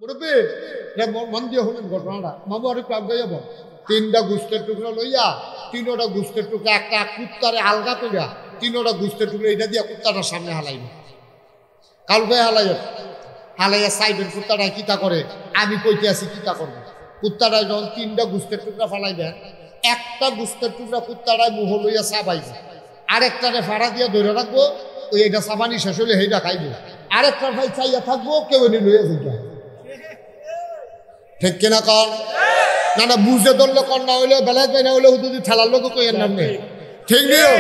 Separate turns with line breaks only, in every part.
মুরব্বী মন দিয়ে হলেন ঘটনাটা মামু আর একটু আগে যাব। 3টা গুস্তের টুকরা লইয়া 3টা গুস্তের টুকরা একটা কুত্তারে আলগা করিয়া 3টা গুস্তের টুকরা এটা দিয়া কুত্তাটার সামনে হালাইব। কালকে হালাইয়া সাইডের কুত্তাটা কিতা করে আমি কইতে আছি কিতা করবো। কুত্তাটা যখন 3টা গুস্তের টুকরা ফালাইবেন একটা গুস্তের টুকরা কুত্তাটায় মুহ লইয়া চাবাইব, আরেকটারে ফাড়া দিয়া ধরে রাখবো, ওই এটা চাবানি শেষ হলে সেইটা খাইব, আরেকটার ভাই চাইয়া থাকবো, কেউ এনে লইয়া যাইবা। ঠিক কিনা কর না? না বুঝে ধরলে কর, না হইলে বেলায় পাই না হইলে যদি ঠেলার লোক কই নাম নেই। ঠিক নিও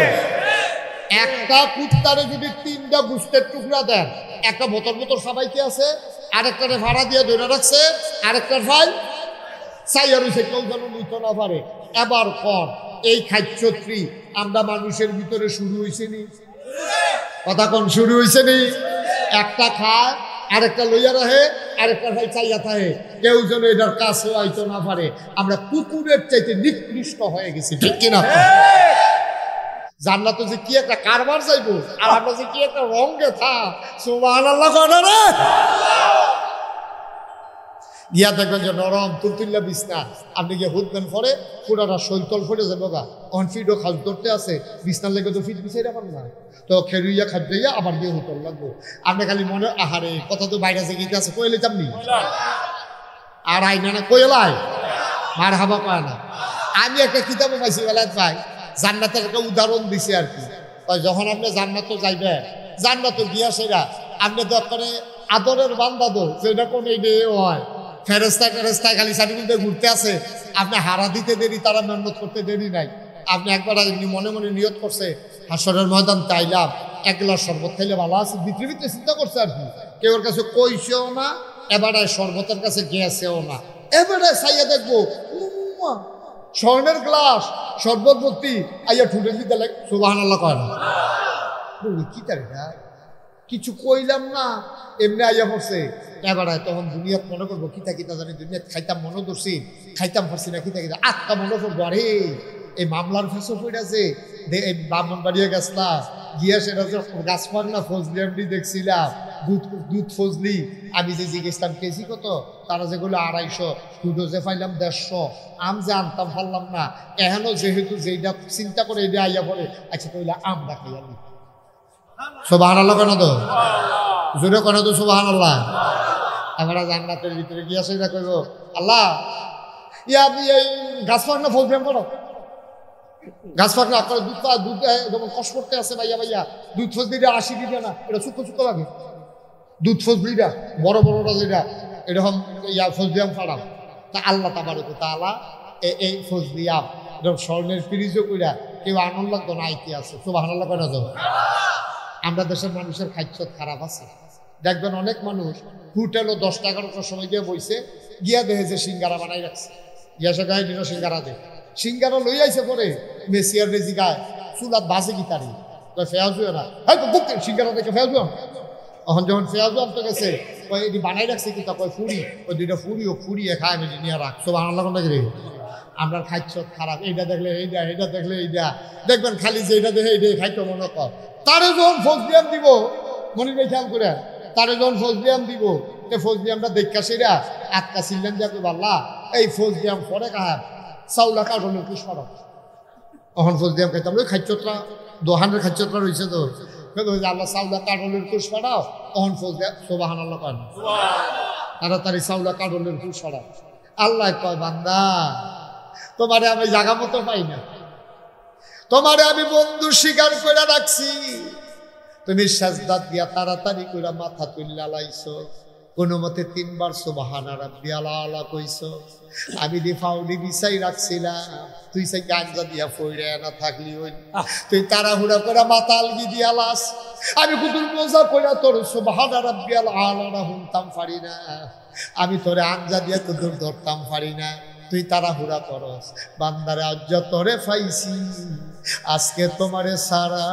একটা কুত্তারে যদি 3টা গুস্তের টুকরা দেন, একটা বোতল সবাইকে আছে, আরেকটারে ভাড়া দিয়ে ধরে রাখছে, আরেকটার ভাই চাইয়া রয়েছে, কেউ যেন নিতে না পারে। এবার কর এই খাদ্যত্রী আমরা মানুষের ভিতরে শুরু হয়েছে নি? কথা কোন শুরু হয়েছে নি? একটা খায় আরেকটা লইয়া রাখে, আরেকটা ভাই চাইয়া থাকে, কেউ যেন এটার কাছে হয়তো না পারে। আমরা কুকুরের চাইতে নিকৃষ্ট হয়ে গেছি। ঠিক কিনা? জান্নাতে যে কি একটা কারবার যাইবো, আর আমরা যে কি একটা রঙে থাক। সুবহানাল্লাহ কনা রে গিয়া দেখবেন যে নরম তুলতুল্লা বিছনা, আপনি গিয়ে হুদবেন পরে পুরাটা শৈতল ফটে যাবো গা। অন ফিটও খাল ধরতে আছে, বিছনার লেগে তো ফিট বিছাই রাখান না, তো খেরুইয়া খাদ্যইয়া আবার গিয়ে হুতল লাগবো। আপনি খালি মনে আহারে কথা তো বাইরে যে গীতে আছে কইলে চামনি আর আইনা না কইলাই মার হাবা পায় না। আমি একটা কিতাবও পাইছি বেলায় ভাই, জান্নাতের একটা উদাহরণ দিছে আর কি। যখন আপনি জান্নাতে যাইবে, জান্নাতে গিয়া সেরা আপনি তো করে আদরের বান্দা দো যেটা কোন এই হয় ফেরেস্তায় খালি সার্টিফিকেট ঘুরতে আছে, আপনি হারা দিতে দেরি, তারা মেহনত করতে দেরি নাই। আপনি একবার এমনি মনে মনে নিয়ত করছে হাসরের ময়দান তাইলাম, 1 গ্লাস শরবত খাইলে ভালো আছে, ভিতরে চিন্তা করছে আর কি। কেউ কাছে কইছেও না, এবারে শরবতের কাছে গেছেও না, এবারে চাইয়া দেখবো স্বর্ণের গ্লাস শরবত ভর্তি, আইয়া ঠুটে দিতে লাগ। সুবহানাল্লাহ কয় না? কি তার কিছু কইলাম না, এমনি আইয়া পড়ছে। এবারে তখন দুনিয়াত মনে করবো কিতা জানি, দুনিয়াত খাইতাম মনে করছি, খাইতাম পারছি না, কিতা আত্মা মনে করবো। আরে এই মামলার ফেসও পড়েছে, এই ব্রাহ্মণ বাড়িয়ে গেছলাম, গিয়া সেটা গাছ পাক না ফজলি এমনি দেখছিলাম, দুধ ফজলি। আমি যে জিজ্ঞেসলাম কেজি কত, তারা যেগুলো 250, দুধও যে পাইলাম 150, আম যে আনতাম পারলাম না। এখনো যেহেতু যেইটা চিন্তা করে এটা আইয়া পড়ে, আচ্ছা তাইলে আমরা খাইয়া নি। সুবহানাল্লাহ কেন তো জোরে কেন তো সুবহানাল্লাহ। আমরা জান্নাতের ভিতরে গিয়া সেটা কইব, আল্লাহ ইয়া আপনি এই গাছ পাক না ফজলি করো, গাছ পাক না আপনার দুধ যেমন কষ্ট করতে আছে ভাইয়া দুধ ফজলিটা 80 দিবে না, এটা চুক্কো লাগে। দুধ ফজলিটা বড় বড়টা যেটা এরকম ইয়া ফজলিয়াম ফাড়াম, তা আল্লাহ তাবারক তাআলা এই ফজলিয়াম এরকম স্বর্ণের ফ্রিজও কইরা কেউ আনন্দ লাগতো না আইতে আছে। সুবহানাল্লাহ কেন যাবো। আমরা দেশের মানুষের খাদ্য খারাপ আছে, দেখবেন অনেক মানুষ হোটেলও 10-11টার সময় গিয়ে বইছে, গিয়া দেখে যে সিঙ্গারা বানাই রাখছে, গিয়া সে গায়ে দিল সিঙ্গারা দে, সিঙ্গারা লই আইছে পরে মেসিয়ার রেজি গায়ে চুলাত বাজে কি তারি ফেয়াজুও না, হয়তো বুঝতে সিঙ্গারা দেখে ফেয়াজু। এখন যখন ফেয়াজু আনতে গেছে কয় এটি বানাই রাখছে কিন্তু কয় ফুড়ি, ওই 2টা ফুড়িয়ে খায় আমি নিয়ে রাখ। সুবহানাল্লাহ কোনটা কি আমরা খাদ্য খারাপ, এইটা দেখলে এইটা, এটা দেখলে এইটা, দেখবেন খালি যে এটা দেখে এইটাই খাইতে মনে কর। তারে যখন ফজলিয়াম দিব, মনে নেই খেয়াল করে, তারে যখন ফজলিয়াম দিব, ফজলিয়ামটা দেখা সেরা আটকা ছিলেন যে আল্লাহ এই ফজলিয়াম পরে কাহার চাউলা কাঠলের পুষ্পার, তখন ফজলিয়াম খাইতাম ওই খাদ্যটা দোহানের খাদ্যটা রয়েছে তো, আল্লাহ চাউলা কাঠলের পুষ্পাটাও তখন ফজলিয়াম। সুবহানাল্লাহ কয় তাড়াতাড়ি চাউলা কাঠলের পুষ্পাটা। আল্লাহ কয় বান্দা তোমারে আমি জায়গা মতো পাই না, তোমারে আমি বন্ধু স্বীকার করে রাখছি, তুমি সাজদাত দিয়া তাড়াতাড়ি করে মাথা তুল্লা লাইছো, কোনো মতে 3 বার সুবহানা রাব্বিয়াল আলা কইছো, আমি দি ফাউলি বিছাই রাখছিলাম, তুই সেই গাঞ্জা দিয়া ফইরে না থাকলি ওই তুই তাড়াহুড়া করে মাথা আলগি দিয়া লাস, আমি কুতুল মজা কইরা তোর সুবহানা রাব্বিয়াল আলা হুনতাম পারি না, আমি তোরে আঞ্জা দিয়া কুতুল ধরতাম পারি না, তুই তাড়াহুড়া করস। বান্দারে আজ তোরে পাইছি, আজকে তোমারে সারা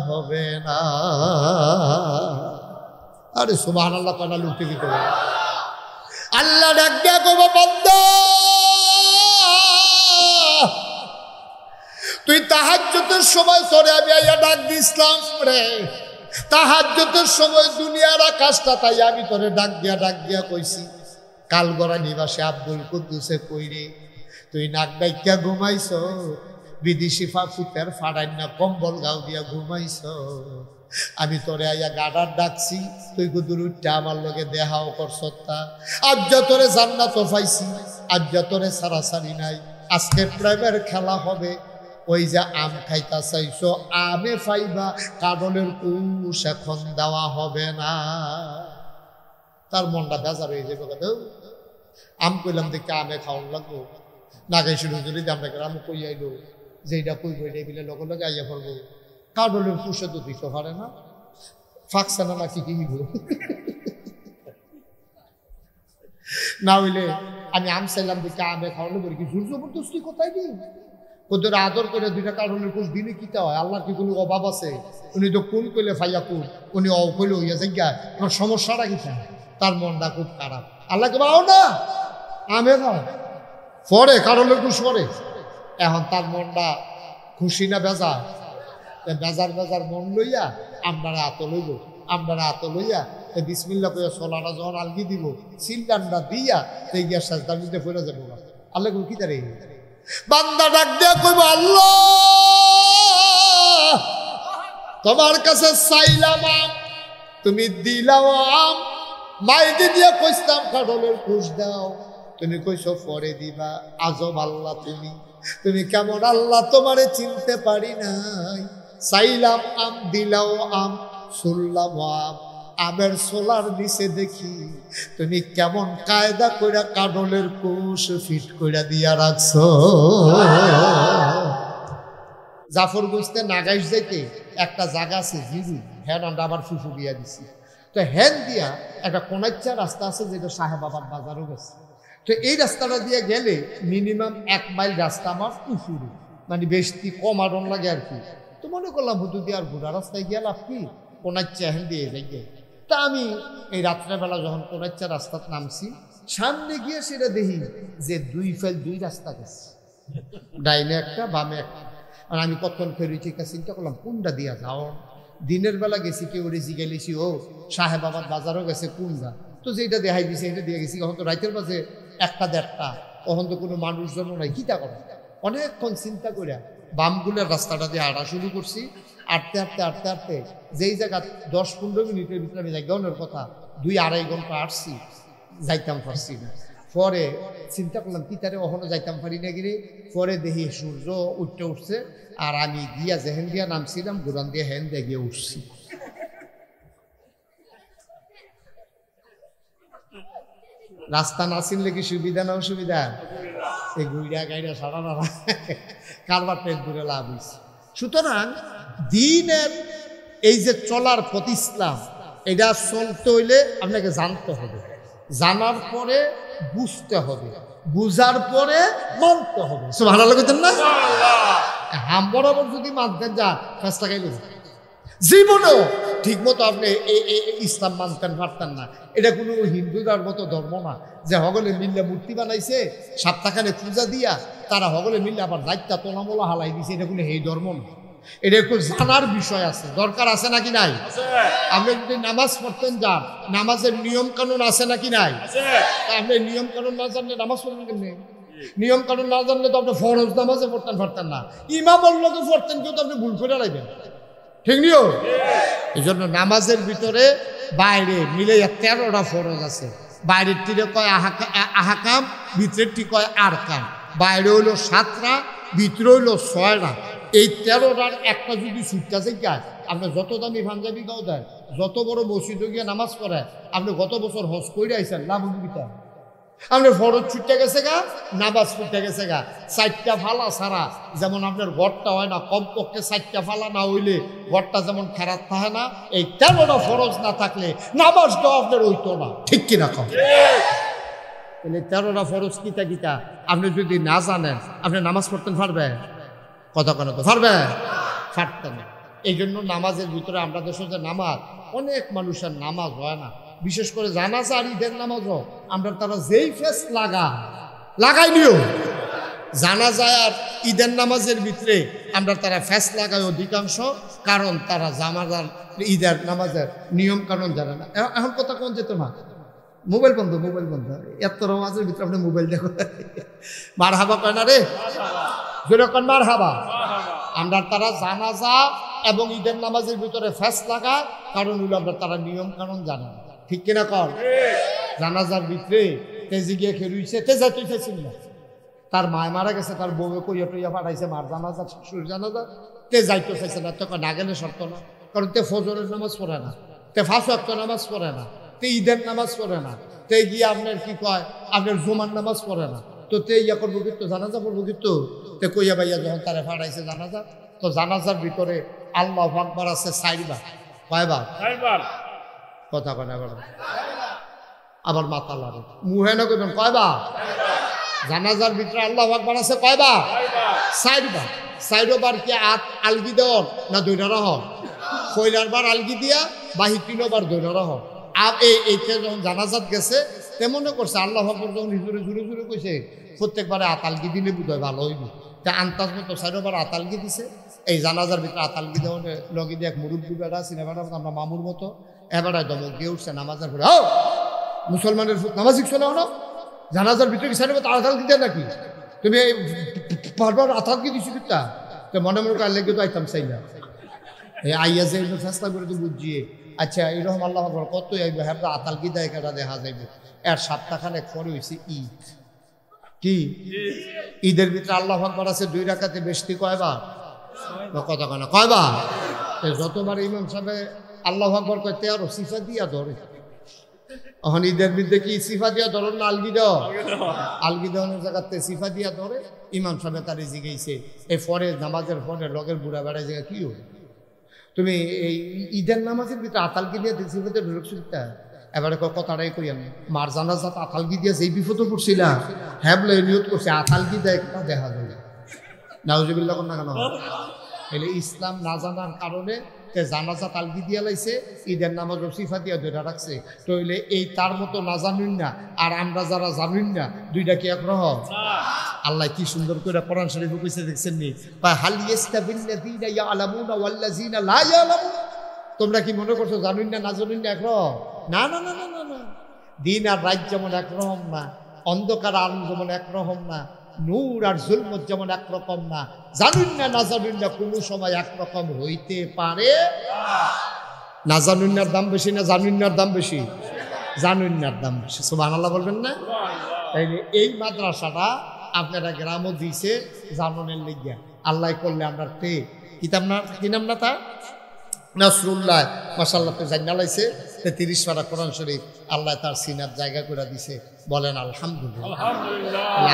হবে না। আরে সুবহানাল্লাহ কানা লুটি দিতে আল্লাহ ডাক দিয়া কইব বান্দা তুই তাহাজ্জুদের সময় তোরে আমি আইয়া ডাক দিছিলাম রে, তাহাজ্জুদের সময় দুনিয়ার আকাশটা তাই আমি তোরে ডাক দিয়া কইছি কালগড়া নিবাসে আব্দুল কুদ্দুসে কইরে তুই নাক ডাইকা ঘুমাইছ, বিদেশি ফুতের ফাড়াই না কম্বল গাও দিয়া ঘুমাইছ। আমি তোরে আইয়া গাডার ডাকছি, তুই গুদুর উঠটা আমার লগে দেহাও করছত্তা। আজ তোরে জান্নাত পাইছি, আজ তোরে সারাসারি নাই। আজকে প্রেমের খেলা হবে, ওই যে আম খাইতা চাইছো আমে ফাইবা, কাডলের কুশ এখন দেওয়া হবে না। তার মনটা বেজার হয়ে যাবে। কথা আম কইলাম দেখে আমে খাওয়ান লাগবো, না গাই শুরু যদি আমরা গ্রাম কই আইলো, যেটা কইব এটা বিলে লগে লগে আইয়া পড়বো। কাডলের কুশে তো দিতে পারে না, ফাঁকছে না নাকি কি না হইলে আমি আম চাইলাম দেখে আমে খাওয়ানো বলি কি জোর জবরদস্তি কোথায় দিই। ওদের আদর করে দুইটা কারণের কুশ দিলে কিতা হয়? আল্লাহর কি কোনো অভাব আছে? উনি তো কোন কইলে ফাইয়া কুল, উনি অ কইলে হইয়া জায়গা, তোমার সমস্যাটা কিতা? তার মনটা খুব খারাপ। আল্লাহকে বাও না আমে খাও পরে কারণের কুশ পরে। এখন তার মনটা খুশি না বেজার? বেজার বেজার মন লইয়া আপনারা আত লইব, আপনারা আত লইয়া বিসমিল্লা কইয়া সোলাটা যখন আলগি দিব, সিলডান্ডা দিয়া এই গিয়া সাজদা দিতে ফেলে যাবো। আল্লাহ কি তারে বান্দা ডাক দিয়া কইব, আল্লাহ তোমার কাছে চাইলাম আম, তুমি দিলাও আম। মাইদি দিয়া কইতাম কাডলের কুশ দাও, তুমি কইছো পরে দিবা। আজব আল্লাহ তুমি, তুমি কেমন আল্লাহ? তোমারে চিনতে পারি নাই। চাইলাম আম, দিলাও আম, শুনলাম আম, আমের সোলার নিচে দেখি তুমি কেমন কায়দা কইরা কাডলের কুশ ফিট কইরা দিয়া রাখছো। জাফরগঞ্জতে নাগাইশ যাইতে একটা জায়গা আছে জিরু, হ্যাঁ আমরা আবার ফুফু দিয়া দিছি। তো হ্যান দিয়া একটা কোনাচ্চা রাস্তা আছে যেটা সাহেবাবাদ বাজারও গেছে। তো এই রাস্তাটা দিয়ে গেলে মিনিমাম 1 মাইল রাস্তা আমার উঁচুরে, মানে বেশি কম আরন লাগে আর কি। তো মনে করলাম হুদু দিয়ে আর ঘোড়া রাস্তায় গেল আপনি কোনাচ্চা হ্যান দিয়ে যাই। তা আমি এই রাত্রেবেলা যখন কোনাচ্চা রাস্তাত নামছি, সামনে গিয়ে সেটা দেখি যে 2 ফাইল 2 রাস্তা গেছে, ডাইনে একটা বামে একটা। আর আমি কতক্ষণ ফেরি চিন্তা চিন্তা করলাম কোনটা দিয়া যাও। দিনের বেলা গেছি কেউ রেজি গেলেছি, ও সাহেবাবাদ বাজারও গেছে কোনটা, তো যেটা দেখাই দিছে এটা দিয়ে গেছি। এখন তো রাইতের মাঝে 1-1:30, তখন তো কোনো মানুষজন নাই, কিতা করে। অনেকক্ষণ চিন্তা করে বামগুলের রাস্তাটা দিয়ে হাঁটা শুরু করছি। আটতে যেই জায়গা 10-15 মিনিটের ভিতরে আমি জায়গার কথা 2-2.5 ঘন্টা আসছি, যাইতাম পারছি না। পরে চিন্তা করলাম কি তারে ওখানে যাইতাম পারি না গিরে। পরে দেখি সূর্য উঠছে, আর আমি গিয়া যেহেন দিয়া নামছিলাম গুরান দিয়ে হেন দিয়ে গিয়ে উঠছি। রাস্তা না চিনলে কি সুবিধা না অসুবিধা? এই গুইরা গাইরা সারা না কারবার পেট দূরে লাভ হয়েছে। সুতরাং দিনের এই যে চলার পথ ইসলাম, এটা চলতে হইলে আপনাকে জানতে হবে, জানার পরে বুঝতে হবে, বুঝার পরে মানতে হবে। সুবহানাল্লাহ কইতেন না? হাম বরাবর যদি মানতেন যা ফেসটা খাইলেন, জীবনেও ঠিক মতো আপনি ইসলাম মানতেন পারতেন না। এটা কোনো হিন্দুদের মতো ধর্ম না যে হগলে মিল্লা মূর্তি বানাইছে, সপ্তাহখানে পূজা দিয়া তারা হগলে মিল্লা আবার দায়িত্ব তোলামোলা হালাই দিছে। এটা কোনো এই ধর্ম না। এটা একটু জানার বিষয় আছে, দরকার আছে নাকি নাই? আপনি যদি নামাজ পড়তেন যান, নামাজের নিয়ম কানুন আছে নাকি নাই? আপনি নিয়ম কানুন না জানলে নামাজ পড়বেন কেমনে? নিয়ম কানুন না জানলে তো আপনি ফরজ নামাজে পড়তেন পারতেন না, ইমামের লোকে পড়তেন, কেউ তো আপনি ভুল করে রাখবেন, ঠিক নিও। এই জন্য নামাজের ভিতরে বাইরে মিলে 13টা ফরজ আছে। বাইরের তীরে কয় আহাকাম, ভিতরের টি কয় আরকাম। বাইরে হইলো 7টা, ভিতরে হইলো 6টা। এই 13টার একটা যদি ছুটটা যায়, আপনি যত দামি পাঞ্জাবি গাও দেয়, যত বড় মসজিদে গিয়ে নামাজ পড়ে, আপনি গত বছর হজ করে আইসেন লাভ হইবিটা। আপনার ফরজ ছুটতে গেছে গা, নামাজ ছুটতে গেছে গা। 4টা ফালা ছাড়া যেমন আপনার ঘরটা হয় না, কমপক্ষে 4টা ফালা না হইলে ঘরটা যেমন খারাপ থাকে না, এই 13টা ফরজ না থাকলে নামাজটাও আপনার হইতো না, ঠিক কিনা কম? তাহলে 13টা ফরজ কিতা কিতা আপনি যদি না জানেন, আপনি নামাজ পড়তেন পারবেন? কথা কেন তো পারবেন? পারতেন না। এই জন্য নামাজের ভিতরে আমরা দেশে যে নামাজ, অনেক মানুষের নামাজ হয় না, বিশেষ করে জানাজা আর ঈদের নামাজও আমরা তারা যেই ফেস লাগাই নিও, জানাজা আর ঈদের নামাজের ভিতরে আমরা তারা ফেস লাগাই অধিকাংশ, কারণ তারা জানাজার ঈদের নামাজের নিয়ম কানুন জানে না। এখন কথা কোন যেত না, মোবাইল বন্ধ, মোবাইল বন্ধ। এত নামাজের ভিতরে আপনি মোবাইল দেখো। মার হাবা কয় না রে, যেরকম মার হাবা। আমরা তারা জানাজা এবং ঈদের নামাজের ভিতরে ফ্যাস লাগা, কারণ হলো আমরা তারা নিয়ম কানুন জানা, ঠিক কিনা কর। জানাজার ভিতরে তেজি গিয়ে খেলুইছে, তেজা তুই খেয়েছিল না, তার মায় মারা গেছে, তার বউকে কইয়া টইয়া পাঠাইছে মার জানাজা শ্বশুর জানাজা, তে যাইতে চাইছে না, তখন না গেলে শর্ত না, কারণ তে ফজরের নামাজ পড়ে না, তে 5 ওয়াক্ত নামাজ পড়ে না, তে ঈদের নামাজ পড়ে না, তে গিয়ে আপনার কি কয় আপনার জুমার নামাজ পড়ে না, তো তে ইয়া করবো কিন্তু জানাজা পড়বো কিন্তু, তে কইয়া ভাইয়া যখন তারা পাঠাইছে জানাজা, তো জানাজার ভিতরে আল্লাহু আকবার আছে 4 বার। কয়বার? 4 বার। কথা কয় না আবার মাথা লাগে মুহে না কইবেন কয়বার? জানাজার ভিতরে আল্লাহু আকবার আছে কয়বার? 4 বার। 4 বার কি আলগি দেওয়ার না দইরা রহন? কইলার বার আলগি দিয়া বাহি 3 বার দইরা রহন। আর এইটা যখন জানাজাত গেছে তেমনও করছে আল্লাহু আকবার যখন জোরে জোরে জোরে কইছে, প্রত্যেকবারে আতালগি দিলে বোধহয় ভালো হইব। তা আন্তাজ মতো 4 বার আতালগি দিছে। এই জানাজার ভিতরে আতালগি দেওয়ার লগে দিয়ে এক মুরব্বী বেড়া সিনেমাটা আমরা মামুর মতো এবারে দমক দিয়ে উঠছে নামাজের পরে, ও মুসলমানের নামাজ শিখছো না হলো জানাজার ভিতরে কিসার মতো আতালগি দেয় নাকি তুমি বারবার আতালগি দিছি কিতা? তো মনে মনে করে লেগে তো আইতাম চাই না, এই আইয়া যে চেষ্টা করে তো বুঝিয়ে আচ্ছা এইরকম আল্লাহ আকবার কত আইবে, হ্যাঁ আতালগি দেয় কেটা দেখা যাইবে। এর সপ্তাহখানেক পরে হয়েছে ঈদ। কি ঈদের ভিতরে আল্লাহু আকবার আছে 2 রাকাতে বেশি কয়বার? কথা কয় না কয়বার? যতবার ইমাম সাহেব আল্লাহু আকবার কয় 13 সিফা দিয়া ধরে। এখন ঈদের মধ্যে কি সিফা দিয়া ধরুন না আলগি দাও? আলগি দেওয়ানোর জায়গাতে সিফা দিয়া ধরে। ইমাম সাহেব তারে জিগাইছে এই পরে নামাজের পরে লগের বুড়া বেড়ায় জায়গা কি হল তুমি এই ঈদের নামাজের ভিতরে আতালগি দিয়ে সিফাতে ঢুকছিলা? এবারে কথাটাই কই আমি মার জানাজাত আতালগি দিয়ে যেই বিপদে পড়ছিলা, হ্যাঁ বলে নিয়ত করছে আতালগি দেয় একটা দেখা যায় নাউজুবিল্লাহ না কেন? এলে ইসলাম না জানার কারণে জানাজা তালগি দিয়া লাইছে, ঈদের নামাজ সিফা দিয়া ধরে রাখছে। তো হইলে এই তার মতো না জানুন না আর আমরা যারা জানুন না, দুইটা কি একরকম? আল্লাহ কি সুন্দর করে কোরআন শরীফে কইছে দেখছেন নি, হাল ইয়াস্তাবিল্লাযীনা ইয়ালামুনা ওয়াল্লাযীনা লা ইয়ালামুন। তোমরা কি মনে করছো জানুন না না জানুন না একরকম? না না না না না না। দিন আর রাত যেমন একরকম না, অন্ধকার আলো যেমন একরকম না, নূর আর জুলমত যেমন একরকম না, জানুন না না জানুন না কোনো সময় একরকম হইতে পারে না। জানুন্নার দাম বেশি না জানুন্নার দাম বেশি? জানুন্নার দাম বেশি। সুবহানাল্লাহ বলবেন না? এই মাদ্রাসাটা আপনারা গ্রামও দিয়েছে জানুনের লিগিয়া। আল্লাহ করলে আমরা তে কিতাব না কি নাম না তা নাসরুল্লাহ মাশাআল্লাহ তো জান্নালাইছে 30 পারা কোরআন শরীফ আল্লাহ তার সিনার জায়গা করে দিছে। বলেন আলহামদুলিল্লাহ।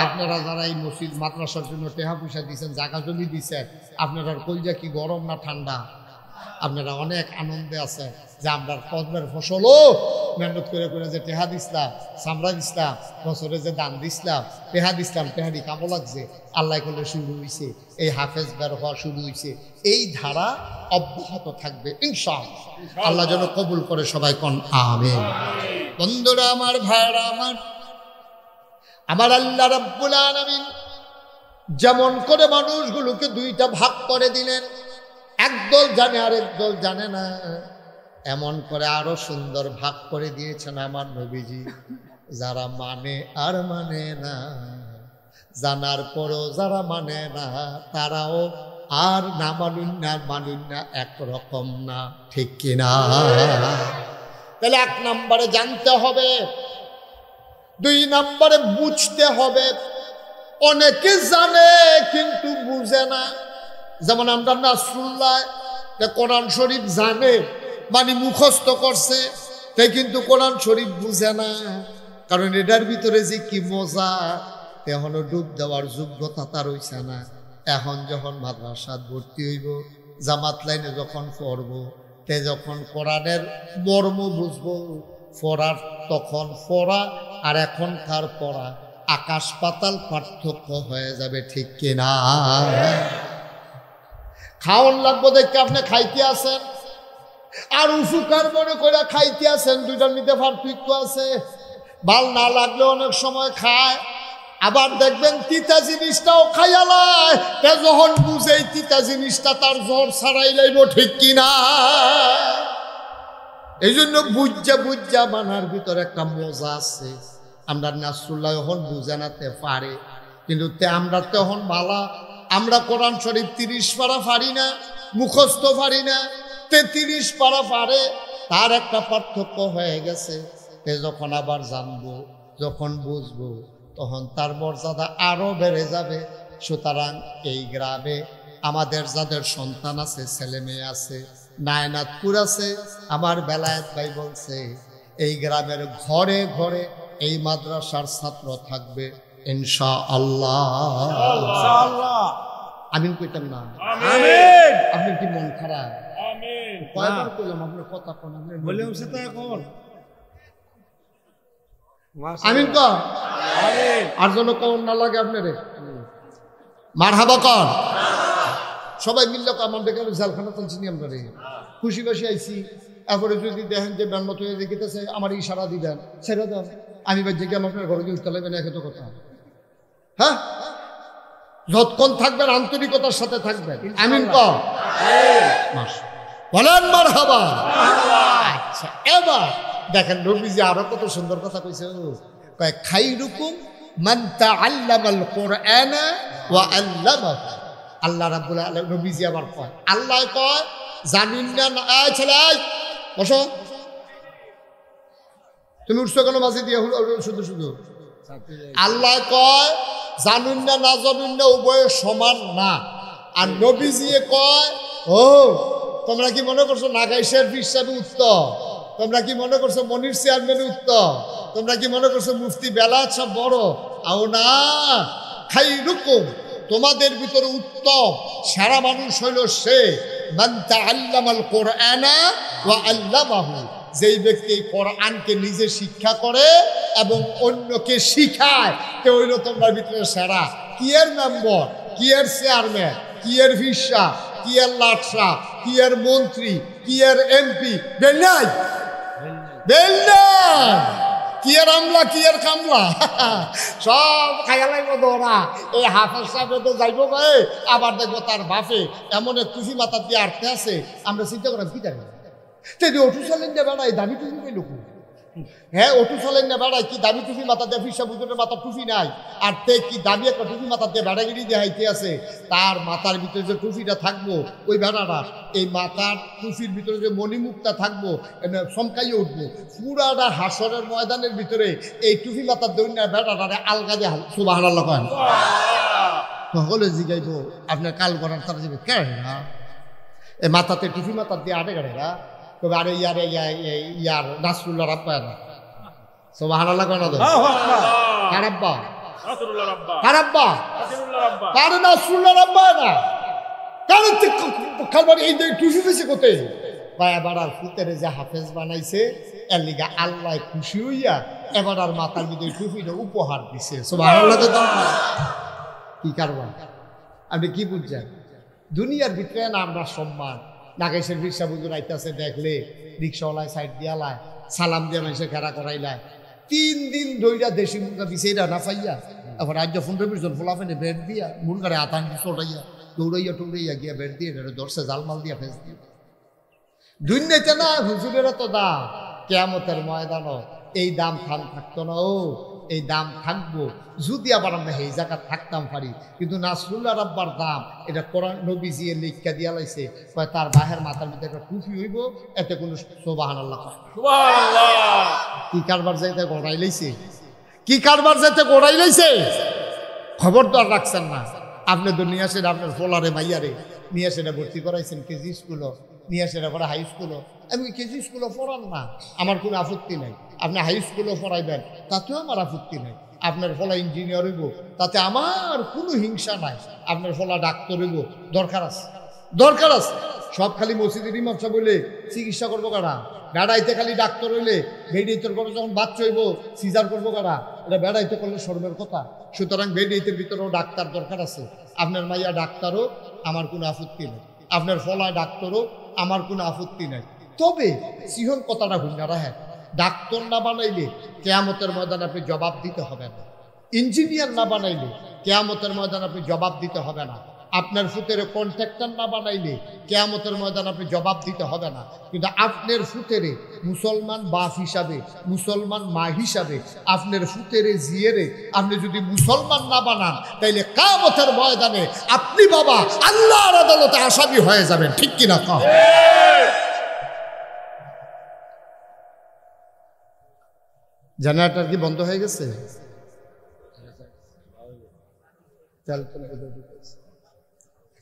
আপনারা যারা এই মসজিদ মাদ্রাসার জন্য টেহা পয়সা দিয়েছেন, জায়গা জমি দিয়েছেন, আপনারা কইজা কি গরম না ঠান্ডা? আপনারা অনেক আনন্দে আছেন যে আমরা কদমের ফসলও মেহনত করে করে যে টেহা দিসলাম, চামড়া দিসলাম, বছরে যে দান দিসলাম, টেহা দিসলাম, টেহারি কামো লাগছে। আল্লাহ করলে শুরু হয়েছে, এই হাফেজ বের হওয়া শুরু হয়েছে। এই ধারা অব্যাহত থাকবে ইনশাআল্লাহ। আল্লাহ যেন কবুল করে সবাই কোন আমিন। বন্ধুরা আমার, ভাইরা আমার আল্লাহ রাব্বুল আলামিন যেমন করে মানুষগুলোকে 2টা ভাগ করে দিলেন, একদল জানে আর একদল জানে না, এমন করে আরো সুন্দর ভাগ করে দিয়েছেন আমার নবীজি। যারা মানে আর মানে না, জানার পরও যারা মানে না, তারাও আর না মানুন না একরকম না, ঠিক কিনা? তাহলে 1 নম্বরে জানতে হবে, 2 নম্বরে বুঝতে হবে। অনেকে জানে কিন্তু বুঝে না। যেমন আমরা নাসরুল্লাহ কোরআন শরীফ জানে, মানে মুখস্থ করছে, তাই কিন্তু কোরআন শরীফ বুঝে না। কারণ এটার ভিতরে যে কি মজা, এখনো ডুব দেওয়ার যোগ্যতা তার হইছে না। এখন যখন মাদ্রাসাত ভর্তি হইব, জামাত লাইনে যখন পড়ব, তে যখন কোরআনের মর্ম বুঝবো, পড়ার তখন পড়া আর এখনকার পড়া আকাশ পাতাল পার্থক্য হয়ে যাবে, ঠিক কিনা? খাওয়ান লাগবো দেখে আপনি খাইতে আছেন, আর উফুকার মনে করে খাইতে আছেন, 2টার মধ্যে পার্থক্য আছে। ভাল না লাগলে অনেক সময় খায়, আবার দেখবেন তিতা জিনিসটাও খাইয়ালায়, যখন বুঝে তিতা জিনিসটা তার জ্বর ছাড়াই লাইব, ঠিক কিনা? এই জন্য বুঝা মানার ভিতরে একটা মজা আছে। আমরা নাসরুল্লাহ এখন বুঝানাতে পারে, কিন্তু আমরা তখন বালা, আমরা কোরআন শরীফ 30 পারা পারি না, মুখস্থ পারি না, 33 পারা পারে। তার একটা পার্থক্য হয়ে গেছে। যখন আবার জানবো, যখন বুঝবো, তখন তার মর্যাদা আরো বেড়ে যাবে। সুতরাং এই গ্রামে আমাদের যাদের সন্তান আছে, ছেলে মেয়ে আছে, নায়নাতপুর আছে, আমার বেলায়েত ভাই বলছে এই গ্রামের ঘরে ঘরে এই মাদ্রাসার ছাত্র থাকবে ইনশাআল্লাহ। আমিন কইতাম না? আপনি কি মন খারাপ? কয়বার কইলাম আপনার কথা কোন আমিন কর, আর যেন কোন না লাগে আপনারে মারহাবা কর। সবাই মিললে আমার দেখে জেলখানা চলছি নি আমরা রে, খুশি বাসি আইসি। এরপরে যদি দেখেন যে ব্যান্নত হয়ে দেখিতেছে, আমার ইশারা দিবেন, ছেড়ে দেন। আমি বাজ্যে গিয়ে আপনার ঘরে গিয়ে উঠতে লাগবেন, একে তো কথা। হ্যাঁ, যতক্ষণ থাকবেন আন্তরিকতার সাথে থাকবেন। আমিন কর, বলেন মারহাবা। আচ্ছা, এবার দেখেন নবীজি আরো কত সুন্দর কথা কইছে। কয় খাইরুকুম মান তাআল্লামাল কুরআনা ওয়া আল্লামাহু। আল্লাহ রাব্বুল আলামিন নবীজি আবার কয়, আল্লাহ কয় জানুন না, এই ছেলে বসো, তুমি উঠছো কেন মাঝে দিয়ে শুধু শুধু? আল্লাহ কয় জানুন না, না জানুন না, উভয় সমান না। আর নবীজি কয়, ও তোমরা কি মনে করছো নাগাইশের হিসাবে উত্তর? তোমরা কি মনে করছো মনির চেয়ারম্যান উত্তর? তোমরা কি মনে করছো মুফতি বেলায়েত সব বড়? আও না, খাইরুকুম, তোমাদের ভিতরে উত্তম সারা মানুষ হইল সে মান তাআল্লামাল কুরআনা ওয়া আল্লামাহু, যেই ব্যক্তি কোরআনকে নিজে শিক্ষা করে এবং অন্যকে শিখায়, তে হইল তোমার ভিতরে সেরা। কি এর মেম্বার, কি এর চেয়ারম্যান, কি এর ভিসা, কি এর লাটসা, কি এর মন্ত্রী, কি এর এমপি, বেল নাই, বেল নাই, কি এর আমলা, কি এর কামলা, সব খাইয়া লাগব দৌড়া। এই হাফেজ সাহেব তো যাইব গায়ে, আবার দেখবো তার বাপে এমন এক টুফি মাথা দিয়ে আটতে আছে। আমরা চিন্তা করাম কি জানি যদি অটু চলেন না বেড়াই দামি টুফি কই লোক। হ্যাঁ, অটু চলেন না বেড়াই কি দামি টুফি মাথা দিয়ে, ফিসা বুজুরের মাথা টুফি নাই, আর তে কি দামি একটা টুফি মাথা দিয়ে বেড়াগিরি দিয়ে হাইতে আছে। তার মাথার ভিতরে যে টুফিটা থাকবো, ওই বেড়াটা এই মাথার টুফির ভিতরে যে মণিমুক্তা থাকবো, চমকাইয়ে উঠবো। পুরাটা হাসরের ময়দানের ভিতরে এই টুফি মাথার দৈন্যার বেড়াটারে আলগা দিয়ে সুবহানাল্লাহ করেন। সকলে জিগাইব আপনার কাল করার তারা যাবে কেনা এই মাথাতে টুফি মাথার দিয়ে আটে গাড়েরা, তবে আরে ইয়ারে ইয়ার নাসরুল্লাহ রাব্বা না সুবহানাল্লাহ কেন দে কারাব্বা কারাব্বা কারে নাসরুল্লাহ রাব্বা না কারে খাবার এই টুফি বেশি কোতে ভাই। এবার আর ফুতেরে যে হাফেজ বানাইছে এর লিগা আল্লাহ খুশি হইয়া এবার আর মাথার ভিতরে টুফিটা উপহার দিছে সুবহানাল্লাহ। কি কারবার আপনি কি বুঝছেন? দুনিয়ার ভিতরে না আমরা সম্মান। নাগেশের রিক্সা বুঝুর আইতাছে দেখলে রিক্সাওয়ালায় সাইড দিয়ালায়, সালাম দিয়া মানুষের খেরা করাইলায়। 3 দিন ধইরা দেশি মুরগা দিছেইরা না পাইয়া, এখন রাজ্য 15-20 জন ফোলাফেনে বেড দিয়া মুরগারে আতান চটাইয়া দৌড়াইয়া টৌড়াইয়া গিয়া বেড দিয়ে ধরছে জালমাল দিয়া ফেস দিয়ে। দুনিয়াতে না হুজুরেরা তো দাম, কিয়ামতের ময়দানও এই দাম থাকতো না। ও এই দাম থাকবো যদি আবার আমরা এই জায়গা থাকতাম পারি। কিন্তু নাসরুল্লাহ রাব্বার দাম এটা কোরআন নবীজি লিখা দিয়া লাইছে, তার বাহের মাথার মধ্যে একটা টুপি হইব, এতে কোনো সুবহানাল্লাহ সুবহানাল্লাহ। কি কারবার যাইতে গড়াই লাইছে, কি কারবার যাইতে গড়াই লাইছে, খবরদার রাখছেন না। আপনি তো নিয়ে আসেন আপনার ফোলারে মাইয়ারে নিয়ে আসে ভর্তি করাইছেন কেজি স্কুলও, নিয়ে আসে পরে হাই স্কুলও। আমি কেজি স্কুলও পড়ান না, আমার কোনো আপত্তি নাই। আপনি হাই স্কুলও পড়াইবেন, তাতেও আমার আপত্তি নাই। আপনার ফলা ইঞ্জিনিয়ার হইব, তাতে আমার কোনো হিংসা নাই। আপনার ফলা ডাক্তার হইব, দরকার আছে, দরকার আছে। সব খালি মসজিদের ইমাম সাহেব বলে চিকিৎসা করবো কারা? বেড়াইতে খালি ডাক্তার হইলে বেডিয়েতের করে যখন বাচ্চা হইব সিজার করবো কারা? এটা বেড়াইতে করলে শর্মের কথা। সুতরাং বেডিয়েতের ভিতরেও ডাক্তার দরকার আছে। আপনার মাইয়া ডাক্তারও, আমার কোনো আপত্তি নেই। আপনার ফলা ডাক্তারও, আমার কোনো আপত্তি নাই। তবে সিহন কথাটা হুন্না রাখেন, ডাক্তার না বানাইলে কিয়ামতের ময়দানে আপনি জবাব দিতে হবে না। ইঞ্জিনিয়ার না বানাইলে কিয়ামতের ময়দানে আপনি জবাব দিতে হবে না। আপনার ফুতেরে কন্ট্রাক্টর না বানাইলে কিয়ামতের ময়দান আপনি জবাব দিতে হবে না। কিন্তু আপনার ফুতেরে মুসলমান বাপ হিসাবে, মুসলমান মা হিসাবে, আপনার ফুতেরে জিয়েরে আপনি যদি মুসলমান না বানান, তাইলে কিয়ামতের ময়দানে আপনি বাবা আল্লাহর আদালতে আসামি হয়ে যাবেন। ঠিক কিনা কও? জেনারেটর কি বন্ধ হয়ে গেছে?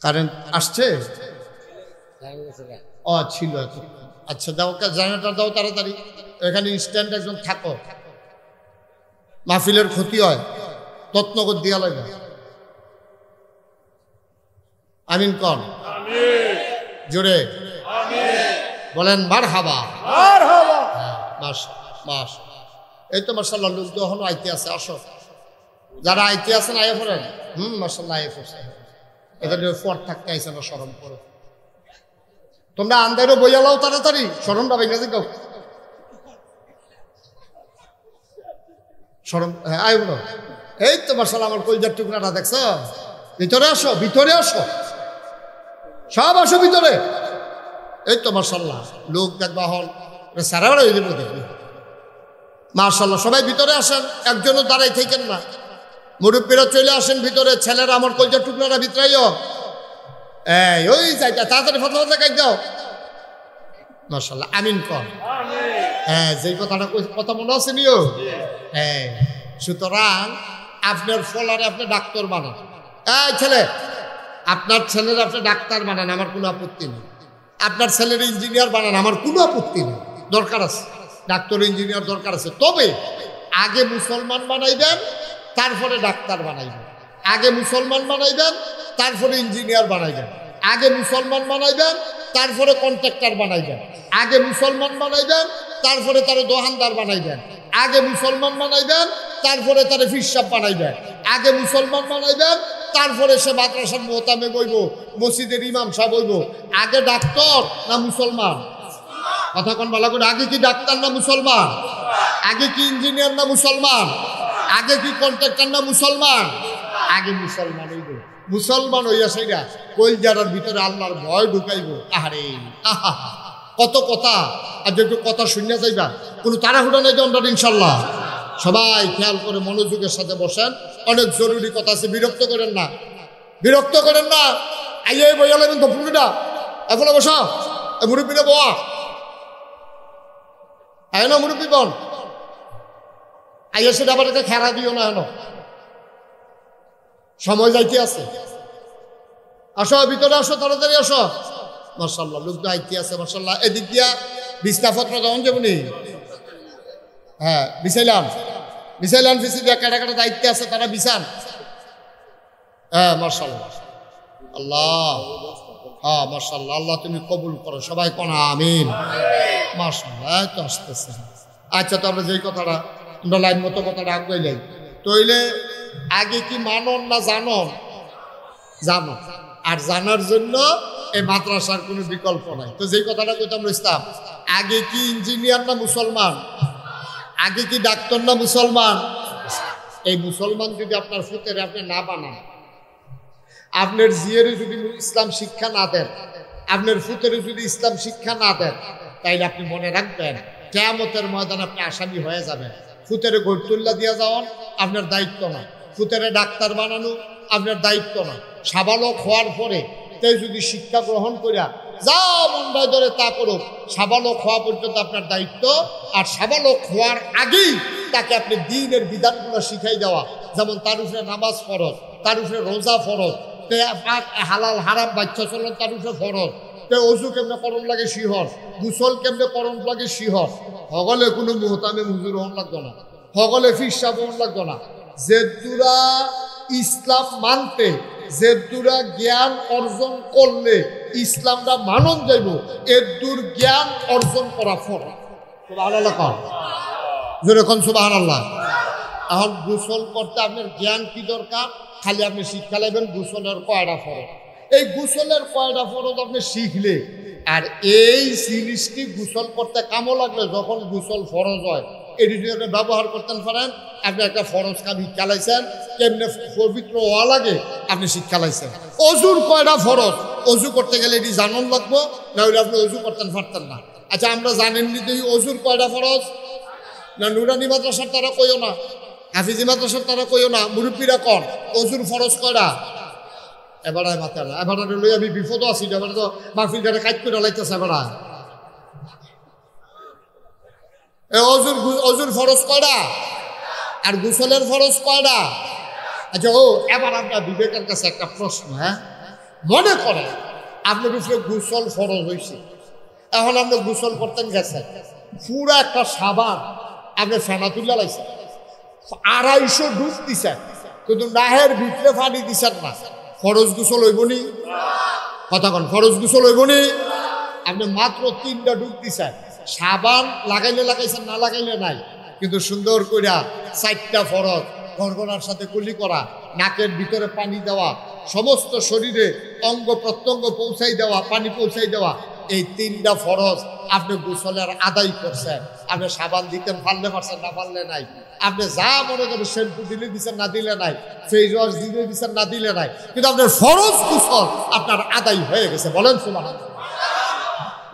কারেন্ট আসছে? ও ছিল। আচ্ছা দাও, জেনারেটর দাও তাড়াতাড়ি। এখানে ইনস্ট্যান্ট একজন থাকো, মাহফিলের ক্ষতি হয়, তত্নগর দিয়া লাগে। আমিন কন জোরে বলেন মারহাবা। মাস এই তো মাশাআল্লাহ, লোক যখন আইতে আছে, আসো যারা আইতে আছেন আইয়া পড়েন। মাশাআল্লাহ আইয়া পড়ছে। এখানে ফর থাকতে আইসে না, শরম করো। তোমরা আন্দারও বইয়া লাও তাড়াতাড়ি, শরমটা ইংরেজি গাও, শরম। হ্যাঁ আই বলো। এই তো মাশাআল্লাহ আমার কলজার টুকরাটা দেখছ? ভিতরে আসো, ভিতরে আসো, সব আসো ভিতরে। এই তো মাশাআল্লাহ লোক দেখবা হল সারা হয়ে যাবো দেখবি। মাশাআল্লাহ সবাই ভিতরে আসেন, একজনও দাঁড়াই থাকেন না। মুরব্বীরা চলে আসেন ভিতরে, ছেলেরা আমার কলজার টুকরারা ভিতরাইও। এই ওই যাইটা তাড়াতাড়ি ফতোয়া দেখাই দাও। মাশাআল্লাহ আমিন কর। হ্যাঁ যেই কথাটা কথা মনে আছে নিও। হ্যাঁ সুতরাং আপনার ফলারে আপনি ডাক্তার বানান। এই ছেলে, আপনার ছেলের আপনি ডাক্তার বানান, আমার কোনো আপত্তি নেই। আপনার ছেলের ইঞ্জিনিয়ার বানান, আমার কোনো আপত্তি নেই। দরকার আছে ডাক্তার ইঞ্জিনিয়ার দরকার আছে, তবে আগে মুসলমান বানাইবেন, তারপরে ডাক্তার বানাইবেন। আগে মুসলমান বানাইবেন, তারপরে ইঞ্জিনিয়ার বানাইবেন। আগে মুসলমান বানাইবেন, তারপরে কন্ট্রাক্টর বানাইবেন। আগে মুসলমান বানাইবেন, তারপরে তারে দোকানদার বানাইবেন। আগে মুসলমান বানাইবেন, তারপরে তারে ফিরসাব বানাইবেন। আগে মুসলমান বানাইবেন, তারপরে সে মাদ্রাসার মোহতামে বইব, মসজিদের ইমাম সাহেব হইব। আগে ডাক্তার না মুসলমান? কথা কোন ভালো করে। আগে কি ডাক্তার না মুসলমান? আগে কি ইঞ্জিনিয়ার না মুসলমান? আগে কি কন্ট্রাক্টর না মুসলমান? আগে মুসলমান হইব। মুসলমান হইয়া সেইটা কলজারার ভিতরে আল্লাহর ভয় ঢুকাইব। আহারে আহা কত কথা। আর একটু কথা শুনিয়া যাইবা, কোনো তাড়াহুড়া নাই তো আমরা ইনশাল্লাহ। সবাই খেয়াল করে মনোযোগের সাথে বসেন, অনেক জরুরি কথা আছে। বিরক্ত করেন না, বিরক্ত করেন না। আইয়ে বইয়া লাগবেন তো ফুলটা এখন বসা। মুরব্বীরা বয়া আয় না, মুরব্বী বন আইয়া সেটা আবার এটা খেলা দিও না। হেন সময় যাইতে আছে, আসো ভিতরে আসো, তাড়াতাড়ি আসো। মাশাআল্লাহ লোক আইতে আছে মাশাআল্লাহ। এদিক দিয়া বিছনাপত্র যখন যেমনি হ্যাঁ বিছাইলাম বিছাইলাম, ফিসি দিয়া কাটা কাটা দায়িত্বে আছে তারা বিছান। হ্যাঁ মাশাআল্লাহ আল্লাহ, হ্যাঁ মাশাআল্লাহ আল্লাহ তুমি কবুল করো। সবাই কোনা আমিন। মাশাআল্লাহ তো আসতেছে। আচ্ছা তো আমরা যেই কথাটা আমরা লাইন মতো কথাটা আগাইলাই, তইলে আগে কি মানন না জানন? জানো। আর জানার জন্য এই মাদ্রাসার কোনো বিকল্প নাই। তো যেই কথাটা কইতাম ইসলাম, আগে কি ইঞ্জিনিয়ার না মুসলমান? আগে কি ডাক্তার না মুসলমান? এই মুসলমান যদি আপনার ফুতের আপনি না বানান, আপনার জিয়েরে যদি ইসলাম শিক্ষা না দেন, আপনার ফুতেরে যদি ইসলাম শিক্ষা না দেন, তাইলে আপনি মনে রাখবেন কিয়ামতের ময়দান আপনি আসামি হয়ে যাবেন। ফুতেরে গড়তুল্লা দিয়া যাওয়ান আপনার দায়িত্ব না, ফুতেরে ডাক্তার বানানো আপনার দায়িত্ব না। সাবালক হওয়ার পরে তাই যদি শিক্ষা গ্রহণ করিয়া যা মন্দায় ধরে তা করুক, সাবালক হওয়া পর্যন্ত আপনার দায়িত্ব। আর সাবালক হওয়ার আগেই তাকে আপনি দ্বীনের বিধানগুলো শিখাই দেওয়া, যেমন তার উপরে নামাজ ফরজ, তার উপরে রোজা ফরজ, হালাল হারাম বাচ্চা চলন তার উপরে ফরজ, অজু কেমনে করণ লাগে শিহর, গুসল কেমনে করণ লাগে শিহর। সকলে কোনো মুহতামে হুজুর হন লাগতো না, সকলে ফিরসাব হন লাগতো না। যে দুরা ইসলাম মানতে, যে দুরা জ্ঞান অর্জন করলে ইসলামটা মানন যাইব, এর দূর জ্ঞান অর্জন করা ফরজ। সুবহানাল্লাহ কর জোরে কোন সুবহানাল্লাহ। এখন গোসল করতে আপনার জ্ঞান কি দরকার? খালি আপনি শিক্ষা লাইবেন গোসলের কয়টা ফরজ। এই গোসলের কয়টা ফরজ আপনি শিখলে, আর এই জিনিসটি গোসল করতে কামো লাগলে যখন গোসল ফরজ হয় এটি যদি আপনি ব্যবহার করতেন পারেন, আপনি একটা ফরজ কাম শিক্ষা লাইছেন, কেমনে পবিত্র হওয়া লাগে আপনি শিক্ষা লাইছেন। অজুর কয়টা ফরজ, অজু করতে গেলে এটি জানন লাগবো, না হলে আপনি অজু করতেন পারতেন না। আচ্ছা আমরা জানেননি তো অজুর কয়টা ফরজ? না নুরানি মাদ্রাসার তারা কইও না, হাফিজি মাদ্রাসার তারা কইও না, মুরব্বীরা কন অজুর ফরজ কয়টা? এবার মাথা না, এবার লই আমি বিপদ আছি, এবার তো মাহফিল যারা কাজ করে লাইতেছে। এবার অজুর ফরজ কয়টা আর গোসলের ফরজ কয়টা? আচ্ছা এবার আপনার বিবেকের কাছে একটা প্রশ্ন, হ্যাঁ মনে করেন আপনার উপরে গোসল ফরজ হয়েছে, এখন আপনি গোসল করতেন গেছেন, পুরো একটা সাবান আপনি ফেনা তুলে লাইছেন, 250 ডুব দিছেন, কিন্তু নাহের ভিতরে পানি দিছেন না, ফরজ গোসল হইবনি? কথা কন, ফরজ গোসল হইবনি? আপনি মাত্র 3টা ডুব দিছেন, সাবান লাগাইলে লাগাইছেন, না লাগাইলে নাই, কিন্তু সুন্দর কইরা 4টা ফরজ, গড়গড়ার সাথে কুলি করা, নাকের ভিতরে পানি দেওয়া, সমস্ত শরীরে অঙ্গ প্রত্যঙ্গ পৌঁছাই দেওয়া, পানি পৌঁছাই দেওয়া, এই 3টা ফরজ আপনি গোসলের আদায় করছেন। আপনি সাবান দিতেন, পারলে পারছেন, না পারলে নাই, আপনি যা মনে করেন শ্যাম্পু দিলে দিচ্ছেন, না দিলে নাই, ফেস ওয়াশ দিলে দিচ্ছেন, না দিলে নাই, কিন্তু আপনার ফরজ গোসল আপনার আদায় হয়ে গেছে। বলেন সুবহানাল্লাহ।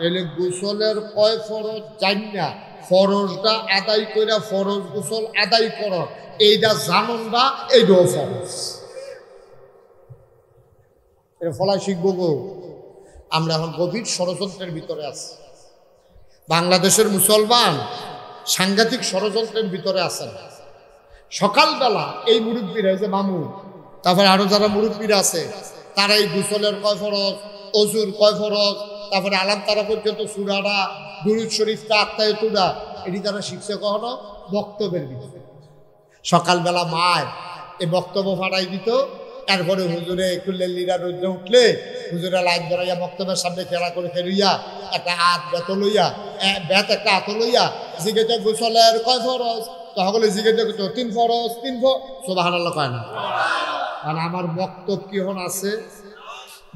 এলে গোসলের কয় ফরজ জানি না, ফরজটা আদায় করে ফরজ গোসল আদায় কর, এইটা জানুন না, এইটাও ফরজ। এটা ফলাই শিখবো গো। আমরা এখন গভীর ষড়যন্ত্রের ভিতরে আছি। বাংলাদেশের মুসলমান সাংঘাতিক ষড়যন্ত্রের ভিতরে আছেন। সকালবেলা এই মুরব্বীরা, এই যে মামু, তারপরে আরো যারা মুরব্বীরা আছে, তারা এই গোসলের কয় ফরজ, অজুর কয় ফরজ, তারপরে আলাম তারা পর্যন্ত সুরাটা, দুরূদ শরীফটা, আত্মায়তুরা, এটি তারা শিখছে কখনো বক্তব্যের ভিতরে। সকালবেলা মায় এই বক্তব্য ফাটাই দিত, তারপরে হুজুরে একটু লেলিরা রোদ্রে উঠলে হুজুরে লাইট ধরাইয়া বক্তব্যের সামনে খেলা করে খেলুইয়া একটা হাত বেত লইয়া, বেত একটা হাত লইয়া জিজ্ঞেস গোসলের কয় ফরজ, তখন জিজ্ঞেস 3 ফরজ, 3 ফরজ, সুবহানাল্লাহ কয় না? কারণ আমার বক্তব্য কি এখন আছে?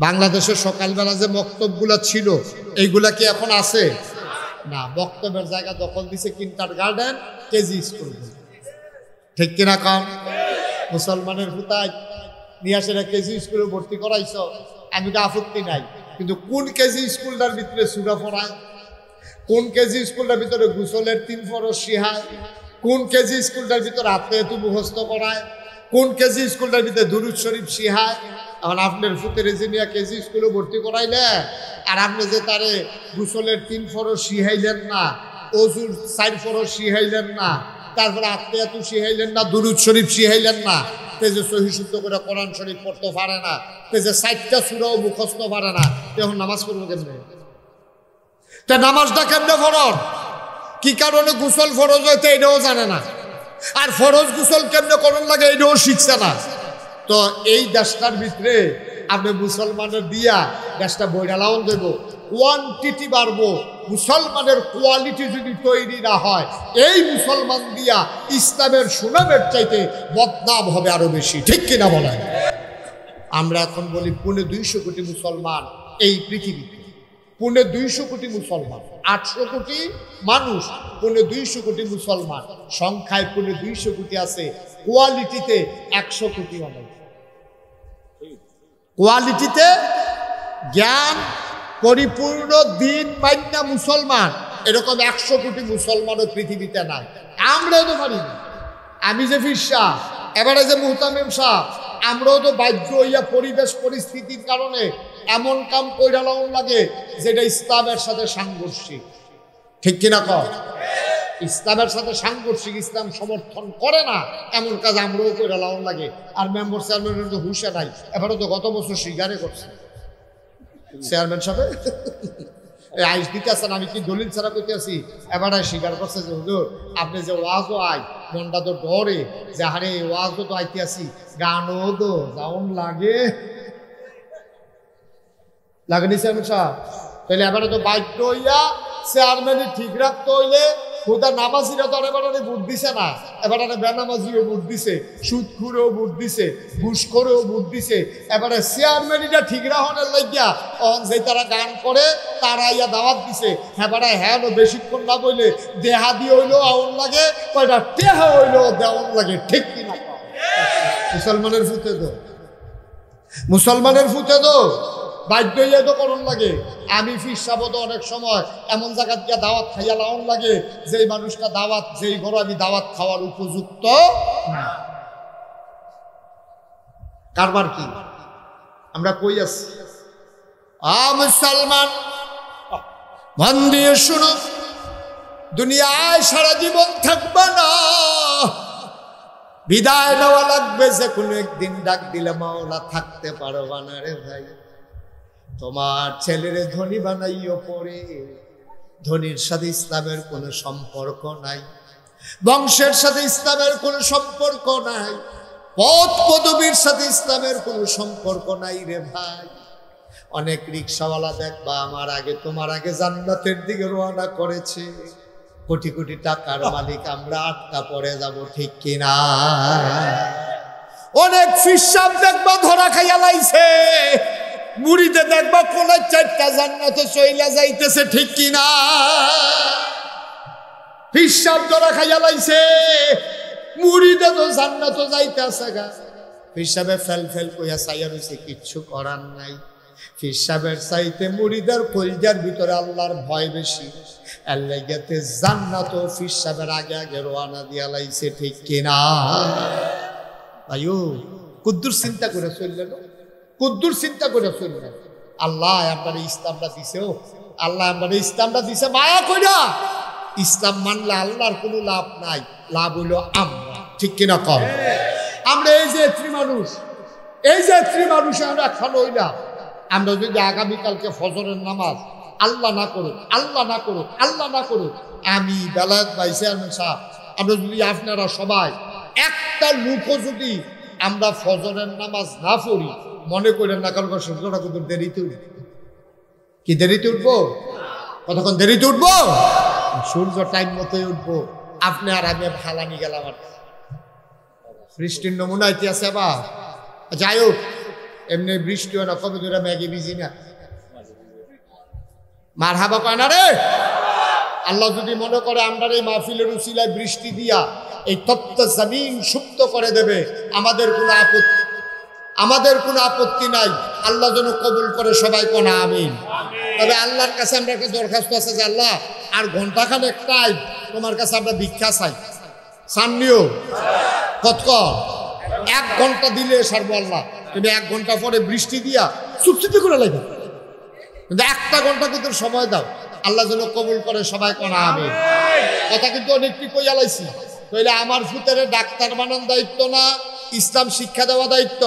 বাংলাদেশের সকালবেলা যে বক্তব্যগুলা ছিল এইগুলা কি এখন আছে? না, বক্তব্যের জায়গা দখল দিছে কিন্ডারগার্টেন, কেজি স্কুল। ঠিক কিনা কম? মুসলমানের হুতায় নিয়ে আসে কেজি স্কুলে ভর্তি করাইছ, আমি তো আপত্তি নাই, কিন্তু কোন কেজি স্কুলটার ভিতরে সূরা পড়ায়? কোন কেজি স্কুলটার ভিতরে গোসলের 3 ফরজ শিখায়? কোন কেজি স্কুলটার ভিতরে আত্মায়াতু মুখস্থ করায়? কোন কেজি স্কুলটার ভিতরে দুরূদ শরীফ শিখায়? এখন আপনার ফুতের জিনিয়া কেজি স্কুলে ভর্তি করাইলে, আর আপনি যে তারে গোসলের 3 ফরজ শিখাইলেন না, অজুর 4 ফরজ শিখাইলেন না, তারপরে আত্মায়াতু শিখাইলেন না, দুরূদ শরীফ শিখাইলেন না, যে সহি শুদ্ধ করে কোরআন শরীফ পড়তে পারে না, যে 4টা সূরাও মুখস্থ পারে না, তখন নামাজ পড়বো কেমনে? তা নামাজটা কেমনে ফরজ? কি কারণে গোসল ফরজ হইতে এটাও জানে না, আর ফরজ গোসল কেমনে করণ লাগে এটাও শিখছে না। তো এই দেশটার ভিতরে আপনি মুসলমানের দিয়া দেশটা বৈরালাও দেব, কোয়ান্টিটি বাড়বো, মুসলমানের কোয়ালিটি যদি তৈরি না হয়, এই মুসলমান দিয়া ইসলামের সুনামের চাইতে বদনাম হবে আরো বেশি। ঠিক কিনা বলেন? আমরা এখন বলি 250 কোটি মুসলমান এই পৃথিবীতে, 250 কোটি মুসলমান, 800 কোটি মানুষ, 250 কোটি মুসলমান, সংখ্যায় 250 কোটি আছে, কোয়ালিটিতে 100 কোটি মানুষ। কোয়ালিটিতে জ্ঞান পরিপূর্ণ দিন মান্না মুসলমান এরকম 100 কোটি মুসলমানও পৃথিবীতে নাই। আমরাও তো পারি না। আমি যে ফিরসা, এবারে যে মুহতামিম সাহ, আমরাও তো বাধ্য হইয়া পরিবেশ পরিস্থিতির কারণে এমন কাম কইরালাম লাগে যেটা ইসলামের সাথে সাংঘর্ষিক। ঠিক কিনা কর? ইসলামের সাথে সাংঘর্ষিক, ইসলাম সমর্থন করে না এমন কাজ আমরাও কইরালাম লাগে। আর মেম্বার চেয়ারম্যানের তো হুঁশে নাই, এবারে তো গত বছর স্বীকারে করছে চেয়ারম্যান সাহেব, এই আইস দিতে আসেন, আমি কি দলিল ছাড়া করতে আসি, এবারে স্বীকার করছে যে হুজুর আপনি যে ওয়াজও আই, মনটা তো ডরে যে হারে ওয়াজও তো আইতে আসি, গানও তো যাওন লাগে লাগেনি চেয়ারম্যান সাহেব। তাহলে এবারে তো বাধ্য হইয়া চেয়ারম্যানই ঠিক রাখতে হইলে হুদা নামাজিরা তো এবারে ভোট দিছে না, এবারে বেনামাজিও ভোট দিছে, সুদখুরেও ভোট দিছে, ঘুষখোরেও ভোট দিছে। এবারে চেয়ারম্যানটা ঠিক রাহনের লাগিয়া যে তারা গান করে তারা ইয়া দাওয়াত দিছে। এবারে হ্যাঁ বেশিক্ষণ না বইলে দেহা দিয়ে হইলেও আউন লাগে, কয়টা টেহা হইলেও দেওয়ান লাগে, ঠিক কিনা? মুসলমানের ফুতে দো, মুসলমানের ফুতে দো বাধ্য হইয়া তো করণ লাগে। আমি ফিরসাবত অনেক সময় এমন জায়গা গিয়া দাওয়াত খাইয়া লাউন লাগে যেই মানুষটা দাওয়াত, যেই ঘরে আমি দাওয়াত খাওয়ার উপযুক্ত না। কারবার কি আমরা কই আছি? মুসলমান মন দিয়ে শুনো, দুনিয়ায় সারা জীবন থাকবে না, বিদায় নেওয়া লাগবে যে কোনো একদিন। ডাক দিলে মাওলা থাকতে পারবা না রে ভাই। তোমার ছেলেরে ধনী বানাইও পরে, ধনীর সাথে ইসলামের কোনো সম্পর্ক নাই, বংশের সাথে ইসলামের কোনো সম্পর্ক নাই, পদ পদবীর সাথে ইসলামের কোনো সম্পর্ক নাই রে ভাই। অনেক রিক্সাওয়ালা দেখবা আমার আগে তোমার আগে জান্নাতের দিকে রওনা করেছে, কোটি কোটি টাকার মালিক আমরা আটকা পড়ে যাব, ঠিক কিনা? অনেক ফিসাব দেখবা ধরা খাইয়া লাইছে, মুড়িতে দেখবা কোলা চারটা জান্নাতে চইলা যাইতেছে, ঠিক কিনা? ফিসাব ধরা খাইয়া লাইছে, মুড়িতে তো জান্নাত যাইতেছে গা। ফিসাবে ফেল ফেল কইয়া চাইয়া রইছে, কিচ্ছু করার নাই। ফিসাবের চাইতে মুড়িদের কলজার ভিতরে আল্লাহর ভয় বেশি, আল্লাহ গেতে জান্নাত ফিসাবের আগে আগে রওনা দিয়া লাইছে, ঠিক কিনা? আয়ো কুদ্দুর চিন্তা করে চললেন, কুদ্দুর চিন্তা করে চললেন। আল্লাহ আপনার ইসলামটা দিছে, ও আল্লাহ আপনার ইসলামটা দিছে মায়া কইরা। ইসলাম মানলে আল্লাহর কোনো লাভ নাই, লাভ হইল আমরা, ঠিক কিনা কম? আমরা এই যে এত্রী মানুষ, এই যে এত্রী মানুষ আমরা এখন হইলাম। আমরা যদি আগামীকালকে ফজরের নামাজ আল্লাহ না করুক, আল্লাহ না করুক, আল্লাহ না করুক, আমি বেলায়েত ভাই চেয়ারম্যান সাহেব, আমরা যদি আপনারা সবাই একটা লোকও যদি আমরা ফজরের নামাজ না পড়ি, মনে করেন না কারণ সূর্যটা কিন্তু দেরিতে উঠবে। কি দেরিতে উঠবো? কতক্ষণ দেরিতে উঠবো? সূর্য টাইম মতোই উঠবো। আপনি আর আমি ফালানি গেলাম, আর বৃষ্টির নমুনা ইতিহাসে বা যাই হোক, এমনি বৃষ্টি হয় না, কবে ধরে ম্যাগি ভিজি না, মার হাবা কয় না রে। আল্লাহ যদি মনে করে আমরা এই মাহফিলের উসিলায় বৃষ্টি দিয়া এই তপ্ত জমিন সুপ্ত করে দেবে, আমাদের কোনো আপত্তি, আমাদের কোনো আপত্তি নাই। আল্লাহ যেন কবুল করে, সবাই কোনা আমিন। তবে আল্লাহর কাছে আমরা একটা দরখাস্ত আছে যে আল্লাহ আর ঘন্টাখানেক টাইম তোমার কাছে আমরা ভিক্ষা চাই, সামনিও কতক্ষণ 1 ঘন্টা দিলে সারবো আল্লাহ। তুমি 1 ঘন্টা পরে বৃষ্টি দিয়া চুপচুপি করে লাগবে, কিন্তু 1টা ঘন্টা কিন্তু সময় দাও, আল্লাহ যেন কবুল করে, সবাই কোনা আমিন। কথা কিন্তু অনেকটি কইয়া লাইছি। তাইলে আমার ফুতেরে ডাক্তার বানানোর দায়িত্ব না, ইসলাম শিক্ষা দেওয়া দায়িত্ব?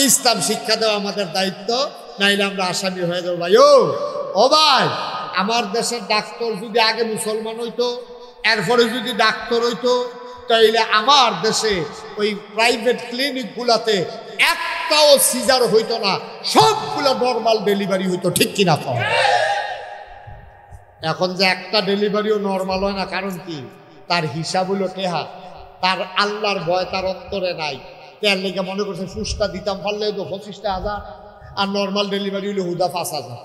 ইসলাম শিক্ষা দেওয়া আমাদের দায়িত্ব, নাইলে আমরা আসামি হয়ে যাবো। ভাই ও ভাই, আমার দেশের ডাক্তার যদি আগে মুসলমান হইতো, এরপরে যদি ডাক্তার হইতো, তাইলে আমার দেশে ওই প্রাইভেট ক্লিনিক গুলাতে একটাও সিজার হইতো না, সবগুলো নর্মাল ডেলিভারি হইতো, ঠিক কিনা? এখন যে একটা ডেলিভারিও নর্মাল হয় না, কারণ কি? তার হিসাব হইল টেহা, তার আল্লাহর ভয় তার অন্তরে নাই। তার লেগে মনে করছে ফুসকা দিতাম পারলে তো 25,000, আর নর্মাল ডেলিভারি হইলে হুদা 5,000।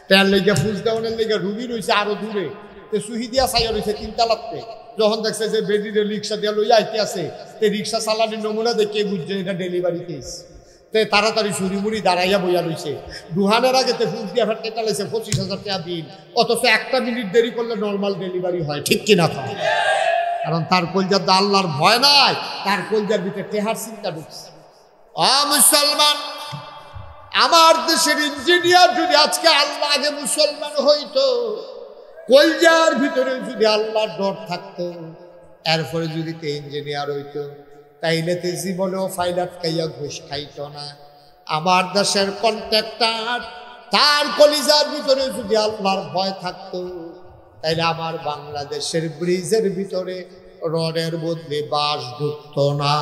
তার লেগে ফুস দেওয়ানের লেগে রুগী রয়েছে আরো দূরে, তো সুহি দিয়া চাইয়া রয়েছে 3 তালাতে। যখন দেখছে যে বেডিরে রিক্সা দিয়া লইয়া আইতে আছে, তে রিক্সা চালানির নমুনা দেখে বুঝছে এটা ডেলিভারি কেস। তে তাড়াতাড়ি সুরিমুড়ি দাঁড়াইয়া বইয়া রয়েছে, দুহানের আগে তে ফুস দিয়া ফেটে চালাইছে 25,000 টাকা বিল, অথচ 1 মিনিট দেরি করলে নর্মাল ডেলিভারি হয়, ঠিক কিনা? কারণ তার কলজার তো আল্লাহর ভয় নাই, তার কলজার ভিতরে টেহার চিন্তা ঢুকছে। মুসলমান, আমার দেশের ইঞ্জিনিয়ার যদি আজকে আল্লাহ আগে মুসলমান হইতো, কলজার ভিতরে যদি আল্লাহর ডর থাকতো, এরপরে যদি তে ইঞ্জিনিয়ার হইতো, তাইলে তে জীবনেও ফাইলাত খাইয়া ঘুষ খাইতো না। আমার দেশের কন্ট্রাক্টর, তার কলিজার ভিতরে যদি আল্লাহর ভয় থাকতো, তাইলে আমার বাংলাদেশের ব্রিজের ভিতরে রডের বদলে বাঁশ ঢুকতো না।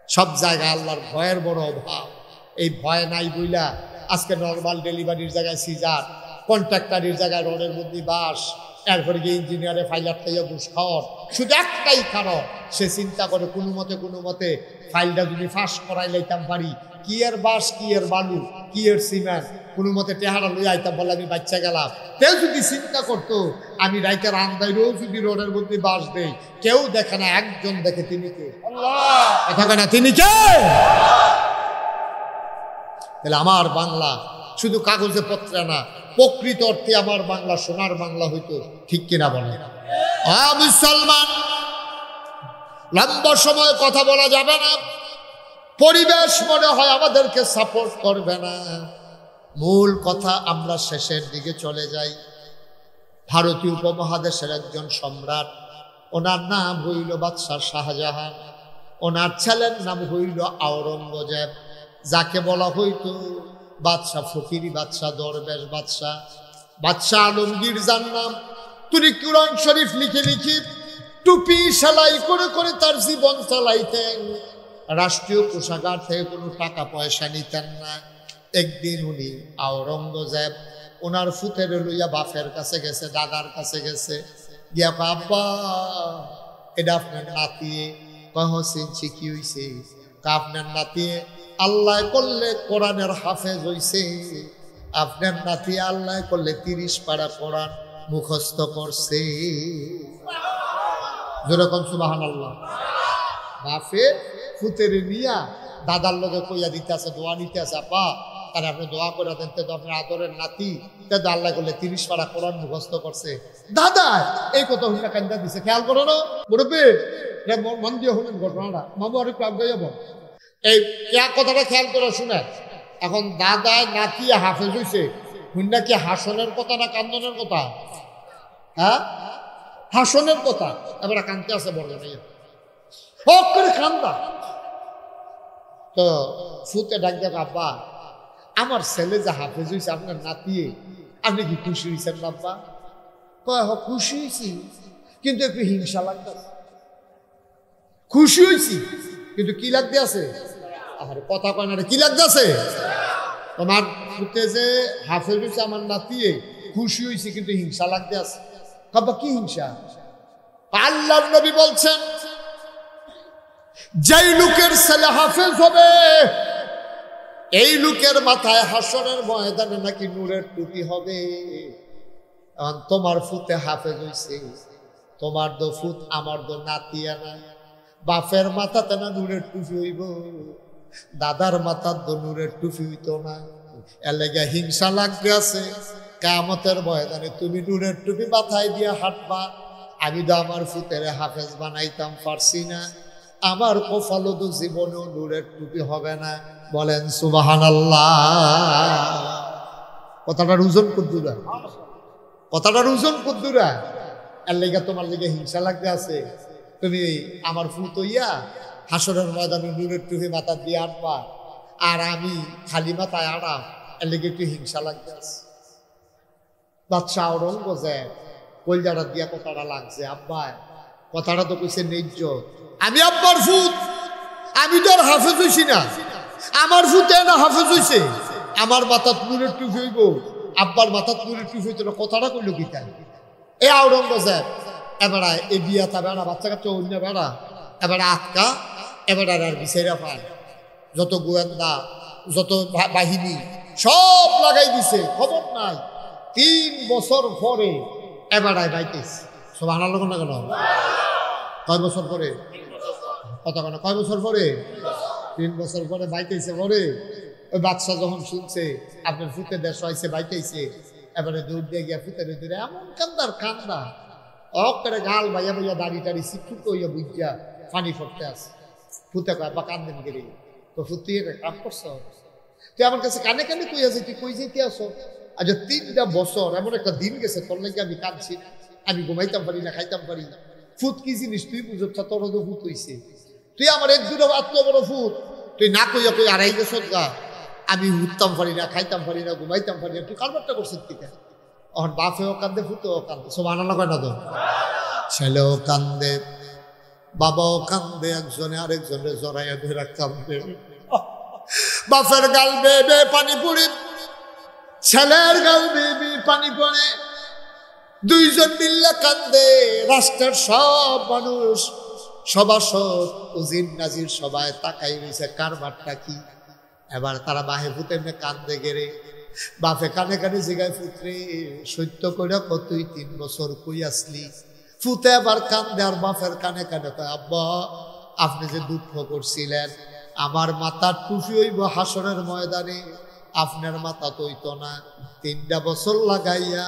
সব জায়গায় আল্লাহর ভয়ের বড় অভাব। এই ভয় নাই বইলা আজকে নর্মাল ডেলিভারির জায়গায় সিজার, কন্ট্রাক্টারের জায়গায় রোডের মধ্যে বাস, এরপরে গিয়ে ইঞ্জিনিয়ারে ফাইল আটকাইয়া ঘুষ খাওয়ার, শুধু একটাই কারণ সে চিন্তা করে কোনো মতে ফাইলটা যদি ফাঁস করাই লাইতাম পারি, কি এর বাস, কি এর বালু, কি এর সিমেন্ট, কোনো মতে টেহারা লই আইতাম বলে আমি বাচ্চা গেলাম। কেউ যদি চিন্তা করতো আমি রাইতের আন্দাইরেও যদি রোডের মধ্যে বাস দেই, কেউ দেখে না, একজন দেখে, তিনি কে? কথা না, তিনি কে? তাহলে আমার বাংলা শুধু কাগজে পত্রে না, প্রকৃত অর্থে আমার বাংলা সোনার বাংলা হইতো, ঠিক কিনা বলে? মুসলমান, লম্বা সময় কথা বলা যাবে না, পরিবেশ মনে হয় আমাদেরকে সাপোর্ট করবে না। মূল কথা, আমরা শেষের দিকে চলে যাই। ভারতীয় উপমহাদেশের একজন সম্রাট, ওনার নাম হইল বাদশাহ শাহজাহান, ওনার ছেলের নাম হইল আওরঙ্গজেব, যাকে বলা হইতো বাদশাহ ফকিরি বাদশাহ, দরবেশ বাদশাহ। বাদশাহ আলমগীর যার নাম, তিনি কুরআন শরীফ লিখে লিখে টুপি সেলাই করে করে তার জীবন চালাইতেন। রাষ্ট্রীয় কোষাগার থেকে কোনো টাকা পয়সা নিতেন না। একদিন উনি আওরঙ্গজেব ওনার ফুতের লইয়া বাপের কাছে গেছে, দাদার কাছে গেছে, গিয়া আব্বা এটা আপনার নাতিয়ে। কহসিনছি কি হইছে? আপনার নাতিয়ে আল্লাহ করলে কোরআনের হাফেজ হইছে, আপনার নাতি আল্লাহ করলে 30 পারা কোরআন মুখস্থ করছে। যেরকম সুবহানাল্লাহ। বাপে ফুতের নিয়া দাদার লোকে কইয়া দিতে আছে, দোয়া নিতে আছে, আপা তার আপনি দোয়া করে দেন, তো আপনার আদরের নাতি তো আল্লাহ করলে 30 পারা কোরআন মুখস্থ করছে। দাদা এই কথা হইনা কান্দা দিছে, খেয়াল করো না মুরব্বী, মন দিয়ে হলেন ঘটনাটা, মামু আর একটু আগে যাবো। এই কথাটা খেয়াল করে শুনে, এখন দাদা নাতি হাফেজ হইছে, হুন্না কি হাসনের কথা না কান্দনের কথা? হ্যাঁ, হাসনের কথা। এবার কান্দতে আছে বড় নাই, হক করে কান্দা। তো ফুতে ডাক দেখ, আব্বা আমার ছেলে যে হাফেজ হয়েছে, আপনার নাতিয়ে, আপনি কি খুশি হয়েছেন আব্বা? কয় খুশি হয়েছি, কিন্তু একটু হিংসা লাগতেছে। খুশি হয়েছি কিন্তু কি লাগতে আছে? আর কথা কয় না, কি লাগতে আছে? তোমার ফুতে যে হাফেজ হয়েছে আমার নাতিয়ে, খুশি হয়েছি কিন্তু হিংসা লাগতে আছে। আব্বা কি হিংসা? আল্লাহর নবী বলছেন, যেই লোকের ছেলে হাফেজ হবে এই লোকের মাথায় হাসরের ময়দানে নাকি নূরের টুপি হবে। তোমার ফুতে হাফেজ হইছে, তোমার দো ফুত, আমার দো নাতিয়া না, বাপের মাথাতে না নূরের টুপি হইব, দাদার মাথার দো নূরের টুপি হইতো না। এলাকা হিংসা লাগতে আছে, কিয়ামতের ময়দানে তুমি নূরের টুপি মাথায় দিয়ে হাঁটবা। আমি তো আমার ফুতের হাফেজ বানাইতাম পারছি না, আমার কপালও তো জীবনেও নূরের টুপি হবে না। বলেন সুবহানাল্লাহ। কথাটার ওজন কদ্দুরা, কথাটার ওজন কদ্দুরা। এর লেগে তোমার লেগে হিংসা লাগতে আছে, তুমি আমার ফুত হইয়া হাসরের ময়দানে নূরের টুপি মাথা দিয়ে আনবা, আর আমি খালি মাথায় আড়াম, এর লেগে একটু হিংসা লাগতে আছে। বাদশাহ আওরঙ্গজেব কলজাটা দিয়া কথাটা লাগছে, আব্বা কথাটা তো কইছে ন্যায্য, আমি আব্বার ফুত, আমি তো আর হাফেজ হইছি না, আমার ফুতে না হাফেজ হইছে, আমার মাথাত নূরের টুপি হইব, আব্বার মাথাত নূরের টুপি হইতো না। কথাটা কইল কি তাই? এ আওরঙ্গজেব এবার এ বিয়াতা বেড়া, বাচ্চা কাচ্চা অন্য বেড়া, এবার আটকা, এবার আর বিচাইরা পায়, যত গোয়েন্দা যত বাহিনী সব লাগাই দিছে, খবর নাই। 3 বছর পরে এবার বাইতেছে। সুবহানাল্লাহ না কেন? কয় বছর পরে? কথা কেন? কয় বছর পরে? 3 বছর পরে বাইতেছে। পরে ওই বাদশা যখন শুনছে আপনার ফুতে দেশ হয়েছে, বাইতেছে, এবারে দৌড় দিয়ে গিয়া ফুতের দূরে এমন কান্দার কান্দা, অকরে গাল ভাইয়া ভাইয়া দাড়ি টাড়ি শিক্ষুক হইয়া বুঝিয়া পানি পড়তে আছে। ফুতে কয় বা কান্দেন গেলে তো ফুটিয়ে কাম করছ, তুই আমার কাছে কানে কানে কই আছে, তুই কই যেতে আসো? আচ্ছা 3টা বছর এমন একটা দিন গেছে তোর লাগে আমি কাঁদছি, আমি ঘুমাইতাম পারি না, খাইতাম পারি না। ফুট কি জিনিস তুই বুঝছ? তোর তো ফুট হইছে, তুই আমার 1-2 আত্ম বড় ফুট, তুই না কইয়া কই আড়াই গেছ গা, আমি উঠতাম পারি না, খাইতাম পারি না, ঘুমাইতাম পারি না, তুই কারবারটা করছিস ঠিক আছে। এখন বাপেও কান্দে, ফুটেও কান্দে, সুবহানাল্লাহ কয় না তো? ছেলেও কান্দে, বাবাও কান্দে, একজনে আরেকজনে জড়াইয়া ধরে কান্দে। বাপের গাল বেয়ে বেয়ে পানি পড়ে, ছেলের গাল বেবি পানি পড়ে, দুইজন মিল্লা কান্দে। রাষ্ট্রের সব মানুষ, সভাসদ, উজির নাজির সবাই তাকাই রয়েছে কারবারটা কি। এবার তারা বাহে ফুটে এমনি কান্দে গেরে। বাপে কানে কানে জিগায়, ফুটরে সত্য করে তুই 3 বছর কই আসলি? ফুতে আবার কান্দে আর বাপের কানে কানে কয়, আব্বা আপনি যে দুঃখ করছিলেন, আমার মাথার টুপি হইব হাসরের ময়দানে, আপনার মাথা তো হইতো না। 3টা বছর লাগাইয়া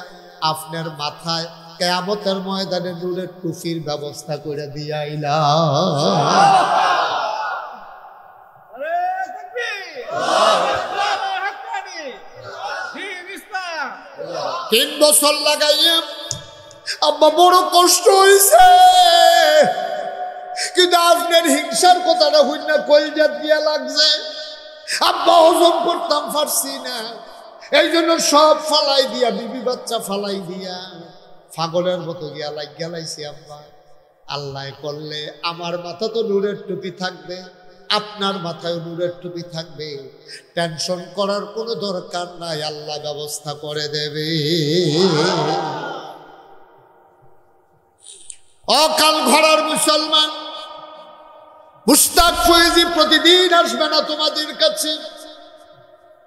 আপনার মাথায় কিয়ামতের ময়দানে নূরের টুপির ব্যবস্থা করে দিয়া আইলাম। 3 বছর লাগাইয়া আব্বা বড় কষ্ট হইছে, কিন্তু আপনার হিংসার কথাটা হইনা কলজা দিয়া লাগছে। আব্বা হজম করতাম পারছি না, এই জন্য সব ফালাই দিয়া, বিবি বাচ্চা ফালাই দিয়া পাগলের মতো গিয়া লাইছি আব্বা। আল্লাহ করলে আমার মাথা তো নূরের টুপি থাকবে, আপনার মাথায় নূরের টুপি থাকবে, টেনশন করার কোনো দরকার নাই, আল্লাহ ব্যবস্থা করে দেবে। অকাল ঘরার মুসলমান, মুস্তাক ফয়েজি প্রতিদিন আসবে না তোমাদের কাছে,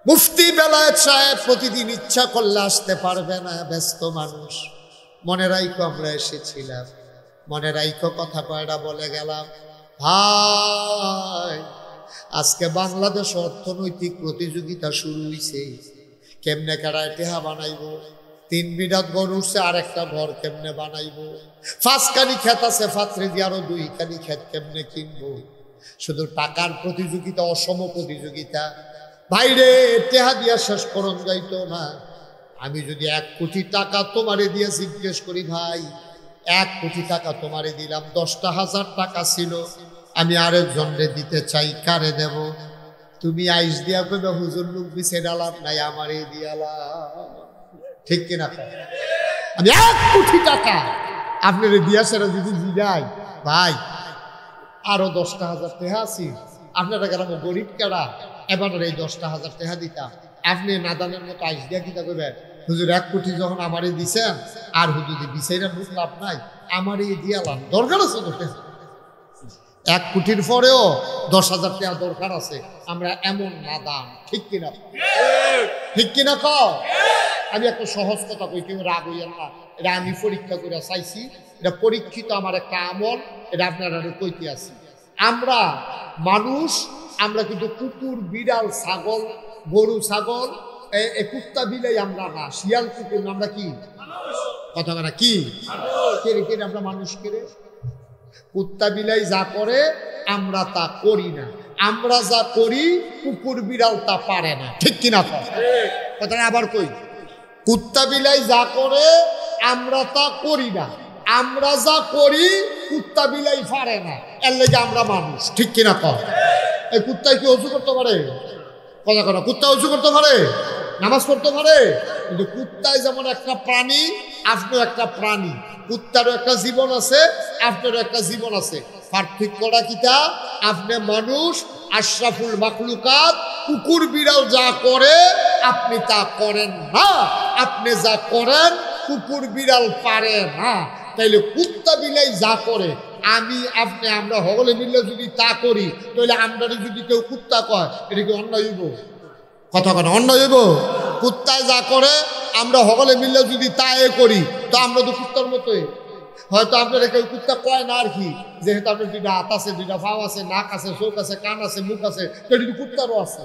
মুফতি বেলায়েত সাহেব প্রতিদিন ইচ্ছা করলে আসতে পারবে না, ব্যস্ত মানুষ। মনে রাইখো আমরা এসেছিলাম, মনে রাইখো কথা কয়টা বলে গেলাম। ভাই আজকে বাংলাদেশ অর্থনৈতিক প্রতিযোগিতা শুরু হইছে, কেমনে কারায় টেহা বানাইবো। 3 বিঘাত ঘর উঠছে, আর একটা ঘর কেমনে বানাইবো। 5 কানি ক্ষেত আছে, ফাত্রে দিয়ে আরো 2 কানি ক্ষেত কেমনে কিনবো। শুধু টাকার প্রতিযোগিতা, অসম প্রতিযোগিতা। ভাইরে টেহা দিয়া শেষ করন যাইতো না। আমি যদি 1 কোটি টাকা তোমারে দিয়ে জিজ্ঞেস করি, ভাই 1 কোটি টাকা তোমারে দিলাম, 10,000 টাকা ছিল, আমি আরেকজনরে দিতে চাই, কারে দেব? তুমি আইস দিয়া কইবে, হুজুর লোক বিছে ডালাম নাই, আমারে দিয়ালাম। ঠিক কিনা? আমি 1 কোটি টাকা আপনারে দিয়া সেরা যদি দিলাই, ভাই আরো 10,000 টাকা আছে, আপনারা গ্রামে গরিব কেডা, এবার এই 10,000 টাকা দিতাম। আপনি নাদানের মতো আইস দিয়া কিতা কইবেন, হুজুর 1 কোটি যখন আমারে দিছেন, আর হুজুর বিচাইরা মুখ লাভ নাই, আমারে দিয়ালাম, দরকার আছে তো। 1 কোটির পরেও 10,000 টাকা দরকার আছে। আমরা এমন নাদান, ঠিক কিনা? ঠিক কিনা কও? আমি একটা সহজ কথা কই, কেউ রাগ হইয়া না, এটা আমি পরীক্ষা করে চাইছি, এটা পরীক্ষিত আমার একটা আমল, এটা আপনারা কইতে আছি। আমরা মানুষ, আমরা কিন্তু কুকুর, বিড়াল, ছাগল, গরু, ছাগল, কুত্তা বিলাই আমরা না, শিয়াল কুকুর, আমরা কি কথা বলা কি কেড়ে কেড়ে আমরা মানুষ কেড়ে। কুত্তা বিলাই যা করে আমরা তা করি না, আমরা যা করি কুকুর বিড়াল তা পারে না, ঠিক কিনা? কথাটা আবার কই, কুত্তা বিলাই যা করে আমরা তা করি না, আমরা যা করি কুত্তা বিলাই পারে না, এর লেগে আমরা মানুষ, ঠিক কিনা? কর এই কুত্তায় কি অজু করতে পারে? কথা কথা, কুত্তা অজু করতে পারে, নামাজ পড়তে পারে, কিন্তু কুত্তায় যেমন একটা প্রাণী, আপনারও একটা প্রাণী, কুত্তারও একটা জীবন আছে, আপনারও একটা জীবন আছে। পার্থক্যটা কিটা? আপনি মানুষ, আশরাফুল মাখলুকাত, কুকুর বিড়াল যা করে আপনি তা করেন না, আপনি যা করেন কুকুর বিড়াল পারে না। তাইলে কুত্তা বিলাই যা করে আমি আপনি আমরা সকলে মিলে যদি তা করি, তাহলে আমরা যদি কেউ কুত্তা কয়, এটা কি অন্যায় হইব? কথা কথা অন্যায় হইব? কুত্তায় যা করে আমরা সকলে মিলে যদি তা করি, তো আমরা তো কুত্তার মতোই। হয়তো আপনারা কেউ কুত্তা কয় না আর কি, যেহেতু আপনার 2টা হাত আছে, 2টা পাও আছে, নাক আছে, চোখ আছে, কান আছে, মুখ আছে, সেটা কুত্তারও আছে।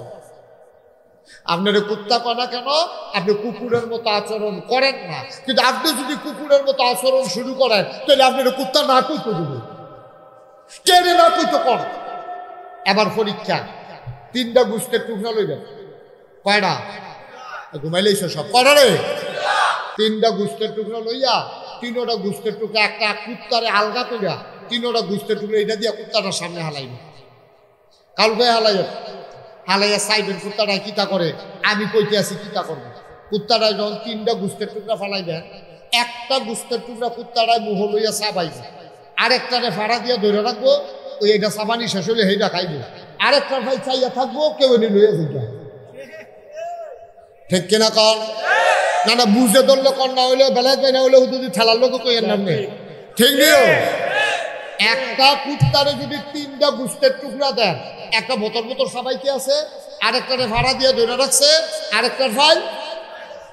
আপনারা কুত্তা কয় না কেন? আপনি কুকুরের মতো আচরণ করেন না, কিন্তু আপনি যদি কুকুরের মতো আচরণ শুরু করেন, তাহলে আপনারা কুত্তা না কইতে দেবে, কেড়ে না কইতে কর। এবার পরীক্ষা, 3টা গোস্তের টুকরা লইবেন, কয়টা? ঘুমাইলেই সব কয়টা রে? 3টা গোস্তের টুকরা লইয়া 3টা গোস্তের টুকরা একটা কুত্তারে আলগা কইরা 3টা গোস্তের টুকরা এটা দিয়া কুত্তাটার সামনে হালাইবে, কালকে হালাইয়া সাইবেন কুত্তাটা কিতা করে, আমি কইতে আছি কিতা করবো। কুত্তাটা যখন 3টা গোস্তের টুকরা ফালাইবেন, একটা গোস্তের টুকরা কুত্তাটায় মুহ লইয়া চাবাইবে, আরেকটারে ফাড়া দিয়া ধরে রাখবো, ওই এটা চাবানি শেষ হলে সেইটা খাইবো, আরেকটার ভাই চাইয়া থাকবো, কেউ এনে লইয়া যাইবে। ঠিক কিনা কন? না না বুঝে ধরলে কন, না হইলে বেলায় না হইলে হুদুদি ঠেলার লোক কইয়ের নামে, ঠিক নিও। একটা কুত্তারে যদি 3টা গুস্তের টুকরা দেন, একটা বোতল বোতল সবাইকে আছে, আরেকটারে ভাড়া দিয়ে ধরে রাখছে, আরেকটার ভাই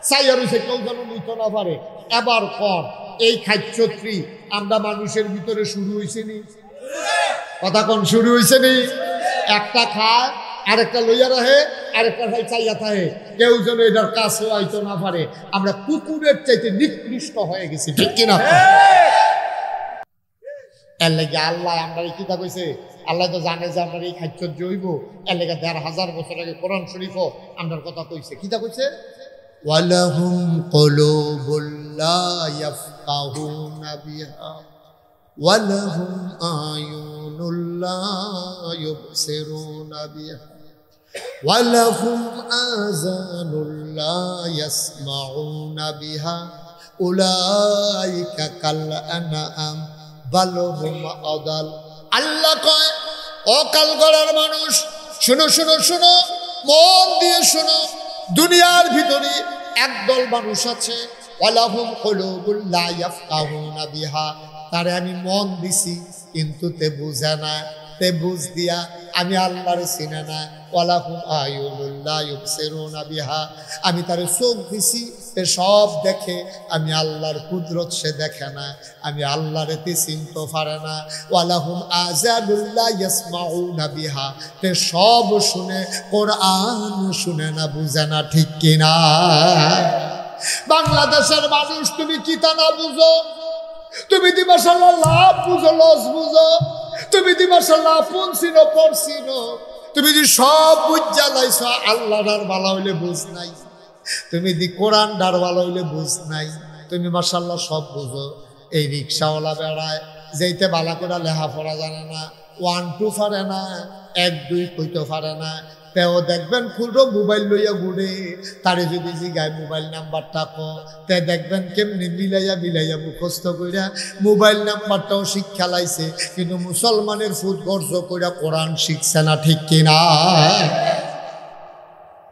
চাইয়া রয়েছে, কেউ যেন নিতে না পারে। এবার কর এই খাদ্যত্রী আমরা মানুষের ভিতরে শুরু হয়েছে নি? কথা কন শুরু হয়েছে নি? একটা খায়, আরেকটা লইয়া রাখে, আরেকটা ভাই চাইয়া থাকে, কেউ যেন এটার কাছে হয়তো না পারে। আমরা কুকুরের চাইতে নিকৃষ্ট হয়ে গেছি, ঠিক কিনা? এর লেগে আল্লাহ আমরা কিতা কইছে, আল্লাহ তো জানে যে আমরা এই খাদ্য জৈব। এর লেগে 1500 বছর আগে কোরআন শরীফও আমরার কথা কইছে। কিতা কইছে? ওয়ালাহুম কুলুবুল লা ইয়াফকাহুনা বিহা ওয়ালাহুম আয়ুনুল লা ইউবসিরুনা বিহা ওয়ালাহুম আযানুল লা ইয়াসমাউনা বিহা উলাইকা কাল আনআম বাল হুম আদাল। আল্লাহ কয়, অকাল গড়ার মানুষ শুনো শুনো শুনো, মন দিয়ে শুনো। দুনিয়ার ভিতরে একদল মানুষ আছে, ওয়ালাহুম কুলুবুল লা ইয়াফকাহুনা বিহা, তারে আমি মন দিছি কিন্তু তে বুঝে না, তে বুঝ দিয়া আমি আল্লাহর চিনে না। ওয়ালাহুম আয়ুনুল লা ইউবসিরুনা বিহা, আমি তারে চোখ দিছি, তে সব দেখে, আমি আল্লাহর কুদরত সে দেখে না, আমি আল্লাহর তে চিনতে পারে না। ওয়ালাহুম আযানুল লা ইয়াসমাউনা বিহা, তে সব শুনে, কোরআন শুনে না, বুঝে না, ঠিক কিনা? বাংলাদেশের মানুষ তুমি কিতা না বুঝো, তুমি দি মাশাআল্লাহ লাভ বুঝো, লস বুঝো, তুমি দি মাশাআল্লাহ আপন চিনো, পর চিনো, তুমি দি সব বুঝা লাইছ, আল্লাহর ভালো হইলে বুঝ নাই, তুমি দি কোরআন ডার ভালো হইলে বুঝ নাই, তুমি মাশাআল্লাহ সব বুঝো। এই রিক্সাওয়ালা বেড়ায়, যেইতে বালা করে লেখা পড়া জানে না, 1 2 পারে না, 1 2 কইতে পারে না, তেও দেখবেন পুরো মোবাইল লইয়া ঘুরে। তারে যদি জিগায় মোবাইল নাম্বারটা তে দেখবেন কেমনি মিলাইয়া মিলাইয়া মুখস্থ কইরা মোবাইল নাম্বারটাও শিক্ষা লাইছে, কিন্তু মুসলমানের ফুট গর্জ কইরা কোরআন শিখছে না, ঠিক কিনা?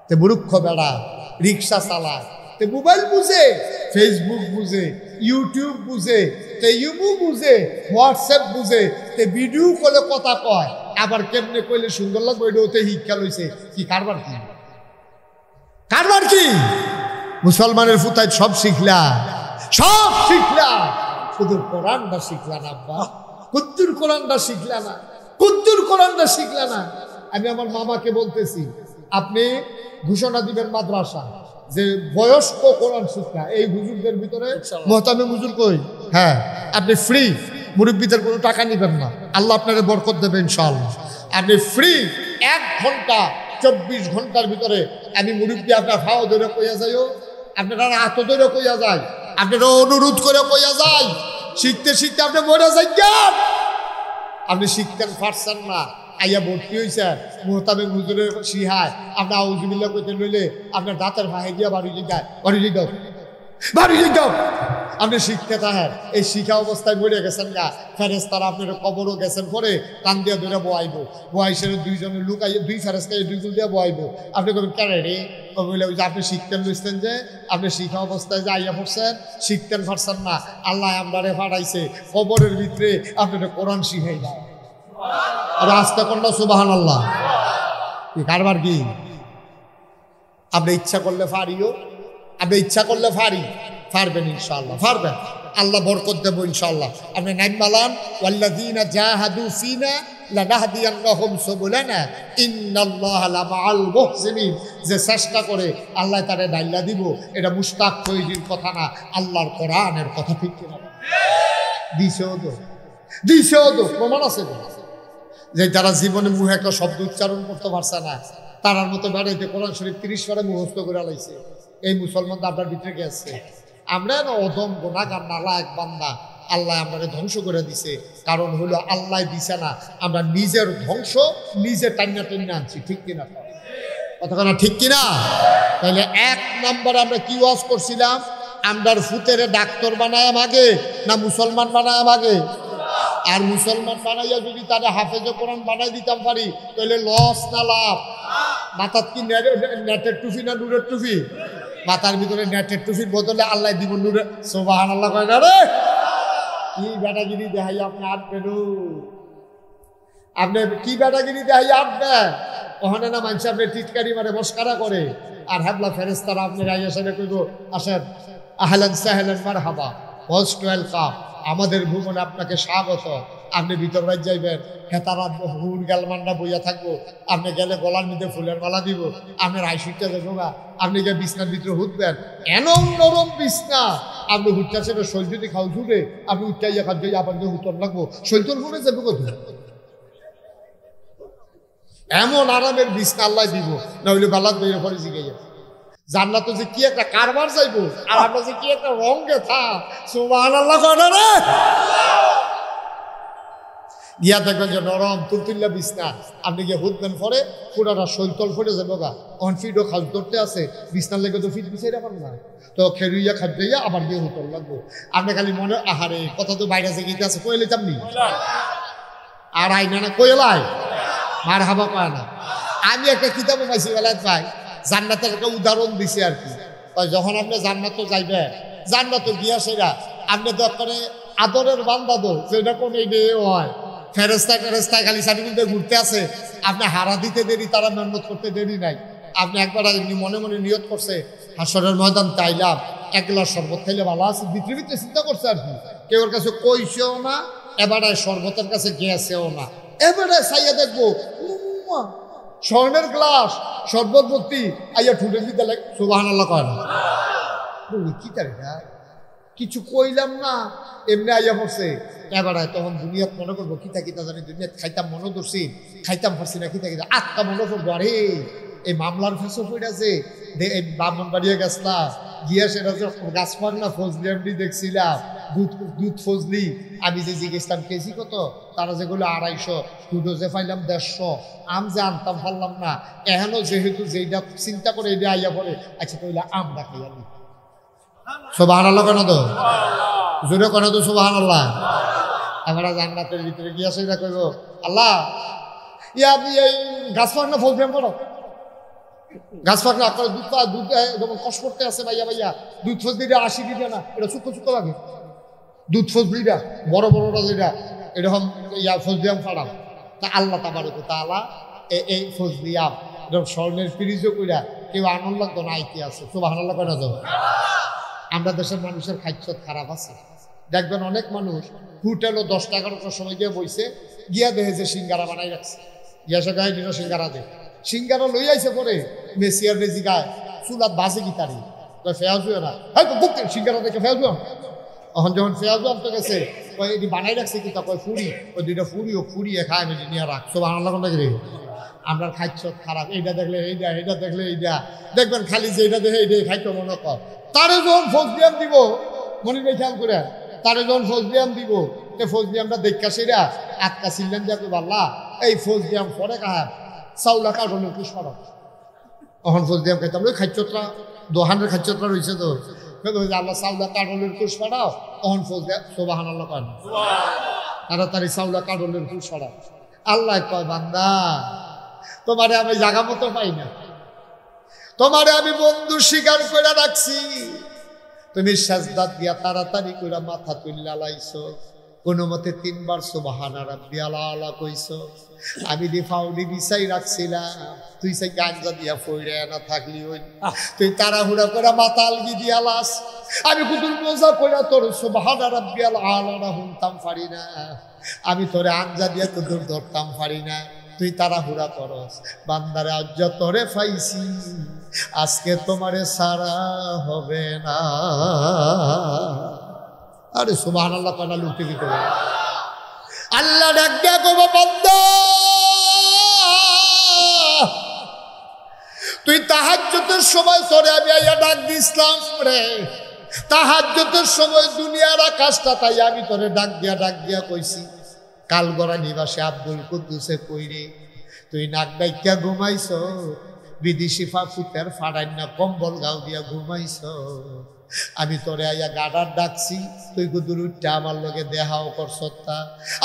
তে মূর্খ বেড়া রিক্সা চালায়, তে মোবাইল বুঝে, ফেসবুক বুঝে, ইউটিউব বুঝে, তে ইউমু বুঝে, হোয়াটসঅ্যাপ বুঝে, তে ভিডিও কলে কথা কয়, আবার কেমনে কইলে সুন্দর লাগবে ওইটা শিক্ষা লইছে। কি কারবার? কি কারবার? কি মুসলমানের ফুতায় সব শিখলা, সব শিখলা, শুধু কোরআনটা শিখলা না। আব্বা কুদ্দুর কোরআনটা শিখলা না, কুদ্দুর কোরআনটা শিখলা না। আমি আমার মামাকে বলতেছি, আপনি ঘোষণা দিবেন মাদ্রাসা যে বয়স্ক কোরআন শিক্ষা, এই হুজুরদের ভিতরে মহতামে হুজুর কই, হ্যাঁ আপনি ফ্রি, মুরব্বীদের কোনো টাকা নিবেন না, আল্লাহ আপনাকে বরকত দেবে ইনশাআল্লাহ। আপনি ফ্রি 1 ঘন্টা 24 ঘন্টার ভিতরে আমি মুরব্বী আপনার খাওয়া ধরে কইয়া যাইও, আপনারা হাত ধরে কইয়া যায়, আপনারা অনুরোধ করে কইয়া যায়, শিখতে শিখতে আপনি মরে যাই। আপনি শিখতেন পারছেন না, আইয়া ভর্তি হয়েছে মোহতাবে হুজুরের সিহায়, আপনার আউযুবিল্লাহ কইতে লইলে আপনার দাঁতের ভাই দিয়া বাড়ি জিগায়, বাড়ি জিগাও, বাড়ি জিগাও। আপনি শিখতে থাকেন, এই শিখা অবস্থায় মরে গেছেন গা, ফেরেশতারা আপনার কবরও গেছেন পরে টান দিয়া ধরে বয়াইব, বয়সের 2 জনে লুকাই 2 ফেরেশতাকে 2 গুল দিয়া বয়াইব। আপনি কবেন কেন রে? কবলে ওই যে আপনি শিখতেন বুঝতেন, যে আপনি শিখা অবস্থায় যে আইয়া পড়ছেন, শিখতেন পারছেন না, আল্লাহ আমরারে ফাটাইছে কবরের ভিতরে আপনার কোরআন শিখাই দেয়। আর আস্তে কন্যা সুবহানাল্লাহ। কি কারবার? কি আপনি ইচ্ছা করলে ফারিও, আপনি ইচ্ছা করলে পারবেন ইনশাআল্লাহ, পারবেন, আল্লাহ বরকত দেব ইনশাআল্লাহ। আপনি নাইম মালান, ওয়াল্লাযীনা জাহাদু ফিনা লানাহদিয়ান্নাহুম সুবুলানা ইন্নাল্লাহা লামাআল মুহসিনিন, যে চেষ্টা করে আল্লাহ তারে ডাইলা দিব, এটা মুশতাক তৈরির কথা না, আল্লাহর কোরআনের কথা, ঠিক কিনা? দিছেও তো প্রমাণ আছে যে তারা জীবনে মুহে একটা শব্দ উচ্চারণ করতে পারছে না, তারার মতো বেড়াইতে কোরআন শরীফ 30 বারে মুখস্থ করে লাইছে। এই মুসলমান আপনার ভিতরে গেছে। আমরা না অদম গুনাহগার নালায়েক বান্দা, আল্লাহ আমাদের ধ্বংস করে দিছে। কারণ হলো আল্লাহ দিছে না, আমরা নিজের ধ্বংস নিজে টাইনা আনছি, ঠিক কিনা? কথা ঠিক কিনা? তাহলে 1 নম্বরে আমরা কি ওয়াজ করছিলাম? আমরার ফুতেরে ডাক্তার বানায় আগে না মুসলমান বানায় আগে? আর মুসলমান বানাইয়া যদি তারা হাফেজে কোরআন বানাই দিতাম পারি, তাহলে লস না লাভ? মাথাত কি নেটের টুফি না নূরের টুফি? মাথার ভিতরে নেটের টুপির বদলে আল্লাহ দিব নুরে সুবহানাল্লাহ কয় না রে কি বেটাগিরি দেখাই আপনি আটবেন আপনি কি বেটাগিরি দেখাই আটবেন ওখানে না মানুষ আপনি টিটকারি মানে মস্কারা করে আর হাবলা ফেরেস্তারা আপনি রাইয়া সাহেব কইব আসেন আহলান সাহলান মারহাবা মোস্ট ওয়েলকাম আমাদের ভুবনে আপনাকে স্বাগত আপনি ভিতর রাত যাইবেন হেতারা হুর গালমানরা বইয়া থাকবো আপনি গেলে গলার মধ্যে ফুলের মালা দিব আপনার আইসুইটা দেবো না আপনি গিয়ে বিছনার ভিতরে হুঁতবেন এমন নরম বিছনা আপনি হুটটা সেটা শৈল যদি খাও ঝুড়ে আপনি উঠটাইয়া খাদ্য আপনাকে হুতর লাগবো শৈতর ফুলে যাবো কোথায় এমন আরামের বিছনা আল্লাহ দিব না হইলে বালাত বইয়ে পরে জিগাইয়া জান্নাত যে কি একটা কারবার যাইবো আর আমরা যে কি একটা রঙে থাক সুবহানাল্লাহ কয় রে গিয়া দেখবেন যে নরম তুলতুল্লা বিছনা আপনি গিয়ে হুতবেন পরে পুরাটা শৈলতল ফেটে যাবো গা অন ফিডও খাল ধরতে আছে বিছনার লেগে তো ফিট বিছাই রাখেন না তো খেরুইয়া খাদ্যইয়া আবার গিয়ে হুতর লাগবো আপনি খালি মনে আহারে কথা তো বাইরে যে গীতে আছে কইলে চামনি আর আইনা না কইলাই মার হাবা পায় না আমি একটা কিতাবও পাইছি বেলায় পাই জান্নাতের একটা উদাহরণ দিছি আর কি যখন আপনি জান্নাত যাইবে জান্নাত গিয়া সেরা আপনি তো করে আদরের বান্দা দো যেটা কোন এই হয় ফেরেস্তা খালি সার্টিফিকেটে ঘুরতে আছে আপনি হারা দিতে দেরি তারা মেহনত করতে দেরি নাই আপনি একবার এমনি মনে মনে নিয়ত করছে হাসরের ময়দান চাইলাম এক গ্লাস শরবত খাইলে ভালো আছে ভিতরে ভিতরে চিন্তা করছে আর কি কেউ ওর কাছে কইছেও না এবারে শরবতের কাছে গেছেও না এবারে চাইয়া দেখবো স্বর্ণের গ্লাস শরবত ভর্তি আইয়া ঠুটের দিতে লাগে সুবহানাল্লাহ কয় না কি তার কিছু কইলাম না এমনি আইয়া পড়ছে এবারে তখন দুনিয়াত মনে করবো কিতা কিতা জানি দুনিয়াত খাইতাম মনে করছি খাইতাম পারছি না কিতা কিতা আত্মা মনে করবো আরে এই মামলার ফেসও পড়েছে এই ব্রাহ্মণ বাড়িয়ে গেছলা গিয়া সেটা গাছপার না ফজলি এমনি দেখছিলাম দুধ ফজলি আমি যে জিজ্ঞেসলাম কেজি কত তারা যেগুলো 250 দুধও যে পাইলাম 150 আম যে আনতাম পারলাম না এখনো যেহেতু যেটা চিন্তা করে এটা আইয়া পড়ে আচ্ছা তাহলে আমরা খাইয়া নি সুবহানাল্লাহ কেন তো জোরে কেন তো সুবহানাল্লাহ আমরা জান্নাতের ভিতরে গিয়া সেটা কইব আল্লাহ ইয়া আপনি এই গাছপাক না ফজলি আম করো গাছপাক না আপনার দুধ যেমন কষ্ট করতে আছে ভাইয়া দুধ ফজলিটা 80 দিবে না এটা শুক্র লাগে দুধ ফজলিটা বড় বড়টা যেটা এরকম ইয়া ফজলি আম ফাড়াম তা আল্লাহ তাবারক তাআলা এই ফজলি আম এরকম স্বর্ণের ফ্রিজও কইরা কেউ আনন্দ লাগতো না আইতে আছে সুবহানাল্লাহ কয় না তো আমরা দেশের মানুষের খাদ্য খারাপ আছে দেখবেন অনেক মানুষ হোটেলও 10-11টার সময় গিয়ে বইছে গিয়া দেখে যে সিঙ্গারা বানাই রাখছে গিয়া সে গায়ে দিল সিঙ্গারা দে সিঙ্গারা লই আইছে পরে মেসিয়ার রেজি গায় চুলাত বাজে কি তারি কয় ফেয়াজ হয়ে না হয়তো বুঝতে সিঙ্গারা দেখে ফেয়াজ হন এখন যখন ফেয়াজ আনতে গেছে কয় এটি বানাই রাখছে কিন্তু কয় ফুড়ি ওই দুইটা ফুড়িয়ে খায় আমি নিয়ে রাখ সুবহানাল্লাহ কোনটা কি আমরা খাদ্য খারাপ এইটা দেখলে এইটা দেখলে এইটা দেখবেন খালি যে এটা দেখে এইটাই খাইতে মনে কর তারে যখন ফজলিয়াম দিব মনে নেই খেয়াল করে তারে যখন ফজলিয়াম দিব এ ফজলিয়ামটা দেখা সেরা আটকা ছিলেন যে আল্লাহ এই ফজলিয়াম পরে কাহার চাউলা কাঠলের পুষ্পার তখন ফজলিয়াম খাইতাম ওই খাদ্যটা দোহানের খাদ্যটা রয়েছে তো আল্লাহ চাউলা কাঠলের পুষ্পাটাও তখন ফজলিয়াম সুবহানাল্লাহ কয় তাড়াতাড়ি চাউলা কাঠলের পুষ্পাটা আল্লাহ কয় বান্দা তোমারে আমি জায়গা মতো পাই না তোমারে আমি বন্ধু স্বীকার করে রাখছি তুমি সাজদাত দিয়া তাড়াতাড়ি করে মাথা তুল্লা লাইছো কোনো মতে 3 বার সুবহানা রাব্বিয়াল আলা কইছো আমি ফাউলি বিছাই রাখছিলাম তুই সেই গাঞ্জা দিয়া ফইরে না থাকলি ওই তুই তাড়াহুড়া করে মাথা আলগি দিয়া লাস আমি কুতুল মোজা কইরা তোর সুবহানা রাব্বিয়াল আলা হুনতাম পারি না আমি তোরে আঞ্জা দিয়া কুতুল ধরতাম পারি না তুই তাড়াহুড়া করস বান্দারে আজ তোরে পাইছি আজকে তোমারে সারা হবে না আরে সুবহানাল্লাহ কানা লুটি দিতে আল্লাহ ডাক দিয়া কইব বান্দা তুই তাহাজ্জুদের সময় তোরে আমি আইয়া ডাক দিছিলাম রে তাহাজ্জুদের সময় দুনিয়ার আকাশটা তাই আমি তোরে ডাক দিয়া কইছি কালগড়া নিবাসে আব্দুল কুদ্দুসে কইরে তুই নাক ডাইকা ঘুমাইছ বিদেশি ফুতের ফাড়াই না কম্বল গাও দিয়া ঘুমাইছ আমি তোরে আইয়া গাডার ডাকছি তুই গুদুর উঠটা আমার লগে দেহাও করছতা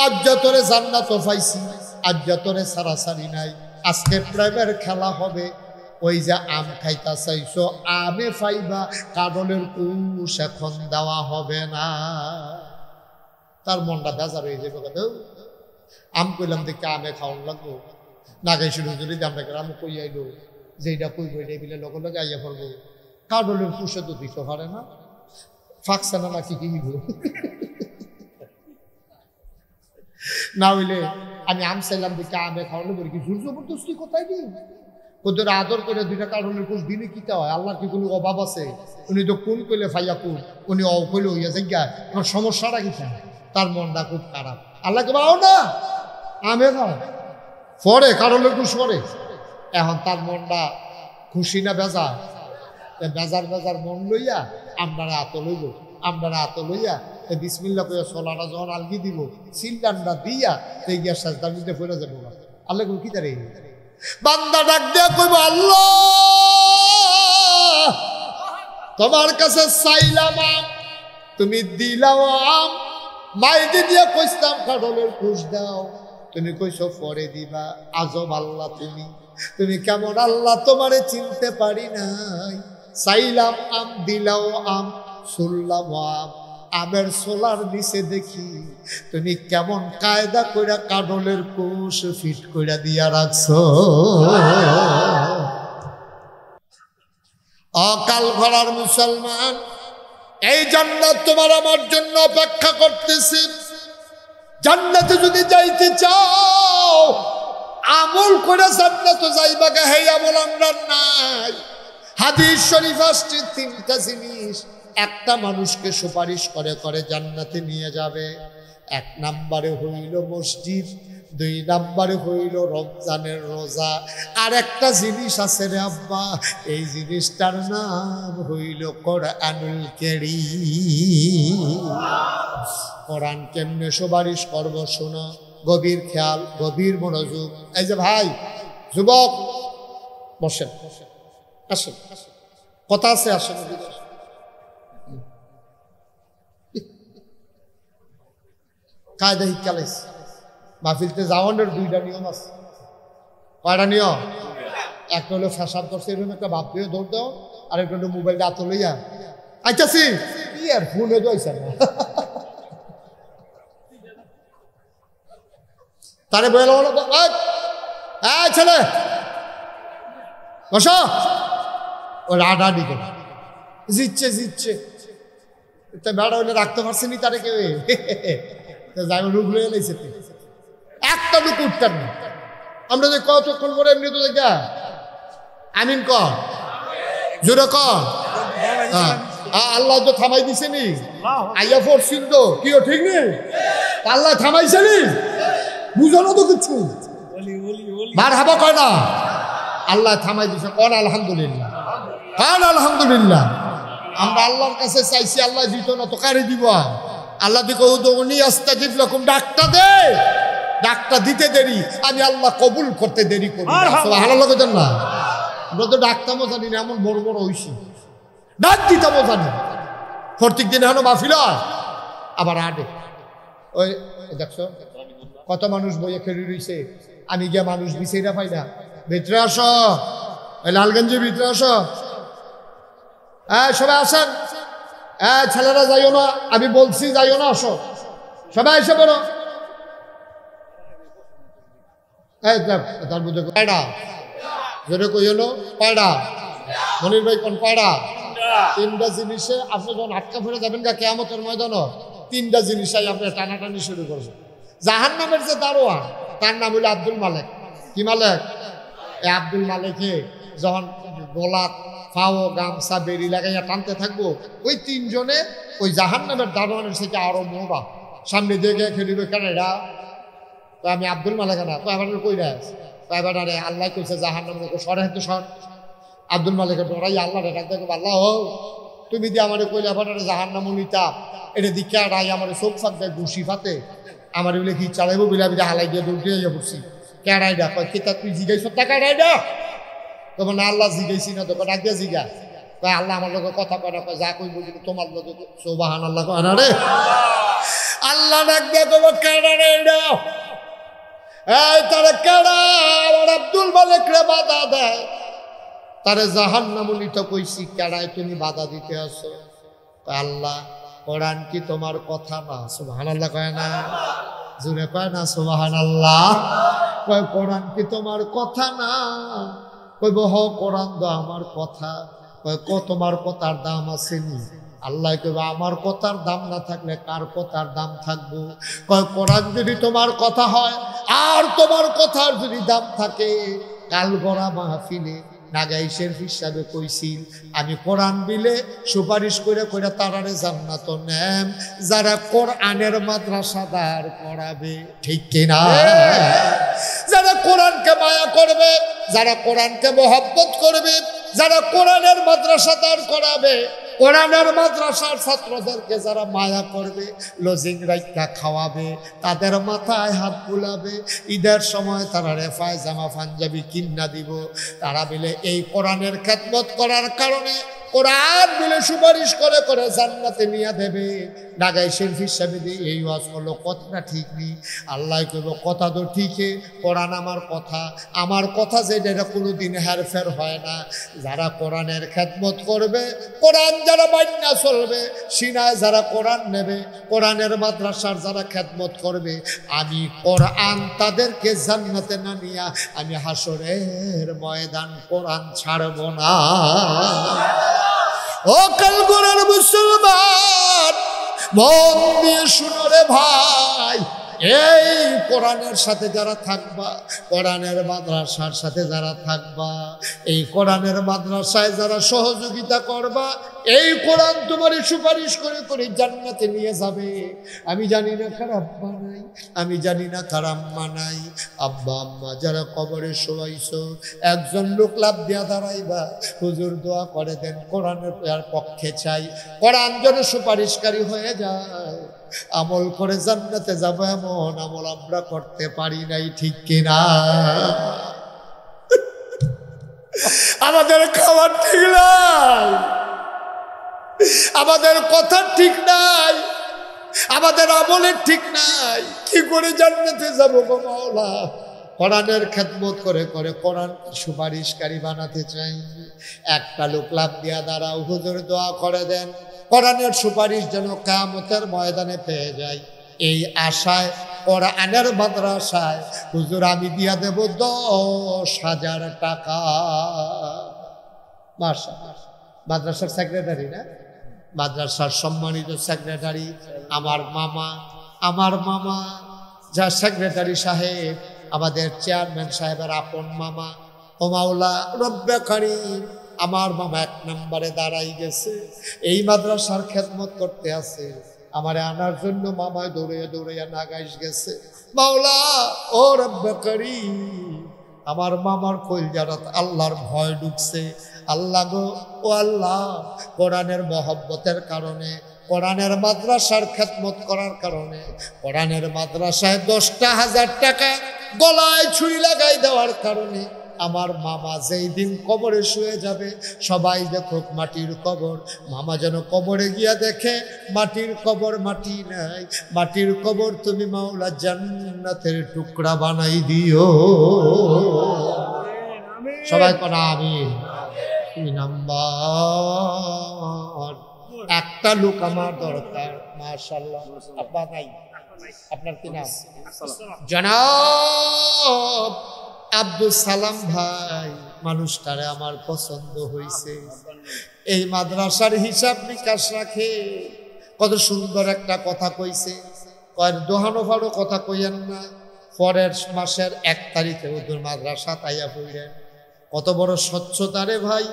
আজ তোরে জান্নাত পাইছি আজ তোরে সারাসারি নাই আজকে প্রেমের খেলা হবে ওই যে আম খাইতা চাইছো আমে ফাইবা, কাঁঠালের কুশ এখন দেওয়া হবে না। তার মনটা বেজার হয়ে যাবে, কথা আম কইলাম দেখে আমে খাওয়ান লাগবো, না গাই শুরু যদি আমরা গ্রাম কই আইলো, যেটা কইব এটা বিলে লগে লগে আইয়া পড়বো। কাঁঠালের কুশে তো দিতে পারে না, ফাঁকছে না নাকি কি না হইলে আমি আম চাইলাম দেখে আমে খাওয়ানো বলি কি জোর জবরদস্তি কোথায় দিই, ওদের আদর করে দুইটা কারণের কুশ দিলে কিতা হয়? আল্লাহর কি কোনো অভাব আছে? উনি তো কোন কইলে ফাইয়া কুল, উনি অ কইলে হইয়া জায়গা, আমার সমস্যাটা কিতা? তার মনটা খুব খারাপ। আল্লাহকে বাও না আমে খাও পরে কারণের কুশ পরে। এখন তার মনটা খুশি না বেজার? বেজার বেজার মন লইয়া আপনারা আত লইব, আপনারা আত লইয়া বিসমিল্লা কইয়া সোলাটা যখন আলগি দিব, সিলডান্ডা দিয়া এই গিয়া সাজদা দিতে ফেলে যাবো। আল্লাহ কি তারে বান্দা ডাক দিয়া কইব, আল্লাহ তোমার কাছে চাইলাম আম, তুমি দিলাও আম। মাইদি দিয়া কইতাম কাঁঠালের কুশ দাও, তুমি কইছো পরে দিবা। আজব আল্লাহ তুমি, তুমি কেমন আল্লাহ? তোমারে চিনতে পারি নাই। চাইলাম আম, দিলাও আম, শুনলাম আম, আমের সোলার নিচে দেখি তুমি কেমন কায়দা কইরা কাঁঠালের কুশ ফিট কইরা দিয়া রাখছো। অকাল ভরার মুসলমান, এই জান্নাত তোমার আমার জন্য অপেক্ষা করতেছে। জান্নাতে যদি যাইতে চাও আমল করে জান্নাতে যাইবা, হে আমল আমরা নাই। হাদিস শরীফ আসছে তিনটা জিনিস একটা মানুষকে সুপারিশ করে করে জান্নাতে নিয়ে যাবে। এক নম্বরে হইল মসজিদ, দুই নম্বরে হইল রমজানের রোজা, আর একটা জিনিস আছে রে আব্বা, এই জিনিসটার নাম হইল কোরআনুল কারীম। কোরআন কেমনে সুপারিশ করব শোনো, গভীর খেয়াল, গভীর মনোযোগ। এই যে ভাই যুবক বসেন, আসেন, কথা আছে, আসেন। কায়দা শিক্ষালাইছে মাহফিলতে যাওয়ানোর দুইটা নিয়ম আছে। কয়টা নিয়ম? একটা হলো ফ্যাশাব করছে এরকম একটা ভাব দিয়ে দৌড় দাও, আর একটা হলো মোবাইলটা হাতে লইয়া আইতাছি কি আর ফোনে দইছে না তারে বলে হলো ছেলে বসো, ও রাডাডি করে জিতছে জিতছে, বেড়া হইলে রাখতে পারছেনি তারে কেউ, যাই রূপ লয়ে লাইছে একটা লুক উঠতেন না। আমরা যে কতক্ষণ করে এমনি তো দেখা আমিন কর, জোরে কর। আল্লাহ তো থামাই দিছে নি, আইয়া পড়ছিল তো কি ঠিক নেই, আল্লাহ থামাইছে নি, বুঝানো তো কিছু বার হাবা কয় না, আল্লাহ থামাই দিছে। কন আলহামদুলিল্লাহ, কন আলহামদুলিল্লাহ। আমরা আল্লাহর কাছে চাইছি, আল্লাহ দিত না তো কারে দিব? আল্লাহ দিকে উনি আস্তাজিব লাকুম, ডাকটা দে, ডাকটা দিতে দেরি, আমি আল্লাহ কবুল করতে দেরি করি। সুবহানাল্লাহ কইতেন না? আমরা তো ডাকতামও জানি না, এমন বড় বড় হইছি, ডাক দিতামও জানি। প্রত্যেক দিন এখন মাহফিল আবার আডে, ওই দেখছো কত মানুষ বইয়ে খেলি রইছে, আমি গিয়া মানুষ বিছাইরা পাই না। ভিতরে আসো, ওই লালগঞ্জের ভিতরে আসো, সবাই আসেন। ছেলেরা যাইও না, আমি বলছি যাইও না, আসো সবাই এসে পড়ো। তার মধ্যে কয়টা জোরে কই হলো, কয়টা মনির ভাই কোন কয়টা? তিনটা জিনিসে আপনি যখন আটকা ফেলে যাবেন গা কিয়ামতের ময়দানে, তিনটা জিনিসই আপনি টানাটানি শুরু করবেন। জাহান্নামের যে দারোয়ান, তার নাম হইল আব্দুল মালেক। কি মালেক? এই আব্দুল মালেকে যখন গোলাপ ফাও গামছা বেরি লাগাইয়া টানতে থাকবো, ওই তিনজনে ওই জাহান্নামের দারোয়ানের থেকে আরো মোড়া সামনে দিয়ে খেলিবে। কেন এরা আমি আব্দুল মালেক না, এবার কই রে, এবার আরে আল্লাহ কইছে জাহান্নামের সরে হাতে সর। আব্দুল মালেকের ডরাই আল্লাহ ডাক দেখো, আল্লাহ তুমি দিয়ে আমার কইলে এবার জাহান্নাম নিতা, এটা দিকে রাই আমার চোখ ফাঁক দেয় ঘুষি ফাতে, আমার বলে কি চালাইবো বিলা বিলা হালাই দিয়ে দৌড় দিয়ে পড়ছি। কেড়াই ডা কয় কেতা তুই জিগাইছ তা কেড়াই ডা, তখন আল্লাহ জিগাইছি না, তখন ডাক দিয়ে জিগা কয় আল্লাহ আমার লোক কথা কয় না, কয় যা কইব তোমার লোক সুবহানাল্লাহ কয় না রে। আল্লাহ ডাক দিয়ে কইব কেড়া রে এটা, এই তারা কেড়া? আমার আব্দুল মালেক রে বাধা দেয়, তারে জাহান্নামুলিত কইছি, কেডায় তুমি বাধা দিতে আসো? আল্লাহ, কোরআন কি তোমার কথা না? সুবহানাল্লাহ কয় না? জোরে কয় না সুবহানাল্লাহ? কয় কোরআন কি তোমার কথা না? কইব হ, কোরআন তো আমার কথা। কয় তোমার কথার দাম আছে নি? আল্লাহ কইব আমার কথার দাম না থাকলে কার কথার দাম থাকবো? কয় কোরআন যদি তোমার কথা হয় আর তোমার কথার যদি দাম থাকে, কাল গড়া মাহফিলে নাগাইশের হিসাবে কইছিল আমি কোরআন বিলে সুপারিশ করে করে তারারে জান্নাত নেম যারা কোরআনের মাদ্রাসা দাঁড় করাবে। ঠিক কিনা? যারা কোরআনকে মায়া করবে, যারা কোরআনকে মহব্বত করবে, যারা কোরআনের মাদ্রাসা দাঁড় করাবে, কোরআনের মাদ্রাসার ছাত্রদেরকে যারা মায়া করবে, লজিং রাইকা খাওয়াবে, তাদের মাথায় হাত বুলাবে, ঈদের সময় তারা রেফায় জামা পাঞ্জাবি কিন্না দিব, তারা মিলে এই কোরআনের খেদমত করার কারণে কোরআন মিলে সুপারিশ করে করে জান্নাতে নিয়ে দেবে। নাগাইশের হিসাবে দিয়ে এই ওয়াজ হলো কথাটা ঠিক নেই। আল্লাহ কইব কথা তো ঠিকই, কোরআন আমার কথা, আমার কথা যেটা এটা কোনোদিন হেরফের হয় না। যারা কোরআনের খেদমত করবে, কোরআন যারা মাইনা চলবে, সিনায় যারা কোরআন নেবে, কোরআনের মাদ্রাসার যারা খেদমত করবে, আমি কোরআন তাদেরকে জান্নাতে না নিয়া আমি হাসরের ময়দান কোরআন ছাড়ব না। ও কালগড়ার মুসলমান, মন দিয়ে শুনো রে ভাই, এই কোরআনের সাথে যারা থাকবা, কোরআনের মাদ্রাসার সাথে যারা থাকবা, এই কোরআনের মাদ্রাসায় যারা সহযোগিতা করবা, এই কোরআন তোমার সুপারিশ করে করে জান্নাতে নিয়ে যাবে। আমি জানি না কার আব্বা নাই, আমি জানি না কার আম্মা নাই। আব্বা আম্মা যারা কবরে শোয়াইছো, একজন লোক লাভ দিয়া দাঁড়াইবা, হুজুর দোয়া করে দেন, কোরআনের পক্ষে চাই, কোরআন যেন সুপারিশকারী হয়ে যায়, আমল করে জান্নাতে যাব, এমন আমল আমরা করতে পারি নাই। ঠিক কিনা? আমাদের খাবার ঠিক নাই, আমাদের কথা ঠিক নাই, আমাদের আমলের ঠিক নাই, কি করে জান্নাতে যাব গো মাওলা? কোরআনের খেদমত করে করে কোরআন সুপারিশকারী বানাতে চাই। একটা লোক লাভ দিয়া দাঁড়াও, হুজুর দোয়া করে দেন, কোরআনের সুপারিশ যেন কিয়ামতের ময়দানে পেয়ে যায়, এই আশায় কোরআনের মাদ্রাসায় হুজুর আমি দিয়া দেব 10,000 টাকা। মাশাআল্লাহ, মাদ্রাসার সেক্রেটারি না, মাদ্রাসার সম্মানিত সেক্রেটারি আমার মামা যা সেক্রেটারি সাহেব, আমাদের চেয়ারম্যান সাহেবের আপন মামা। ও মাওলা রব্বে কারীম, আমার মামা 1 নম্বরে দাঁড়াই গেছে, এই মাদ্রাসার খেদমত করতে আছে, আমারে আনার জন্য মামায় দৌড়ে দৌড়ে নাগাইশ গেছে। মাওলা ও রব্বে কারীম, আমার মামার কলজারাত আল্লাহর ভয় ঢুকছে। আল্লাহ গো, ও আল্লাহ, কোরআনের মহব্বতের কারণে, কোরআনের মাদ্রাসার খেদমত করার কারণে, কোরআনের মাদ্রাসায় 10,000 টাকা গলায় ছুরি লাগাই দেওয়ার কারণে আমার মামা যেই দিন কবরে শুয়ে যাবে, সবাই দেখুক মাটির কবর, মামা যেন কবরে গিয়া দেখে মাটির কবর, মাটি নাই, মাটির কবর তুমি মাওলা জান্নাতের টুকরা বানাই দিও। সবাই কোন আমিন। 2 নাম্বার, একটা লোক আমার দরকার। মাশাআল্লাহ, আব্বা নাই, আপনার কি নাম? জনাব আব্দুল সালাম ভাই, মানুষটারে আমার পছন্দ হয়েছে। এই মাদ্রাসার হিসাব নিকাশ রাখে, কত সুন্দর একটা কথা কইছে। কয় দোহানো ফাড়ো কথা কইয়েন না, পরের মাসের 1 তারিখে ওদের মাদ্রাসা তাইয়া পড়লেন। কত বড় স্বচ্ছতা রে ভাই!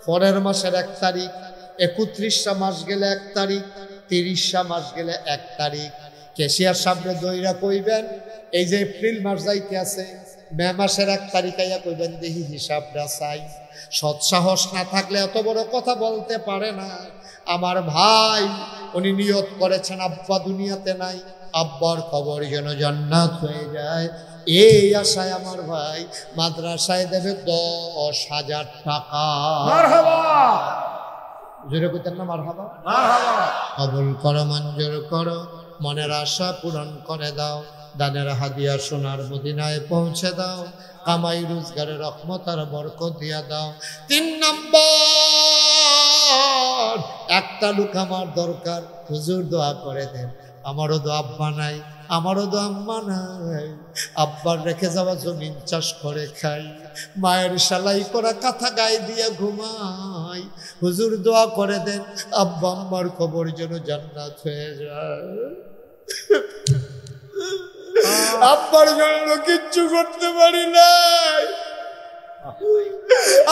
পরের মাসের 1 তারিখ, 31টা মাস গেলে 1 তারিখ, 30টা মাস গেলে 1 তারিখ। ক্যাশিয়ার সামনে দইরা কইবেন এই যে এপ্রিল মাস যাইতে আছে, মে মাসের 1 তারিখ আইয়া কইবেন দেখি হিসাবটা চাই। সৎসাহস না থাকলে এত বড় কথা বলতে পারে না। আমার ভাই উনি নিয়ত করেছেন আব্বা দুনিয়াতে নাই, আব্বার কবর যেন জান্নাত হয়ে যায়, এই আশায় আমার ভাই মাদ্রাসায় দেবে 10,000 টাকা। মারহাবা, জোরে কইতেন না মারহাবা? মারহাবা। কবুল করো, মঞ্জুর করো, মনের আশা পূরণ করে দাও। দানের হাদিয়া সোনার মদিনায় পৌঁছে দাও, কামাই রোজগারে রহমত আর বরকত দিয়া দাও। 3 নম্বর, একটা লোক আমার দরকার, হুজুর দোয়া করে দেন। আমারও তো আব্বা নাই, আমারও তো আম্মা নাই, আব্বার রেখে যাওয়া জমিন চাষ করে খাই, মায়ের সেলাই করা কাঁথা গায়ে দিয়ে ঘুমাই, হুজুর দোয়া করে দেন আব্বা আম্মার খবর যেন জান্নাত হয়ে যায়। আব্বার জন্য কিচ্ছু করতে পারি নাই,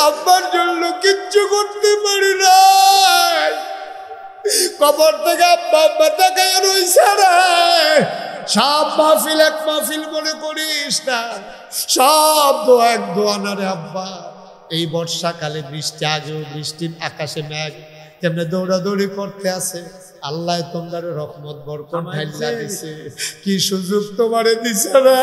আব্বার জন্য কিচ্ছু করতে পারি নাই, কবর থেকে আব্বা আব্বা তাকায় রইছে রে। সব মাহফিল এক মাহফিল মনে করিস না, সব দোয়া এক দোয়া না রে আব্বা। এই বর্ষাকালে বৃষ্টি, আজও বৃষ্টির আকাশে মেঘ কেমনে দৌড়াদৌড়ি করতে আছে, আল্লাহ তোমার রহমত বরকত ঢাইলা দিছে। কি সুযোগ তোমারে দিছে রে,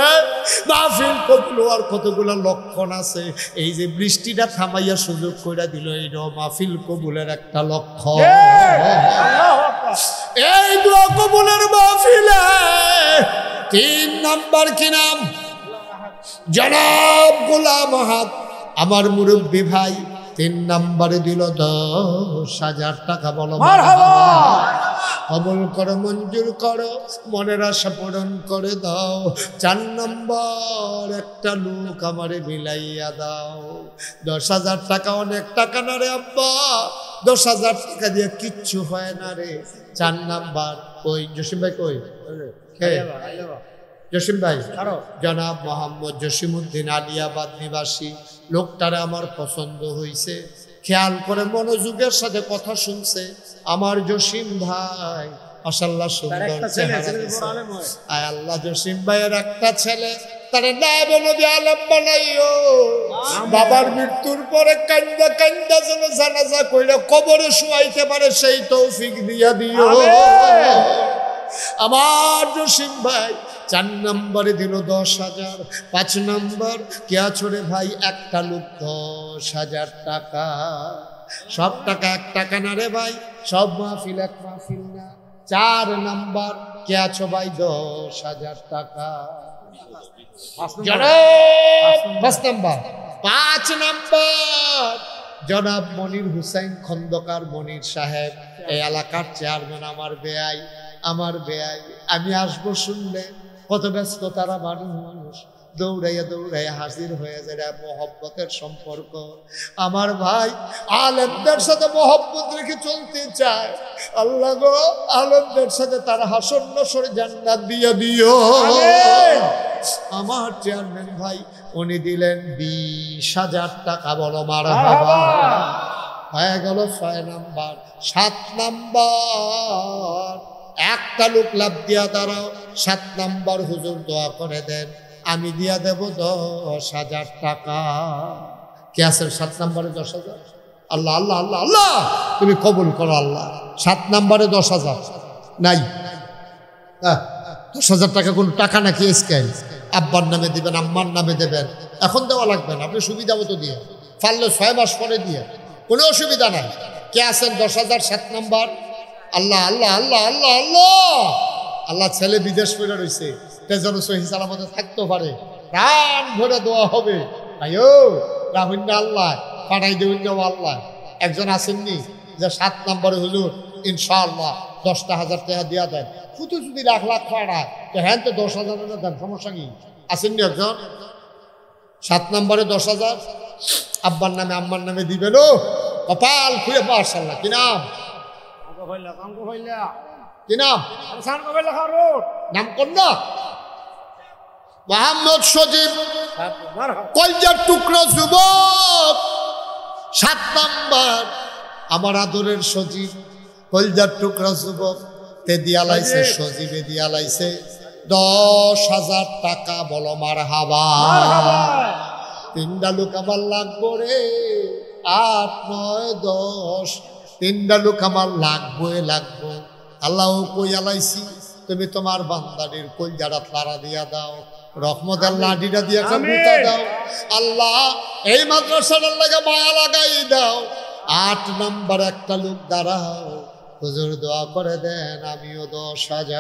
মাহফিল কবুল হওয়ার কতগুলো লক্ষণ আছে। এই যে বৃষ্টিটা থামাইয়া সুযোগ কইরা দিল, এইটাও মাহফিল কবুলের একটা লক্ষণ। এই দোয়া কবুলের মাহফিলে 3 নাম্বার কি নাম? জনাব গোলাম আহাদ আমার মুরব্বী ভাই 3 নম্বরে দিল 10,000 টাকা। বলো মারহাবা। কবুল করো, মঞ্জুর করো, মনের আশা পূরণ করে দাও। 4 নম্বর, একটা লোক আমারে মিলাইয়া দাও। 10,000 টাকা অনেক টাকা না রে আব্বা, 10,000 টাকা দিয়ে কিচ্ছু হয় না রে। 4 নাম্বার, ওই জসিম ভাই কই? জসিম ভাই, জনাব মোহাম্মদ জসিমউদ্দিন আলিয়াবাদ নিবাসী, লোকটারে আমার পছন্দ হয়েছে। খেয়াল করে মনোযোগের সাথে কথা শুনছে আমার জসিম ভাই, মাশাআল্লাহ সুন্দর চেহারা। আয় আল্লাহ, জসিম ভাইয়ের একটা ছেলে, তারে নায়েবে নবী আলেম বানাইও। বাবার মৃত্যুর পরে কান্দা কান্দা যেন জানাজা কইরা কবরে শুয়াইতে পারে সেই তৌফিক দিয়া দিও আমার জসিম ভাই। 4 নম্বরে দিল 10,000। 5 নম্বর, কে আছো রে ভাই? একটা লোক 10,000 টাকা। সব টাকা 1 টাকা না রে ভাই, সব মাহফিল এক মাহফিল না। 4 নম্বর, কে আছো ভাই? 10,000 টাকা। 5 নম্বর, 5 নম্বর, জনাব মনির হুসাইন খন্দকার মনির সাহেব, এই এলাকার চেয়ারম্যান, আমার বেয়াই, আমার বেয়াই। আমি আসবো শুনলে কত ব্যস্ত তারা মানুষ, দৌড়াইয়া দৌড়াইয়া হাজির হয়ে যায়। মহব্বতের সম্পর্ক। আমার ভাই আলেমদের সাথে মহব্বত রেখে চলতে চায়, আল্লাহ গো আলেমদের সাথে তারা হাসন নসরে জান্নাত দিয়ে দিও। আমার চেয়ারম্যান ভাই উনি দিলেন 20,000 টাকা। বলো মারহাবা। হয়ে গেল 6 নাম্বার। 7 নাম্বার, একটা লোক লাভ দিয়া দাঁড়াও। 7 নাম্বার, হুজুর দোয়া করে দেন, আমি দিয়া দেব 10,000 টাকা। কে আছে 7 নম্বরে? 10,000। আল্লাহ আল্লাহ আল্লাহ আল্লাহ, তুমি কবুল করো আল্লাহ। 7 নম্বরে 10,000 নাই। 10,000 টাকা কোন টাকা নাকি? স্কেল আব্বার নামে দিবেন, আম্মার নামে দেবেন, এখন দেওয়া লাগবে না, আপনি সুবিধা মতো দিয়ে পারলে 6 মাস পরে দিয়ে, কোনো অসুবিধা নাই। কে আছেন 10,000? 7 নম্বর। আল্লাহ আল্লাহ আল্লাহ আল্লাহ আল্লাহ আল্লাহ, ছেলে বিদেশ করে রয়েছে, যেন সহি সালামতে থাকতে পারে, প্রাণ ভরে দোয়া হবে। আয়ো রাহুন্য আল্লাহ পাঠাই দেবেন আল্লাহ। একজন আসেননি যে 7 নম্বরে হুজুর ইনশাআল্লাহ 10,000 টাকা দিয়া দেন, শুধু যদি 1,00,000 পাড়া তো হ্যাঁ তো 10,000 দেন, সমস্যা কি? আসেননি একজন? 7 নম্বরে 10,000 আব্বার নামে আম্মার নামে দিবেন। ও কপাল খুঁড়ে, মাশাআল্লাহ। কি নাম? কি নাম? নাম কোন না? মোহাম্মদ সজীব, কলজার টুকরা যুবক। 7 নম্বর, আমার আদরের সজীব, কলজার টুকরা যুবক, তে দিয়া লাইছে, সজীবে দিয়া লাইছে 10,000 টাকা। বলো মারহাবা। 3টা লোক আমার লাগবো রে, 8, 9, 10, 3টা লোক আমার লাগবো। আল্লাহ কই আলাইছি, তুমি তোমার বান্দাদের কলজাটা তারা দিয়া দাও, রহমত আল্লাহ ডিটা দিয়া কাবুতা দাও। আল্লাহ এই মাদ্রাসার লাগে মায়া লাগাই দাও। 8 নম্বর, একটা লোক দাঁড়াও, হুজুর দোয়া করে দেন, আমিও 10,000।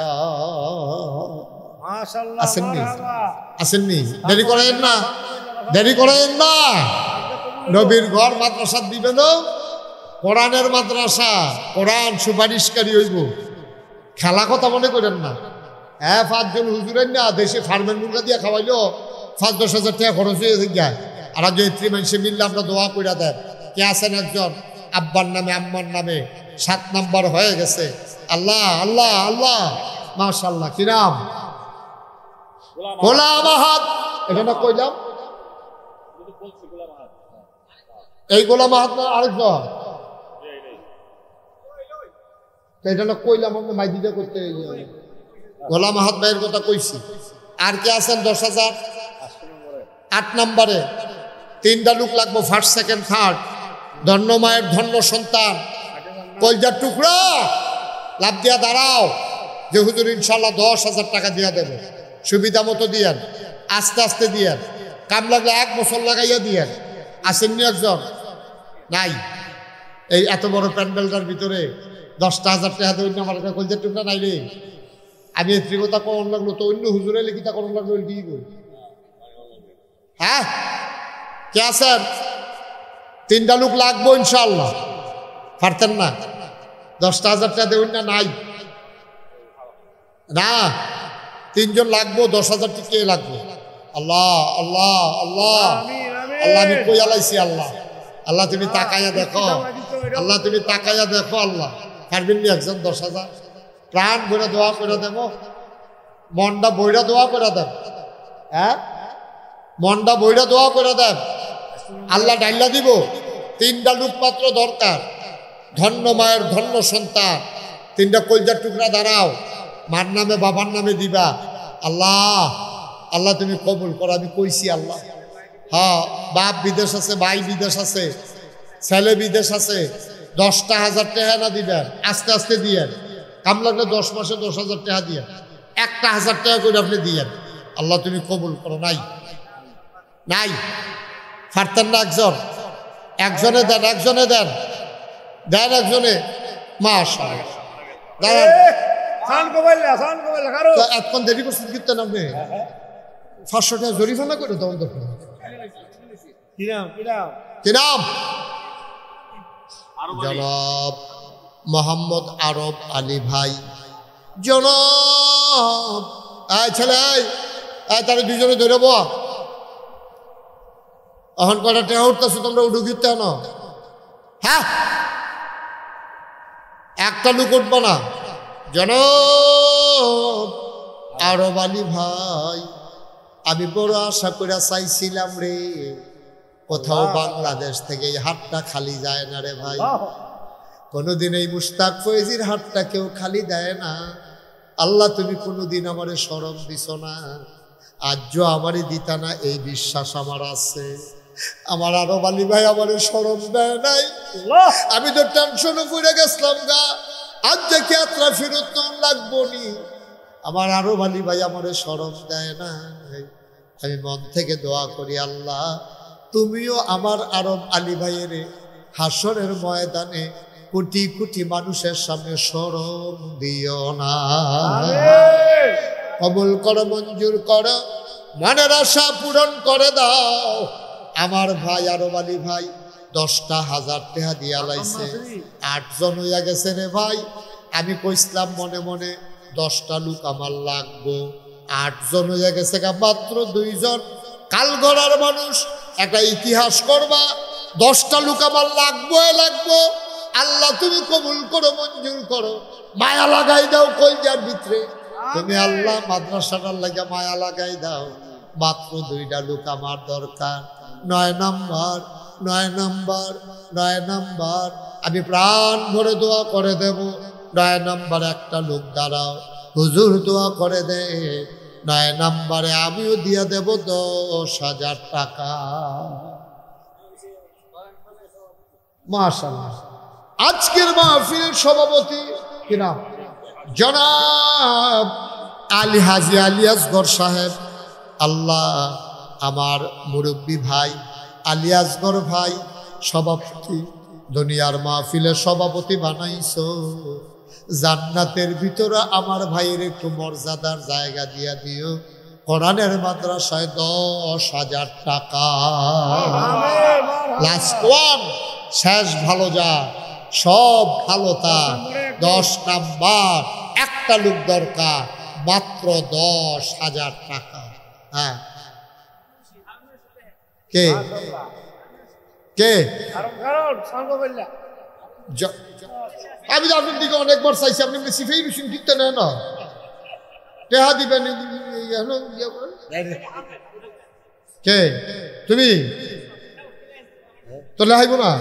মাশাআল্লাহ
আসেননি
মারহাবা
আসেননি দেরি করেন না দেরি করেন না নবীর ঘর মাদ্রাসা দিবে না কোরআনের মাদ্রাসা কোরআন সুপারিশকারী হইব খেলা কথা মনে করেন না হ্যাঁ 5 জন হুজুরের না দেশে ফার্মের মুরগা দিয়ে খাওয়াইলো 5-10 হাজার টাকা খরচ হয়ে যায় আর যে মানুষে মিললে আমরা দোয়া করে দেন কে আছেন একজন আব্বার নামে আম্মার নামে 7 নাম্বার হয়ে গেছে আল্লাহ আল্লাহ আল্লাহ মাশাআল্লাহ কি নাম গোলাম আহাদ এটা না কইলাম এই গোলাম আহাদ না আরেকজন এটা না কইলাম আমরা মাইদিদা করতে গোলাম আহাদ ভাইয়ের কথা কইছি আর কে আছেন 10,000 8 নম্বরে 3টা লোক লাগবো ফার্স্ট সেকেন্ড থার্ড ধন্য মায়ের ধন্য সন্তান কলজার টুকরা লাভ দিয়া দাঁড়াও যে হুজুর ইনশাল্লাহ 10,000 টাকা দিয়া দেবে সুবিধা মতো দিয়েন আস্তে আস্তে দিয়েন কাম লাগলে 1 বছর লাগাইয়া দিয়েন আসেননি একজন নাই এই এত বড় প্যান্ডেলটার ভিতরে 10,000 টাকা দেবেন আমার কলজার টুকরা নাই রে আমি এই ত্রিকতা করণ লাগলো তো অন্য হুজুরে লিখিতা করণ লাগলো কি হ্যাঁ কে আছেন 3টা লোক লাগবো ইনশাল্লাহ পারতেন না 10,000 টাকা দেবেন না নাই না 3 জন লাগবো 10,000 টাকা কে লাগবে আল্লাহ আল্লাহ আল্লাহ আল্লাহ আমি কই আলাইছি আল্লাহ আল্লাহ তুমি তাকাইয়া দেখো আল্লাহ তুমি তাকাইয়া দেখো আল্লাহ পারবেন নি একজন 10,000 প্রাণ ভরে দোয়া করে দেব মনটা বইরা দোয়া করে দেব হ্যাঁ মনটা বইরা দোয়া করে দেব আল্লাহ ডাইলা দিব 3টা লোক মাত্র দরকার ধন্য মায়ের ধন্য সন্তান 3টা কলজার টুকরা দাঁড়াও মার নামে বাবার নামে দিবা আল্লাহ আল্লাহ তুমি কবুল করো আমি কইছি আল্লাহ হ্যাঁ বাপ বিদেশ আছে ভাই বিদেশ আছে ছেলে বিদেশ আছে 10,000 টাকা না দিবেন আস্তে আস্তে দিয়েন কাম লাগলে 10 মাসে 10,000 টাকা দিয়ে 1,000 টাকা করে আপনি দিয়েন আল্লাহ তুমি কবুল করো নাই নাই পারতেন না একজনে দেন একজনে দেন দেন একজনে মাশাআল্লাহ এতক্ষণ দেরি করছেন কীর্তন আপনি 500 টাকা জরিমানা করে দেন দেখুন কি নাম জনাব মোহাম্মদ আরব আলী ভাই জনাব ছেলে তারা 2 জনে ধরে বো এখন কটা টেহা উঠতেছো তোমরা উঠু গিতে না হ্যাঁ একটা লোক উঠবো না জনাব আরব আলী ভাই আমি বড় আশা করে চাইছিলাম রে কোথাও বাংলাদেশ থেকে এই হাতটা খালি যায় না রে ভাই কোনোদিন এই মুশতাক ফয়েজির হাতটা কেউ খালি দেয় না আল্লাহ তুমি কোনোদিন আমারে শরম দিছ না আজও আমারই দিতা না এই বিশ্বাস আমার আছে আমার আরব আলী ভাই আমারে শরম দেয় নাই আমি তো টেনশনে পড়ে গেছিলাম গা আজ দেখি আত্রা ফেরত লাগবো নি আমার আরব আলী ভাই আমারে শরম দেয় না আমি মন থেকে দোয়া করি আল্লাহ তুমিও আমার আরব আলী ভাইয়ের হাসরের ময়দানে কোটি কোটি মানুষের সামনে শরম দিও না কবুল করো মঞ্জুর করো মনের আশা পূরণ করে দাও আমার ভাই আরব আলী ভাই 10,000 টাকা দিয়া লাইছে 8 জন হইয়া গেছে রে ভাই আমি কইছিলাম মনে মনে 10টা লোক আমার লাগবো 8 জন হইয়া গেছে মাত্র 2 জন কাল গড়ার মানুষ একটা ইতিহাস করবা 10টা লোক আমার লাগবো আল্লাহ তুমি কবুল করো মঞ্জুর করো মায়া লাগাই দাও কলজার ভিতরে তুমি আল্লাহ মাদ্রাসাটার লাগা মায়া লাগাই দাও মাত্র 2টা লোক আমার দরকার 9 নাম্বার আমি প্রাণ ভরে দোয়া করে দেব 9 নাম্বার একটা লোক দাঁড়াও হুজুর দোয়া করে দে 9 নাম্বারে আমিও দিয়ে দেব 10,000 টাকা মাশাআল্লাহ আজকের মাহফিলের সভাপতি কি নাম জনাব আলী হাজি আলী আসগর সাহেব আল্লাহ আমার মুরব্বী ভাই আলী আসগর ভাই সভাপতি দুনিয়ার মাহফিলের সভাপতি বানাইছো জান্নাতের ভিতরে আমার ভাইয়ের একটু মর্যাদার জায়গা দিয়া দিও। কোরআনের মাদ্রাসায় 10,000 টাকা। লাস্ট ওয়ান, শেষ ভালো যা, সব ভালো তা। 10 নাম্বার, একটা লোক দরকার, মাত্র 10,000 টাকা। হ্যাঁ, কে কে? আমি তো আপনার দিকে অনেকবার চাইছি, আপনি সিফাই রুসিন ঠিকতে নেন না, টেহা দিবেন। কে তুমি? তো লেহাইব না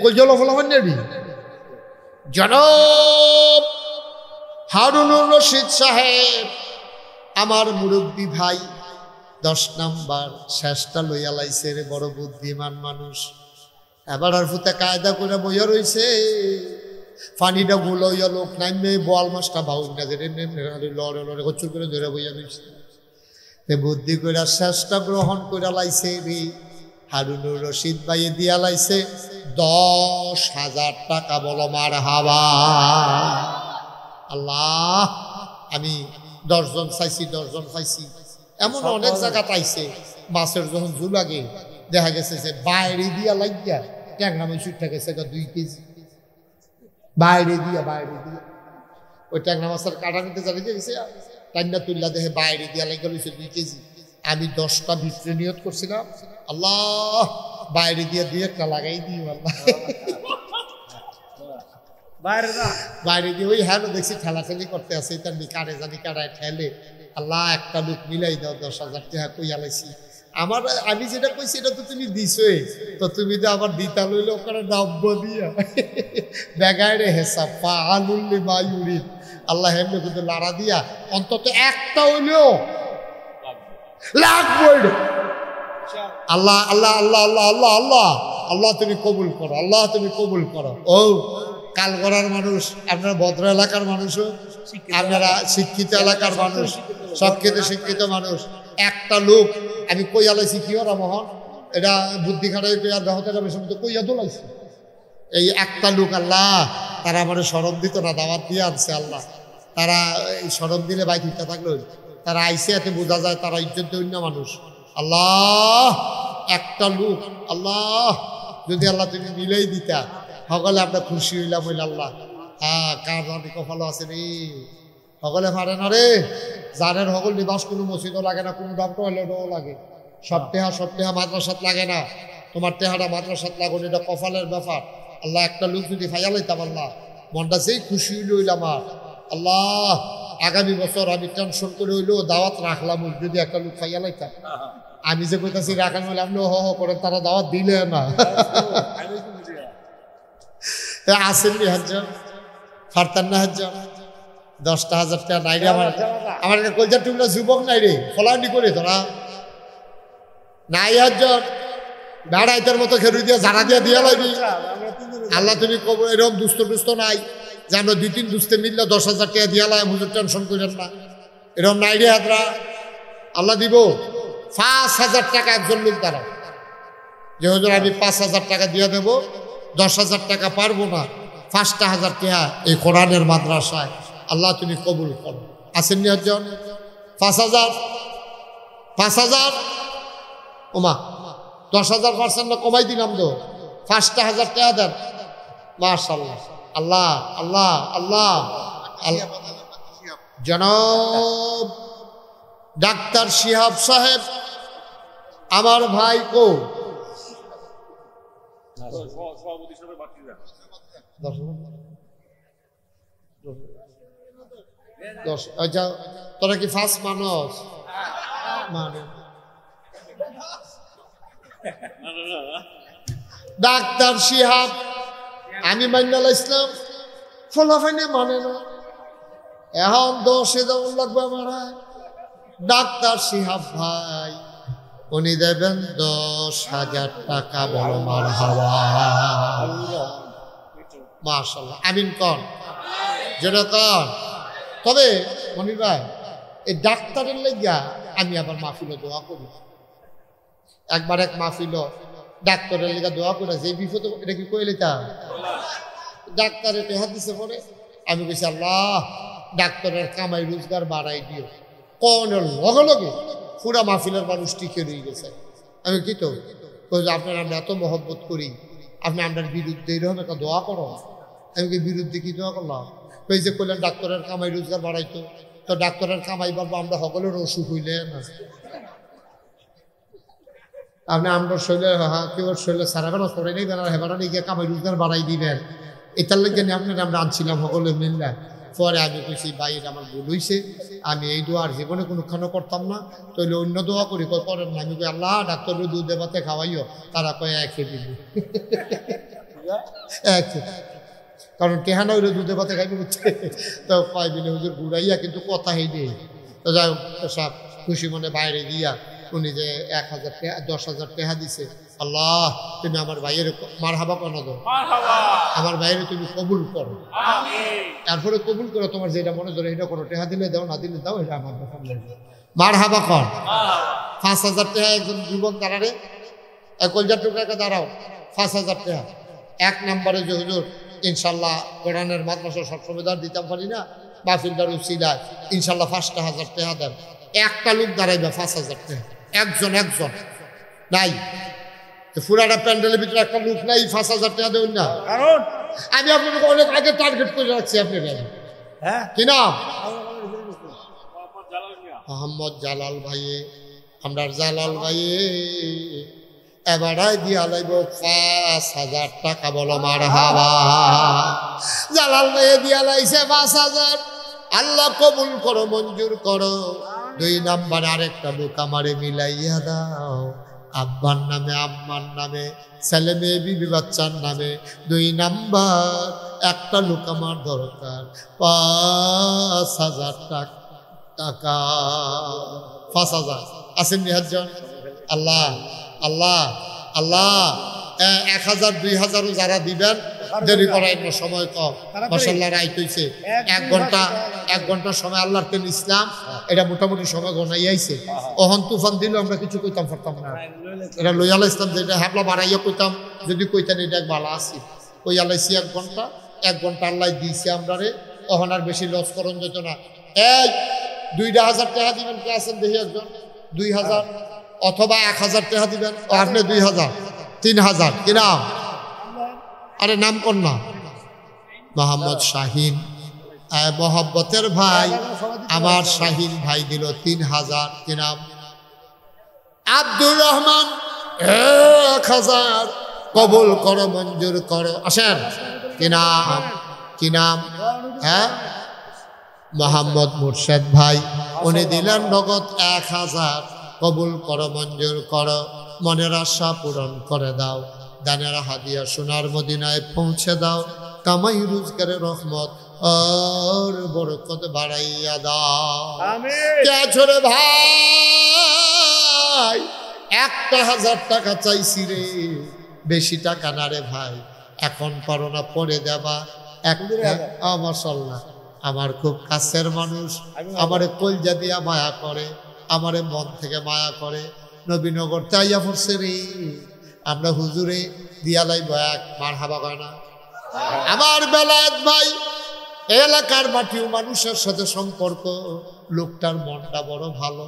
কলজল ফলাফল নেবি। জনাব হারুনুর রশিদ সাহেব, আমার মুরব্বী ভাই, 10 নাম্বার শেষটা লইয়া লাইছে রে। বড় বুদ্ধিমান মানুষ, এবার আর ফুতে কায়দা করে বইয়া রইছে। পানিটা গুলো হইয়া লোক নামবে, বোয়াল মাছটা ভাউন না যে লড়ে লড়ে কচুর করে ধরে বইয়া রইছে। বুদ্ধি করে শেষটা গ্রহণ করে লাইছে রে। হারুনুর রশিদ ভাইয়ে দিয়া লাইছে 10,000 টাকা। বলো মার হাবা। আল্লাহ, আমি 10 জন চাইছি, 10 জন পাইছি। এমন অনেক জায়গা পাইছে। মাছের যখন জু লাগে, দেখা গেছে যে বাইরে দিয়া লাগিয়া ট্যাংরা মাছ উঠে গেছে 2 কেজি। বাইরে দিয়া ওই ট্যাংরা মাছের কাটা নিতে জানি গেছে, টান্না তুল্লা দেখে বাইরে দিয়া লাগিয়া রয়েছে 2 কেজি। আমি 10টা ভিতরে নিয়ত করছিলাম, আল্লাহ বাইরে দিয়ে 2-1টা লাগাই দিই। আল্লাহ বাইরে দিয়ে ওই হ্যাঁ দেখছি ঠেলাঠেলি করতে আছে, তার কারে জানি কারায় ঠেলে। আল্লাহ একটা লোক মিলাই দাও, 10,000 টাকা কইয়া লাইছি। আমার আমি যেটা কইছি এটা তো তুমি দিছই, তো তুমি তো আবার দিতা লইলে ওখানে নব্য দিয়া বেগাইরে হেসাব পা আলুল্লি মায়ুরিদ। আল্লাহ হেমনে কিন্তু লাড়া দিয়া অন্তত একটা হইলেও লাগবে। আল্লাহ আল্লাহ আল্লাহ আল্লাহ আল্লাহ আল্লাহ আল্লাহ তুমি কবুল করো, আল্লাহ তুমি কবুল করো। ও কালগড়ার মানুষ, আপনারা ভদ্র এলাকার মানুষও, আপনারা শিক্ষিত এলাকার মানুষ, সবকিছু শিক্ষিত মানুষ। একটা লোক আমি কইয়া লাইছি, কি ওরা মোহন এটা বুদ্ধি খাটাই কইয়া দেহতে বেশি কইয়া তোলাইছি। এই একটা লোক আল্লাহ, তারা আমার সরম দিত না, দাওয়াত দিয়ে আনছে আল্লাহ। তারা এই সরম দিলে বাইক উঠতে থাকলো, তারা আইসে এতে বোঝা যায় তারা ইজ্জত দৈন্য মানুষ। আল্লাহ একটা লোক, আল্লাহ যদি আল্লাহ তুমি মিলেই দিতা, সকলে আমরা খুশি হইলাম। হইল আল্লাহ। হ্যাঁ, কার রানি কপালও আছে রে, সকলে পারে না রে। জানের সকল নিবাস কোনো মসজিদও লাগে না, কোনো ডাক্তার হলেও লাগে। সব টেহা মাদ্রাসাত লাগে না, তোমার টেহাটা মাদ্রাসাত লাগুন, এটা কপালের ব্যাপার। আল্লাহ একটা লোক যদি ফাইয়া লাইতাম, আল্লাহ মনটা যেই খুশি হইল হইল আমার। আল্লাহ আগামী বছর আমি টেনশন করে হইলেও দাওয়াত রাখলাম, যদি একটা লোক ফাইয়া লাইতাম। আমি যে কইতাছি রাখান হলে আপনি হ করে, তারা দাওয়াত দিলে না। আসেননি হাজার ফারতান না হাজার 10,000 টাকা নাই রে আমার। আমার কলজার টুকরা যুবক নাই রে, ফলানি করে তোরা নাই হাজার বেড়াইতার মতো খেরু দিয়া জানা দিয়া লাগবি। আল্লাহ তুমি কব এরকম দুষ্ট নাই যে আমরা 2-3 দুস্তে মিললে 10,000 টাকা দিয়া লাই, হুজুর টেনশন করেন না, এরকম নাই রে হাজরা। আল্লাহ দিব 5,000 টাকা একজন লোক দ্বারা, যে হুজুর আমি 5,000 টাকা দিয়ে দেবো, 10,000 টাকা পারবো না, 5,000 টাকা এই কোরআনের মাদ্রাসায় আল্লাহ তুমি কবুল করো। আসেননি একজন 5,000 ওমা 10,000% না কমাই দিলাম তো, 5,000 টাকা দেন। মাশাআল্লাহ, আল্লাহ আল্লাহ আল্লাহ। জনাব ডাক্তার শিহাব সাহেব, আমার ভাই কো আচ্ছা, তোরা কি ফার্স্ট মানুষ মানে? ডাক্তার শিহাব আমি মান্নাল ইসলাম ফলাফাইনে মানে না, এখন 10 যেমন লাগবে আমার। ডাক্তার শিহাব ভাই উনি দেবেন 10,000 টাকা। বলো মারহাবা, মাশাআল্লাহ, আমিন কর, যেটা কর। তবে মনির ভাই, এই ডাক্তারের লাগিয়া আমি আবার মাহফিলে দোয়া করি। একবার এক মাহফিল ডাক্তারের লেগা দোয়া করে, যে বিপদ এটা কি কইলে তা ডাক্তারে টেহা দিছে পরে আমি বলছি আল্লাহ ডাক্তারের কামাই রোজগার বাড়াই দিও। কোন লগে লগে পুরা মাহফিলের মানুষ টিকে রয়ে গেছে। আমি কি তো আপনার আমরা এত মহব্বত করি, আপনি আপনার বিরুদ্ধে এরকম একটা দোয়া করো। আমি কি বিরুদ্ধে কি দোয়া করলাম? ওই যে করলেন ডাক্তারের কামাই রোজগার বাড়াইতো, তো ডাক্তারের কামাই বাড়বো, আমরা সকলের অসুখ হইলে না আপনি আমরা শৈলে কেউ শৈলে সারা বেলা করে নেই বেলা হেবেলা নিয়ে কামাই রোজগার বাড়াই দিবেন। এটার লেগে আপনার আমরা আনছিলাম সকলে মিললে। পরে আমি কইছি ভাই এটা আমার ভুল হয়েছে, আমি এই দোয়া আর জীবনে কোনোখানে করতাম না, তাহলে অন্য দোয়া করি করেন না। আমি কই আল্লাহ ডাক্তারের দুধ দেবাতে খাওয়াইও, তারা কয় একে দিল একে, কারণ টেহানা হইলে দুধে ভাতে খাইবে হচ্ছে, তো কয় দিলে হুজুর ঘুরাইয়া কিন্তু কথা হইনি। তো যাই হোক সব খুশি মনে বাইরে গিয়া উনি যে 1000 টাকা 10,000 টাকা দিছে, আল্লাহ তুমি আমার ভাইয়ের মারহাবা কেন দো, আমার ভাইয়ের তুমি কবুল করো, তারপরে কবুল করো, তোমার যেটা মনে ধরে এটা করো, টাকা দিলে দাও না দিলে দাও, এটা আমার মারহাবা কর। 5,000 টাকা একজন যুবক দাঁড়ারে, কলজার টুকরাকে দাঁড়াও 5,000 টাকা। 1 নম্বরে যে হুজুর ইনশাল্লাহ কোরআনের মাদ্রাসা সবসময় দাঁড় দিতাম পারি না, মাহফিলদার উসিলায় ইনশাল্লাহ 5,000 টাকা দেন। একটা লোক দাঁড়াইবে 5,000 টাকা, একজন নাই, পুরাটা প্যান্ডেলের ভিতরে একটা লোক নাই 5,000 টাকা দেবেন না। কারণ আমি আপনাকে অনেক আগে টার্গেট করে রাখছি। আপনি কি নাম? মোহাম্মদ জালাল ভাইয়ে, আমরা জালাল ভাইয়ে এবারে দিয়া লাইব 5,000 টাকা, বলো মারহাবা। জালাল ভাইয়ে দিয়া লাইছে 5,000, আল্লাহ কবুল করো, মঞ্জুর করো। 2 নাম্বার আরেকটা লোক আমারে মিলাইয়া দাও, আব্বার নামে আম্মার নামে ছেলে মেয়ে বিবি বাচ্চার নামে 2 নাম্বার একটা লোক আমার দরকার, 5,000 টাকা। 5,000 আসেন নিহাজন। আল্লাহ আল্লাহ আল্লাহ 1,000 2,000ও যারা দিবেন দেরি করাই না, সময় কম, মাশাআল্লাহ রাইত হইছে 1 ঘন্টা সময় আল্লাহর তেন ইসলাম, এটা মোটামুটি সময় গনাই আইছে। ওহন তুফান দিল আমরা কিছু কইতাম পারতাম না, এটা লইয়াল ইসলাম যেটা হাবলা বাড়াইয়া কইতাম, যদি কইতেন এটা ভালো আসি ওই আলাইছি 1 ঘন্টা আল্লাহ দিয়েছে আমরা রে। ওহন আর বেশি লস করন যেত না। এই 2,000 টাকা দিবেন, কে আছেন দেখি একজন? 2,000 অথবা 1,000 টাকা দিবেন, আপনি 2,000 3,000 কি নাম? আরে নাম কোন না? মোহাম্মদ শাহিন, মোহাম্মতের ভাই আমার শাহিন ভাই দিল 3,000 কি নাম? আব্দুর রহমান 1,000 কবুল করো, মঞ্জুর করো। আসেন কি নাম? হ্যাঁ মোহাম্মদ মুর্শেদ ভাই, উনি দিলেন নগদ 1,000 কবুল করো, মঞ্জুর করো, মনের আশা পূরণ করে দাও, দানের হাদিয়া সোনার মদিনায় পৌঁছে দাও, কামাই রোজগারের রহমত আর বরকত বাড়াইয়া দাও। কে ছোড়ে ভাই 1,000 টাকা চাইছি রে, বেশি টাকা না রে ভাই, এখন পারো না পরে দেবা। মাশাআল্লাহ আমার খুব কাছের মানুষ, আমারে কলজা দিয়া মায়া করে, আমারে মন থেকে মায়া করে, নবীনগর চাইয়া পড়ছে রে, আমরা হুজুরে দিয়া লাইব এক মারহাবা গানা। আমার বেলায়েত ভাই এলাকার মাটিও মানুষের সাথে সম্পর্ক, লোকটার মনটা বড় ভালো,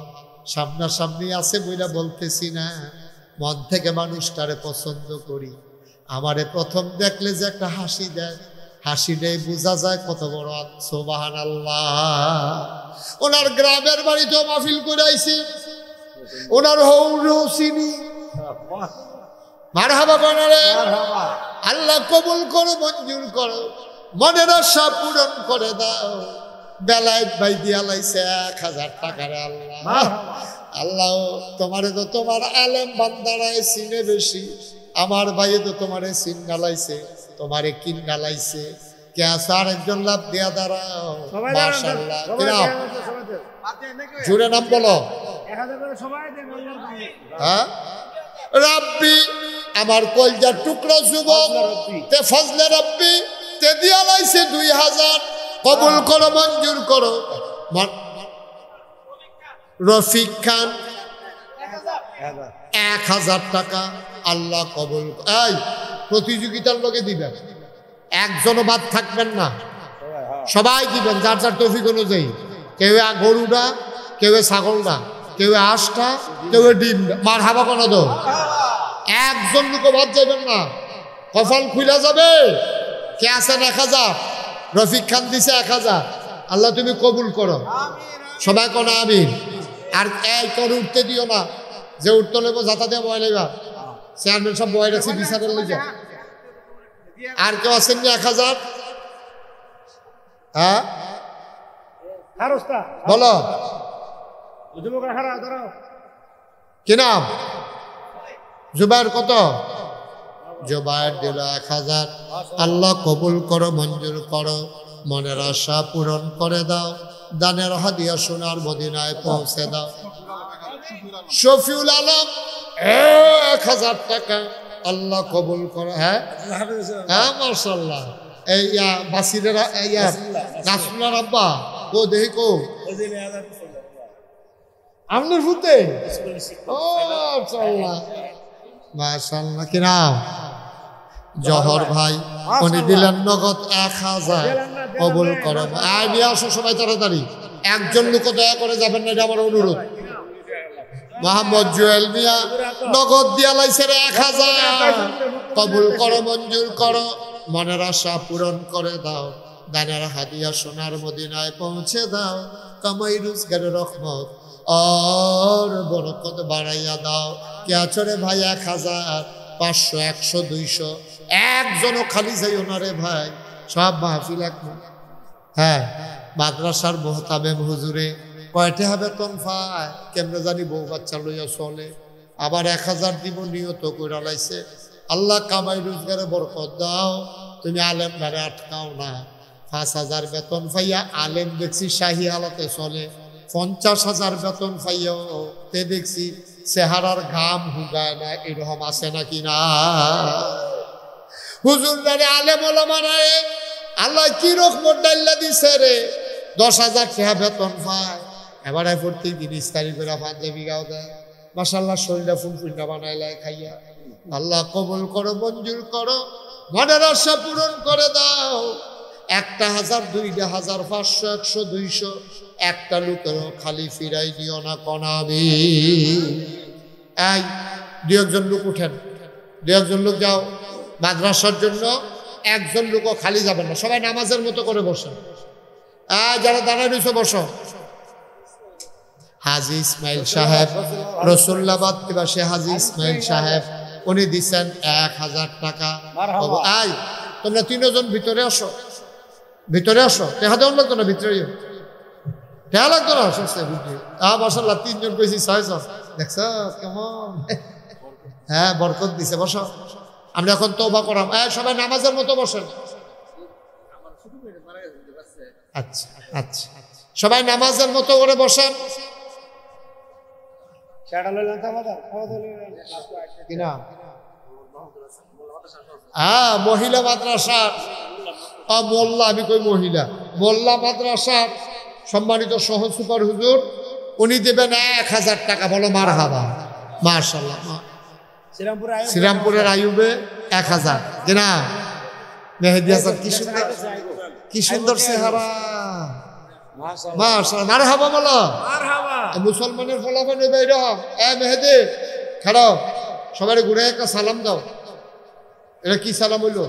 সামনাসামনি আছে বইলা বলতেছি না, মন থেকে মানুষটারে পছন্দ করি। আমারে প্রথম দেখলে যে একটা হাসি দেয়, হাসিটাই বোঝা যায় কত বড় সুবহানাল্লাহ। ওনার গ্রামের বাড়িতেও মাহফিল করে আইছি, ওনার হৌরও চিনি, মারহাবা বানারে। আল্লাহ কবুল করো, মঞ্জুর করো, মনের আশা পূরণ করে দাও। বেলায়েত ভাই দিয়া লাইছে 1,000 টাকারে। আল্লাহ তোমারে তো তোমার আলেম বান্দারায় চিনে বেশি, আমার ভাইয়ে তো তোমারে চিন গালাইছে, তোমারে কিন গালাইছে, কে আছে আরেকজন লাভ দিয়া দাঁড়াও। মাশাআল্লাহ জুড়ে নাম বলো। হ্যাঁ রাব্বি আমার কলজার টুকরা যুবক, তে ফজলে রাব্বি তে দিয়া লাইছে 2,000 কবুল করো, মঞ্জুর করো। রফিক খান 1,000 টাকা, আল্লাহ কবুল। এই প্রতিযোগিতার লোকে দিবেন, একজনও বাদ থাকবেন না, সবাই দিবেন যার যার তৌফিক অনুযায়ী। কেউ গরুটা, কেউ ছাগলটা, কেউ হাঁসটা, কেউ ডিম। মার হাবা কোনো দো, একজন লোক বাদ যাবেন না। কপাল খুলে যাবে। কে আছেন 1000? রফিক খান দিছে 1000। আল্লাহ তুমি কবুল করো, সবাই কোনো আমিন। আর এই করে উঠতে দিও না, যে উঠতে লেব যাতা দিয়ে বয় লেবা। চেয়ারম্যান সব বয় রাখছি বিচারের লেগে। আর কেউ আছেন না 1000? হ্যাঁ বলো কি নাম? জুবাইর কত? জুবাইর দিল 1000। আল্লাহ কবুল করো, মঞ্জুর করো, মনের আশা পূরণ করে দাও, দানের হাদিয়া সোনার মদিনায় পৌঁছে দাও। শফিউল আলম 1000 টাকা আল্লাহ কবুল করো। হ্যাঁ হ্যাঁ মাশাআল্লাহ। এই বাসিরের নাসরুল্লাহর আব্বা ও দেখি কো আপনার ফুতে মাশাআল্লাহ। কি নাম? জহর ভাই, উনি দিলেন নগদ 1000। কবুল করো। আর নিয়ে আসো সবাই তাড়াতাড়ি, একজন লোক দয়া করে যাবেন না, এটা আমার অনুরোধ। মোহাম্মদ জুয়েল মিয়া নগদ দিয়া লাইছে 1000। কবুল করো, মঞ্জুর করো, মনের আশা পূরণ করে দাও, দানের হাদিয়া সোনার মদিনায় পৌঁছে দাও, কামাই রোজগারের রহমত আর বরকত বাড়াইয়া দাও। কে আছরে ভাই? 1000, 500, 100, 200। একজনও খালি যাইও না রে ভাই, সব মাহফিল এক। হ্যাঁ মাদ্রাসার মোহতাবেম হুজুরে কয়টা বেতন পায় কেমনে জানি, বউ বাচ্চা লইয়া চলে। আবার 1000 দিব নিয়ত কইরা লাইছে। আল্লাহ কামাই রোজগারে বরকত দাও, তুমি আলেম ঘরে আটকাও না। 5000 বেতন পাইয়া আলেম দেখছি শাহী হালাতে চলে। 50,000 বেতন পাইয়াও তে দেখছি চেহারার ঘাম হুগায় না। এরকম আছে নাকি না? হুজুর রে আলেম ওলামা রে আল্লাহ কি রকম ডাল্লা দিছে রে। 10,000 টাকা বেতন পায়, এবারে প্রত্যেকদিন ইস্তারি করে পাঞ্জাবি গাও দেয়। মাশাআল্লাহ শরীরটা ফুলফুলটা বানাইলায় খাইয়া। আল্লাহ কবুল করো, মঞ্জুর করো, মনের আশা পূরণ করে দাও। 1,000, 2,000, 500, 100, 200 একটা লোকেরও খালি ফিরাই দিও না কনাবি। এই 2-1 লোক উঠেন, 2-1 লোক যাও মাদ্রাসার জন্য। একজন লোকও খালি যাবেন না, সবাই নামাজের মতো করে বসেন। যারা দাঁড়ায় রয়েছে বসো। হাজি ইসমাইল সাহেব, রসুল্লাবাদ নিবাসী হাজি ইসমাইল সাহেব, উনি দিচ্ছেন 1000 টাকা। আই তোমরা 3 জন ভিতরে আসো, ভিতরে আসো। টেহা দেওয়ান লাগতো না, ভিতরে টেহা লাগতো না। মাশাআল্লাহ 3 জন কইছি 6 জন। দেখছ কেমন? হ্যাঁ বরকত দিছে। বসো, আমরা এখন তওবা করাম। সবাই নামাজের মতো বসেন। আচ্ছা আচ্ছা, সবাই নামাজের মতো করে বসেন। মহিলা মাদ্রাসা, মোল্লা, আমি কই মহিলা মোল্লা মাদ্রাসার সম্মানিত সহ সুপার হুজুর, উনি দেবেন 1000 টাকা। বলো মারহাবা। মাশাআল্লাহ। শ্রীরামপুরের আইয়ুবে 1000 কিনা? মেহেদি হাসান, কি সুন্দর, কি সুন্দর চেহারা। মাশাআল্লাহ, মারহাবা বলো। মুসলমানের ফলাফল নেবে এরকম। মেহেদি খাড়াও, সবাই ঘুরে একটা সালাম দাও। এটা কি সালাম হইল?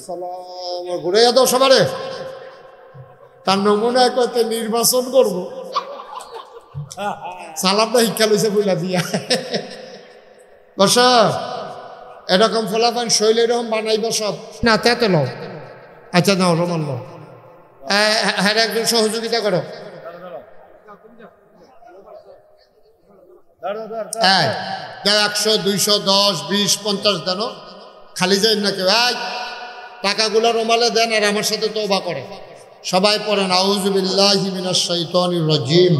সালাম ঘুরে দাও সবারে। তার নমুনায় কত নির্বাচন করবো। সালামটা শিক্ষা লইছে বইলা দিয়া। বস, এরকম ফলাফল শৈল এরকম বানাইব সব না, তেতে লও। আচ্ছা নাও রমান লও। হ্যাঁ একজন সহযোগিতা করো। 100, 200, 10, 20, 50 দেন। খালি যাই না কেউ। টাকাগুলো রুমালে দেন আর আমার সাথে তওবা করে। সবাই পড়েন আউযু বিল্লাহি মিনাশ শাইতানির রাজিম,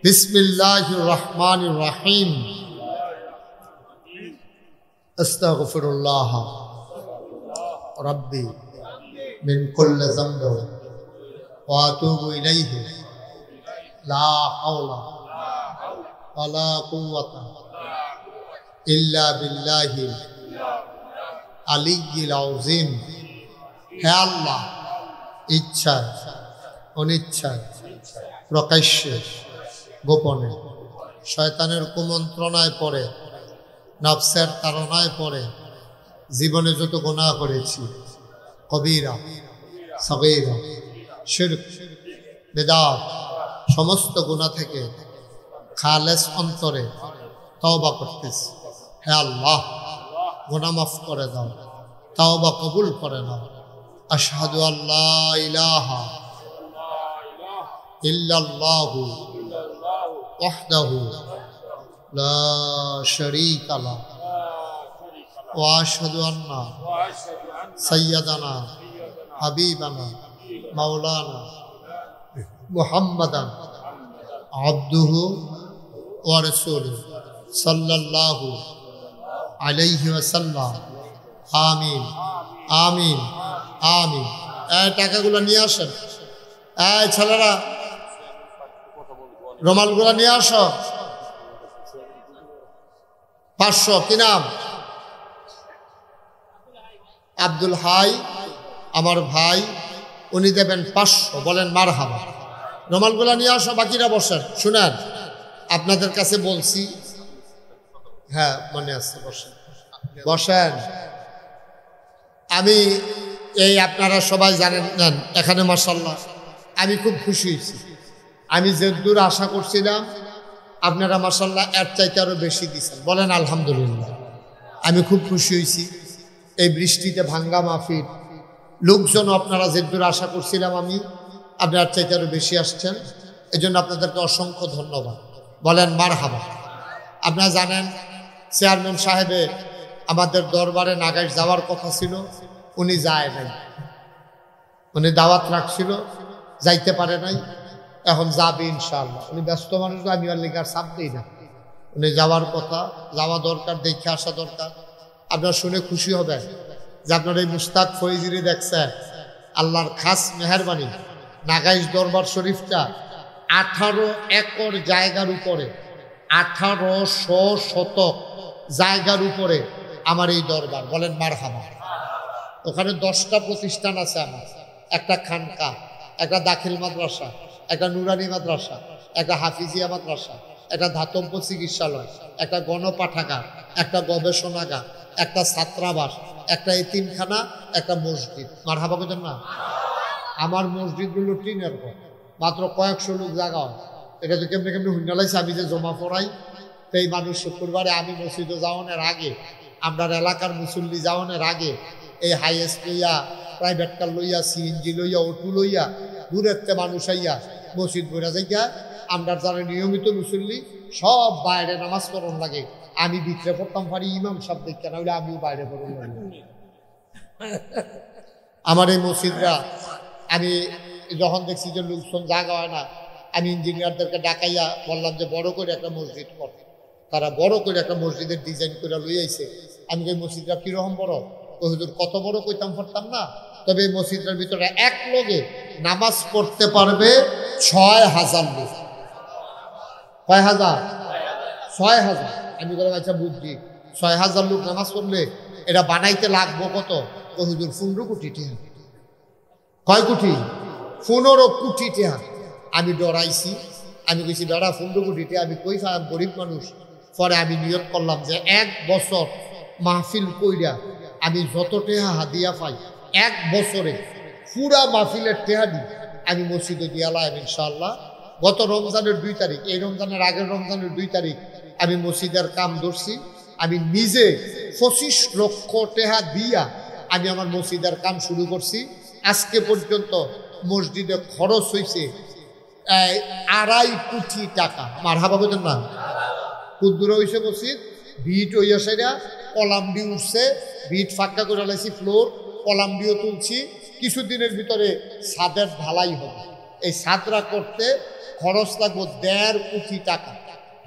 বিসমিল্লাহির রহমানির রহিম, আস্তাগফিরুল্লাহ রাব্বি মিন কুল্লি যামবিন ওয়া আতুবু ইলাইহি লা হাওলা ওয়ালা কুওয়াতা ইল্লা বিল্লাহি আলিয়্যিল আযীম। হে আল্লাহ, ইচ্ছায় অনিচ্ছায় প্রকাশ্যে গোপনে শয়তানের কুমন্ত্রণায় পড়ে নফসের তাড়নায় পড়ে জীবনে যত গুনাহ করেছি, কবিরা সগীরা শিরক বিদআত সমস্ত গুনাহ থেকে খালেস অন্তরে তওবা করতেছি। হে আল্লাহ, গুনাহ মাফ করে দাও, তওবা কবুল করে নাও। আশহাদু আল্লা ইলাহা ইল্লাল্লাহু ওয়াহদাহু লা শারীকা লাহু ওয়া আশহাদু আন্না সাইয়্যিদানা হাবিবানা মাওলানা মুহাম্মাদান আবদুহু ওয়া রাসূলুহু সাল্লাল্লাহু আলাইহি ওয়াসাল্লাম। আমিন আমিন আমিন। এই টাকাগুলো নিয়ে আসেন। এই ছেলেরা রুমালগুলো নিয়ে আসো। 500। কি নাম? আব্দুল হাই, আমার ভাই, উনি দেবেন 500। বলেন মারহাবা। রুমালগুলো নিয়ে আসো, বাকিরা বসেন। শুনেন, আপনাদের কাছে বলছি, হ্যাঁ মনে আছে, বসেন বসেন। আমি এই আপনারা সবাই জানেন এখানে মাশাআল্লাহ আমি খুব খুশি হয়েছি। আমি যে দূর আশা করছিলাম আপনারা মাশাআল্লাহ এর চাইতে আরও বেশি দিয়েছেন। বলেন আলহামদুলিল্লাহ। আমি খুব খুশি হয়েছি। এই বৃষ্টিতে ভাঙ্গা মাহফিল, লোকজন আপনারা যে দূর আশা করছিলাম আমি, আপনার চাইতে আরও বেশি আসছেন। এই জন্য আপনাদেরকে অসংখ্য ধন্যবাদ। বলেন মারহাবা। আপনারা জানেন চেয়ারম্যান সাহেবের আমাদের দরবারে নাগাইশ যাওয়ার কথা ছিল, উনি যায় নাই। উনি দাওয়াত রাখছিল, যাইতে পারে নাই। এখন যাবে ইনশাআল্লাহ। উনি ব্যস্ত মানুষ, আমি আর লিখার চাপ দিই না। উনি যাওয়ার কথা, যাওয়া দরকার, দেখে আসা দরকার। আপনারা শুনে খুশি হবেন যে আপনার এই মুস্তাক ফৈজিরে দেখছেন। আল্লাহর খাস মেহেরবানি, নাগাইশ দরবার শরীফটা 18 একর জায়গার উপরে, 1800 শতক জায়গার উপরে আমার এই দরবার। বলেন মারহাবা। ওখানে 10টা প্রতিষ্ঠান আছে আমার। একটা খানকা, একটা দাখিল মাদ্রাসা, একটা নুরানি মাদ্রাসা, একটা হাফিজিয়া মাদ্রাসা, একটা ধাতব্য চিকিৎসালয়, একটা গণপাঠাগার, একটা গবেষণাগার, একটা ছাত্রাবাস, একটা এতিমখানা, একটা মসজিদ। মারহাবা বলেন না? আমার মসজিদগুলো টিনের ঘর, মাত্র কয়েকশো লোক জায়গা হয়। এটা তো কেমনে কেমনে হুন্ডালাইছে। আমি যে জমা পড়াই, তো এই মানুষ শুক্রবারে আমি মসজিদে যাওয়ানোর আগে, আপনার এলাকার মুসল্লি যাওয়ানোর আগে এই হাইয়েস্ট লইয়া, প্রাইভেট কার লইয়া, সিএনজি লইয়া, অটো লইয়া দূরের থেকে মানুষ আইয়া মসজিদ ঘুরা যাইয়া, আমরা যারা নিয়মিত মুসল্লি সব বাইরে নামাজ পড়ন লাগে। আমি ভিতরে পড়তাম পারি, ইমাম সাহেব দেখতে না হইলে আমিও বাইরে পড়ন লাগে। আমার এই মসজিদরা আমি যখন দেখছি যে লোকজন জায়গা হয় না, আমি ইঞ্জিনিয়ারদেরকে ডাকাইয়া বললাম যে বড় করে একটা মসজিদ করে। তারা বড় করে একটা মসজিদের ডিজাইন করে লই আইছে। আমি এই মসজিদটা কিরকম বড়, ও হুজুর কত বড় কইতাম পারতাম না। তবে এই মসজিদের ভিতরে এক লোকে নামাজ পড়তে পারবে 6000 লোক। কয় হাজার? 6000। আমি বললাম আচ্ছা বুঝছি, 6000 লোক নামাজ পড়লে এটা বানাইতে লাগবো কত? ও হুজুর 15 কোটি টাকা। কয় কোটি? 15 কোটি টাকা। আমি ডরাইছি। আমি কইছি বেড়া 15 কোটি টাকা আমি কই পাই, গরিব মানুষ। পরে আমি নিয়ত করলাম যে 1 বছর মাহফিল কইরা আমি যত টাকা হাদিয়া পাই 1 বছরে পুরা মাহফিলের টাকা দিই আমি মসজিদে দিয়ালাম ইনশাআল্লাহ। গত রমজানের 2 তারিখ, এই রমজানের আগের রমজানের 2 তারিখ আমি মসজিদের কাম ধরছি। আমি নিজে 25 লক্ষ টাকা দিয়া আমি আমার মসজিদের কাম শুরু করছি। আজকে পর্যন্ত মসজিদে খরচ হয়েছে 2.5 কোটি টাকা। মারহাবা বলেন না? কুদ্দুর হয়েছে মসজিদ, ভিট হইয়া সেটা কলাম দিয়ে উঠছে, ভিট ফাঁকা করে লাইছি, ফ্লোর কলাম দিয়েও তুলছি। কিছুদিনের ভিতরে ছাদের ঢালাই হবে। এই ছাদরা করতে খরচ লাগবে 1.5 কোটি টাকা।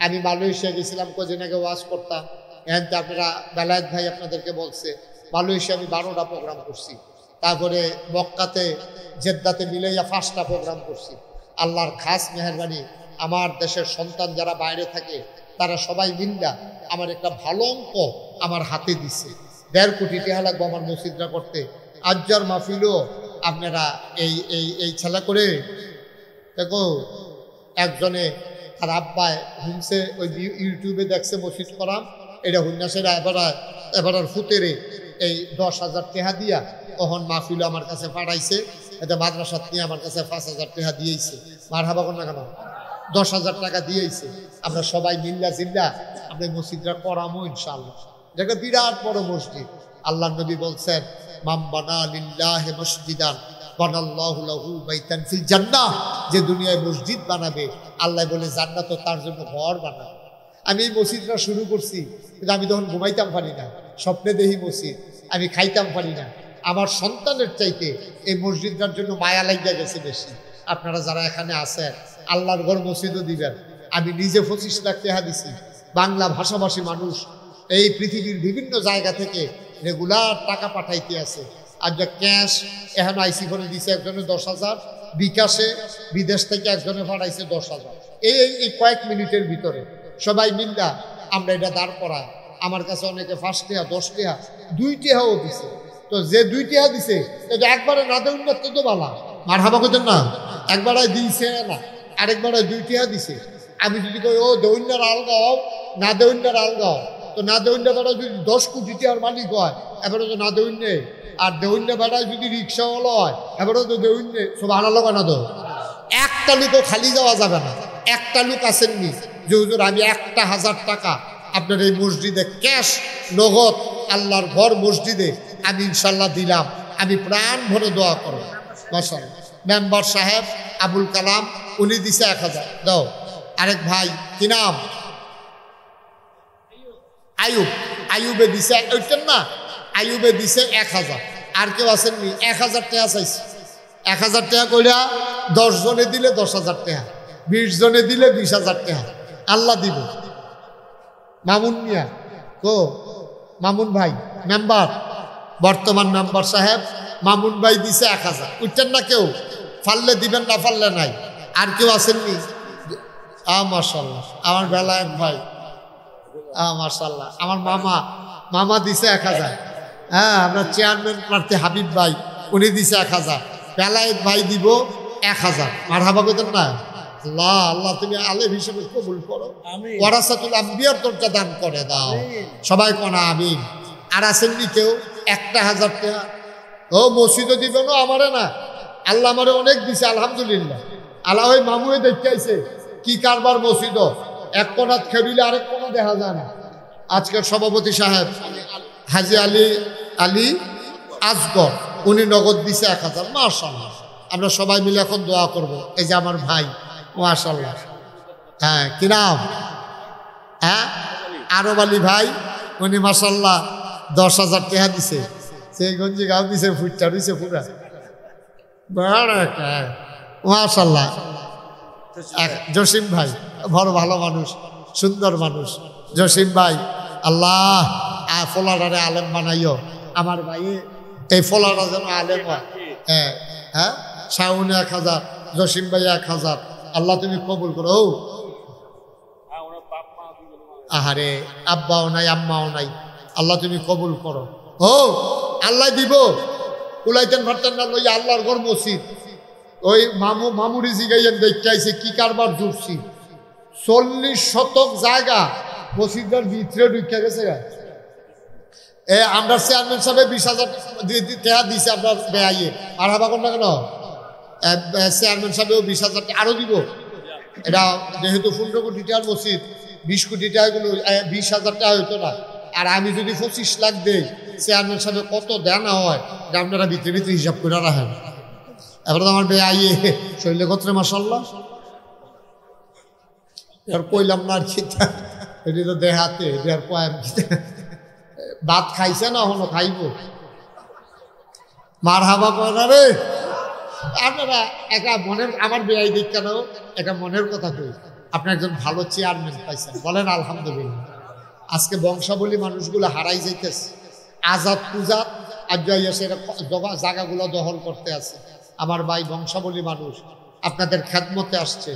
আমি মালয়েশিয়া গেছিলাম, কদিন আগে ওয়াজ করতাম। এখন তো আপনারা বেলায়েত ভাই আপনাদেরকে বলছে, মালয়েশিয়া আমি 12টা প্রোগ্রাম করছি। তারপরে মক্কাতে, জেদ্দাতে মিলাইয়া 5টা প্রোগ্রাম করছি। আল্লাহর খাস মেহেরবানি, আমার দেশের সন্তান যারা বাইরে থাকে তারা সবাই মিল্লা আমার একটা ভালো অঙ্ক আমার হাতে দিছে। 1.5 কোটি টাকা লাগবে আমার মসজিদটা করতে। আজ্জার মাহফিলও আপনারা এই ছেলে করে দেখো, একজনে তার আব্বায় হুমছে ওই ইউটিউবে দেখছে মসজিদ করাম, এটা হুন্যাসেরা এবার ফুতেরে এই 10,000 টাকা দিয়া তখন মাহফিল আমার কাছে পাঠাইছে। এটা মাদ্রাসাত নিয়ে আমার কাছে 5,000 টাকা দিয়েছে। মার হাবা কর না কেন, 10,000 টাকা দিয়েছে। আমরা সবাই মিল্লা জিল্লা আমরা মসজিদটা করামো ইনশাআল্লাহ। এটা বিরাট বড় মসজিদ। আল্লাহ নবী বলছেন, মান বানা লিল্লাহি মসজিদান বানাল্লাহু লাহু বাইতান ফিল জান্নাহ। যে দুনিয়ায় মসজিদ বানাবে আল্লাহ বলে জান্নাতও তার জন্য ঘর বানাবে। আমি এই মসজিদটা শুরু করছি, কিন্তু আমি তখন ঘুমাইতাম পারি না, স্বপ্নে দেখি মসজিদ, আমি খাইতাম পারি না। আমার সন্তানের চাইতে এই মসজিদটার জন্য মায়া লাগিয়া গেছে বেশি। আপনারা যারা এখানে আছেন আল্লাহর ঘর মসজিদও দিবেন। আমি নিজে 25 লাখ টাকা দিছি। বাংলা ভাষাভাষী মানুষ এই পৃথিবীর বিভিন্ন জায়গা থেকে রেগুলার টাকা পাঠাইতে আছে। আর যা ক্যাশ এখন আইসি করে দিছে একজনে 10,000, বিকাশে বিদেশ থেকে একজনে পাঠাইছে 10,000। এই কয়েক মিনিটের ভিতরে সবাই মিল্লা আমরা এটা দাঁড় করায়। আমার কাছে অনেকে 5 টাকা 10 টাকা 2 টাকাও দিছে। তো যে 2 টাকা দিছে এটা একবারে না দেয় উন্নত তো বালা, মার হাবা করতেন না, একবারে দিছে না, আরেকবারে 2 টাকা দিছে। আমি যদি কই ও দৈন্যার আলগাও না দৈন্যার আলগাও, তো না দৈন্য বেড়া যদি 10 কোটি টাকার মালিক হয় এবারে তো না দৈন্যে, আর দৈন্য বেড়ায় যদি রিক্সাওয়ালা হয় এবারে তো দৈন্যে। সব আনালো না তো, একটা লোকও খালি যাওয়া যাবে না। একটা লোক আসেননি যে হুজুর আমি 1,000 টাকা আপনার এই মসজিদে ক্যাশ নগদ আল্লাহর ঘর মসজিদে আমি ইনশাল্লাহ দিলাম, আমি প্রাণ ভরে দোয়া করব। মাশাআল্লাহ। মেম্বার সাহেব আবুল কালাম উনি দিছে 1,000 দাও। আরেক ভাই কি নাম, আয়ুবে দিছে, ওইটার না, আয়ুবে দিছে 1,000। আর কেউ আসেননি 1,000 টাকা চাইছে। 1,000 টাকা কইরা 10 জনে দিলে 10,000 টাকা, 20 জনে দিলে 20,000 টাকা আল্লাহ দিব। মামুন মিয়া কো, মামুন ভাই মেম্বার, বর্তমান মেম্বার সাহেব মামুন ভাই দিছে 1,000। উঠছেন না কেউ, ফাললে দিবেন না ফাললে নাই। আর কেউ আসেননি? মাশাআল্লাহ। আমার বেলায়েত ভাই, মাশাআল্লাহ। আমার মামা দিছে 1,000। হ্যাঁ, আমরা চেয়ারম্যান প্রার্থী হাবিব ভাই উনি দিছে 1,000। বেলায়েত ভাই দিব 1,000। মারহাবা কইতেন না? আল্লাহ আল্লাহ তুমি আলেম হিসেবে কবুল করো, ওয়ারাসাতুল আম্বিয়ার দরজা দান করে দাও। সবাই কোনা আমিন। আর আসেননি কেউ 1,000 টাকা? ও মসজিদও দিবে না আমারে না, আল্লাহ আমারে অনেক দিছে আলহামদুলিল্লাহ। আল্লাহ ওই মামুয়ে দেখতে আইছে কি কারবার মসজিদ, এক কোণাত খেলিলে আরেক কোণা দেখা যায় না। আজকের সভাপতি সাহেব হাজি আলী আসগর উনি নগদ দিছে 1,000। মাশাআল্লাহ। আমরা সবাই মিলে এখন দোয়া করব। এই যে আমার ভাই মাশাআল্লাহ, হ্যাঁ কি নাম, হ্যাঁ আরব আলী ভাই, উনি মাশাআল্লাহ 10,000 টাকা দিছে। সেই গঞ্জি গাও দিছে, ফুটটা দিছে পুরা মাশাআল্লাহ। জসিম ভাই বড় ভালো মানুষ, সুন্দর মানুষ। জসিম ভাই আল্লাহ ফোলাডারে আলেম বানাইও আমার ভাই, এই ফোলাডা যেন আলেম হয়। হ্যাঁ হ্যাঁ, শাহুনে 1,000, জসিম ভাই 1,000। আল্লাহ তুমি কবুল করো। আহারে আব্বাও নাই আম্মাও নাই, আল্লাহ তুমি কবুল করো। আল্লাহ দিব। উলাইতেন ভারতেন না লইয়া আল্লাহর ঘর মসজিদ। ওই মামুরি জিগাইয়েন দেখতে আইছে কি কারবার জুড়ছি। 40 শতক জায়গা মসজিদের ভিতরে ঢুকে গেছে। আমরা চেয়ারম্যান সাহেব 20,000 টাকা দিছে আমরা বেআইয়ে। আর হাবা কোন না কেন, চেয়ারম্যান সাহেবও 20,000 আরো দিব। এটা যেহেতু 15 কোটি টাকার মসজিদ, 20 কোটি টাকাগুলো 20,000 টাকা হইতো না। আর আমি যদি 25 লাখ দেই, চেয়ারম্যান সাহেব কত দেনা হয় এটা আপনারা ভিতরে ভিতরে হিসাব করে রাখেন। এবার তো আমার বেআইয়ে শৈলে গোত্রে মাশাআল্লাহ। আর কইলাম না আর কি, এটি তো দেহাতে এটার পয়েম। ভাত খাইছে না হলো খাইব, মার হাবা করা রে। আপনারা একটা মনের, আমার বেআই দিক কেন একটা মনের কথা কই, আপনি একজন ভালো চেয়ারম্যান পাইছেন, বলেন আলহামদুলিল্লাহ। আজকে বংশাবলী মানুষগুলো হারাই যাইতেছে, আজাদ পূজাত আর যাইয়া সেটা জায়গাগুলো দখল করতে আছে। আমার ভাই বংশাবলী মানুষ আপনাদের খেদমতে আসছে,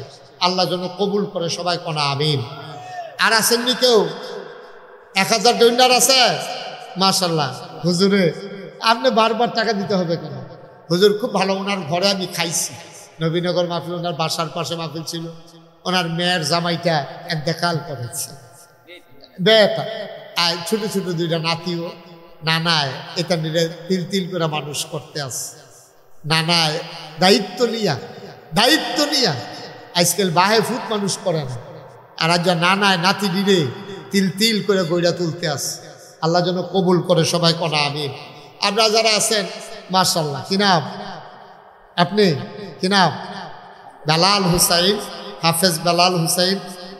আল্লাহ যেন কবুল করে। সবাই কোনা আমিন। আর আসেননি কেউ? 1,000 ডলার আছে মাশাআল্লাহ। হুজুরে আপনি বারবার টাকা দিতে হবে কেন? হুজুর খুব ভালো, ওনার ঘরে আমি খাইছি, নবীনগর মাহফিল, ওনার বাসার পাশে মাহফিল ছিল, ওনার মেয়ের জামাইটা এন্তেকাল করেছে, বেটা আর ছোট ছোট দুইটা নাতিও, নানায় এটা নিয়ে তিল তিল করে মানুষ করতে আসে, নানায় দায়িত্ব নিয়া আজকাল বাহে ফুট মানুষ করে না, আর আজ নানায় নাতি নিরে তিল তিল করে গইরা তুলতে আসে। আল্লাহ যেন কবুল করে, সবাই কনা আমিন। আপনারা যারা আছেন মাশাআল্লাহ, কি নাম আপনি? কি নাম? বেলাল হুসাইন, হাফেজ বেলাল হুসাইন,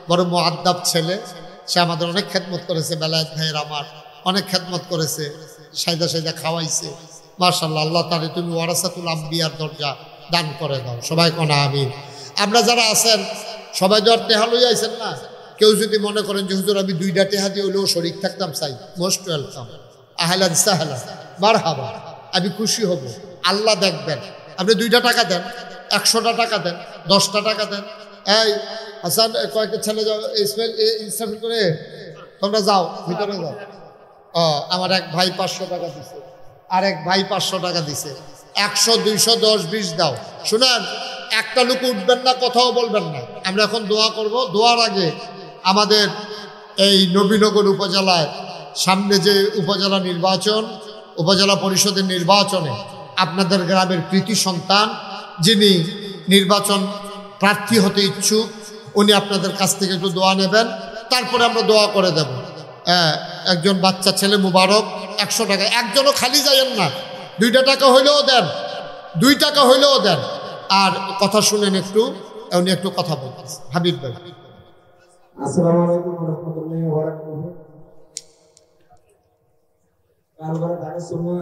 বড় মুআদ্দাব ছেলে, সে আমাদের অনেক খেদমত করেছে, বেলায়েত ভাইয়ের আমার অনেক খেদমত করেছে, সাইদা খাওয়াইছে মাশাআল্লাহ। আল্লাহ তাআলা তুমি ওয়ারাসাতুল আম্বিয়ার দরজা দান করে দাও, সবাই কোনা আমিন। আমরা যারা আছেন সবাই তো আর টেহা লই আইছেন না, কেউ যদি মনে করেন যে হুজুর আমি 2টা টেহা দিয়ে হলেও শরীক থাকতাম, চাই, মোস্ট ওয়েলকাম, আহলান সাহলান, মারহাবা, আমি খুশি হব, আল্লাহ দেখবেন। আপনি 2টা টাকা দেন, 100টা টাকা দেন, 10টা টাকা দেন। এই হাসান, কয়েকটা ছেলে যাও ইসমাইল করে, তোমরা যাও ভিতরে যাও। আমার এক ভাই 500 টাকা দিছে, আর এক ভাই 500 টাকা দিছে, 100 200 10 20 দাও। শুনেন, একটা লোক উঠবেন না, কথাও বলবেন না। আমরা এখন দোয়া করব। দোয়ার আগে আমাদের এই নবীনগর উপজেলায় সামনে যে উপজেলা নির্বাচন, উপজেলা পরিষদের নির্বাচনে আপনাদের গ্রামের কৃতি সন্তান যিনি নির্বাচন প্রার্থী হতে ইচ্ছুক, উনি আপনাদের কাছ থেকে একটু দোয়া নেবেন, তারপরে আমরা দোয়া করে দেব। একজন বাচ্চা ছেলে মুবারক 100 টাকা, একজনও খালি যাইয়েন না, 2টা টাকা হইলেও দেন, 2 টাকা হইলেও দেন। আর কথা শুনেন একটু, উনি একটু কথা বলতেন। হাবিব ভাই।
আসসালামু আলাইকুম ওয়া রাহমাতুল্লাহি ওয়া বারাকাতুহু। কালবালা ঢাকা সুন্নাহ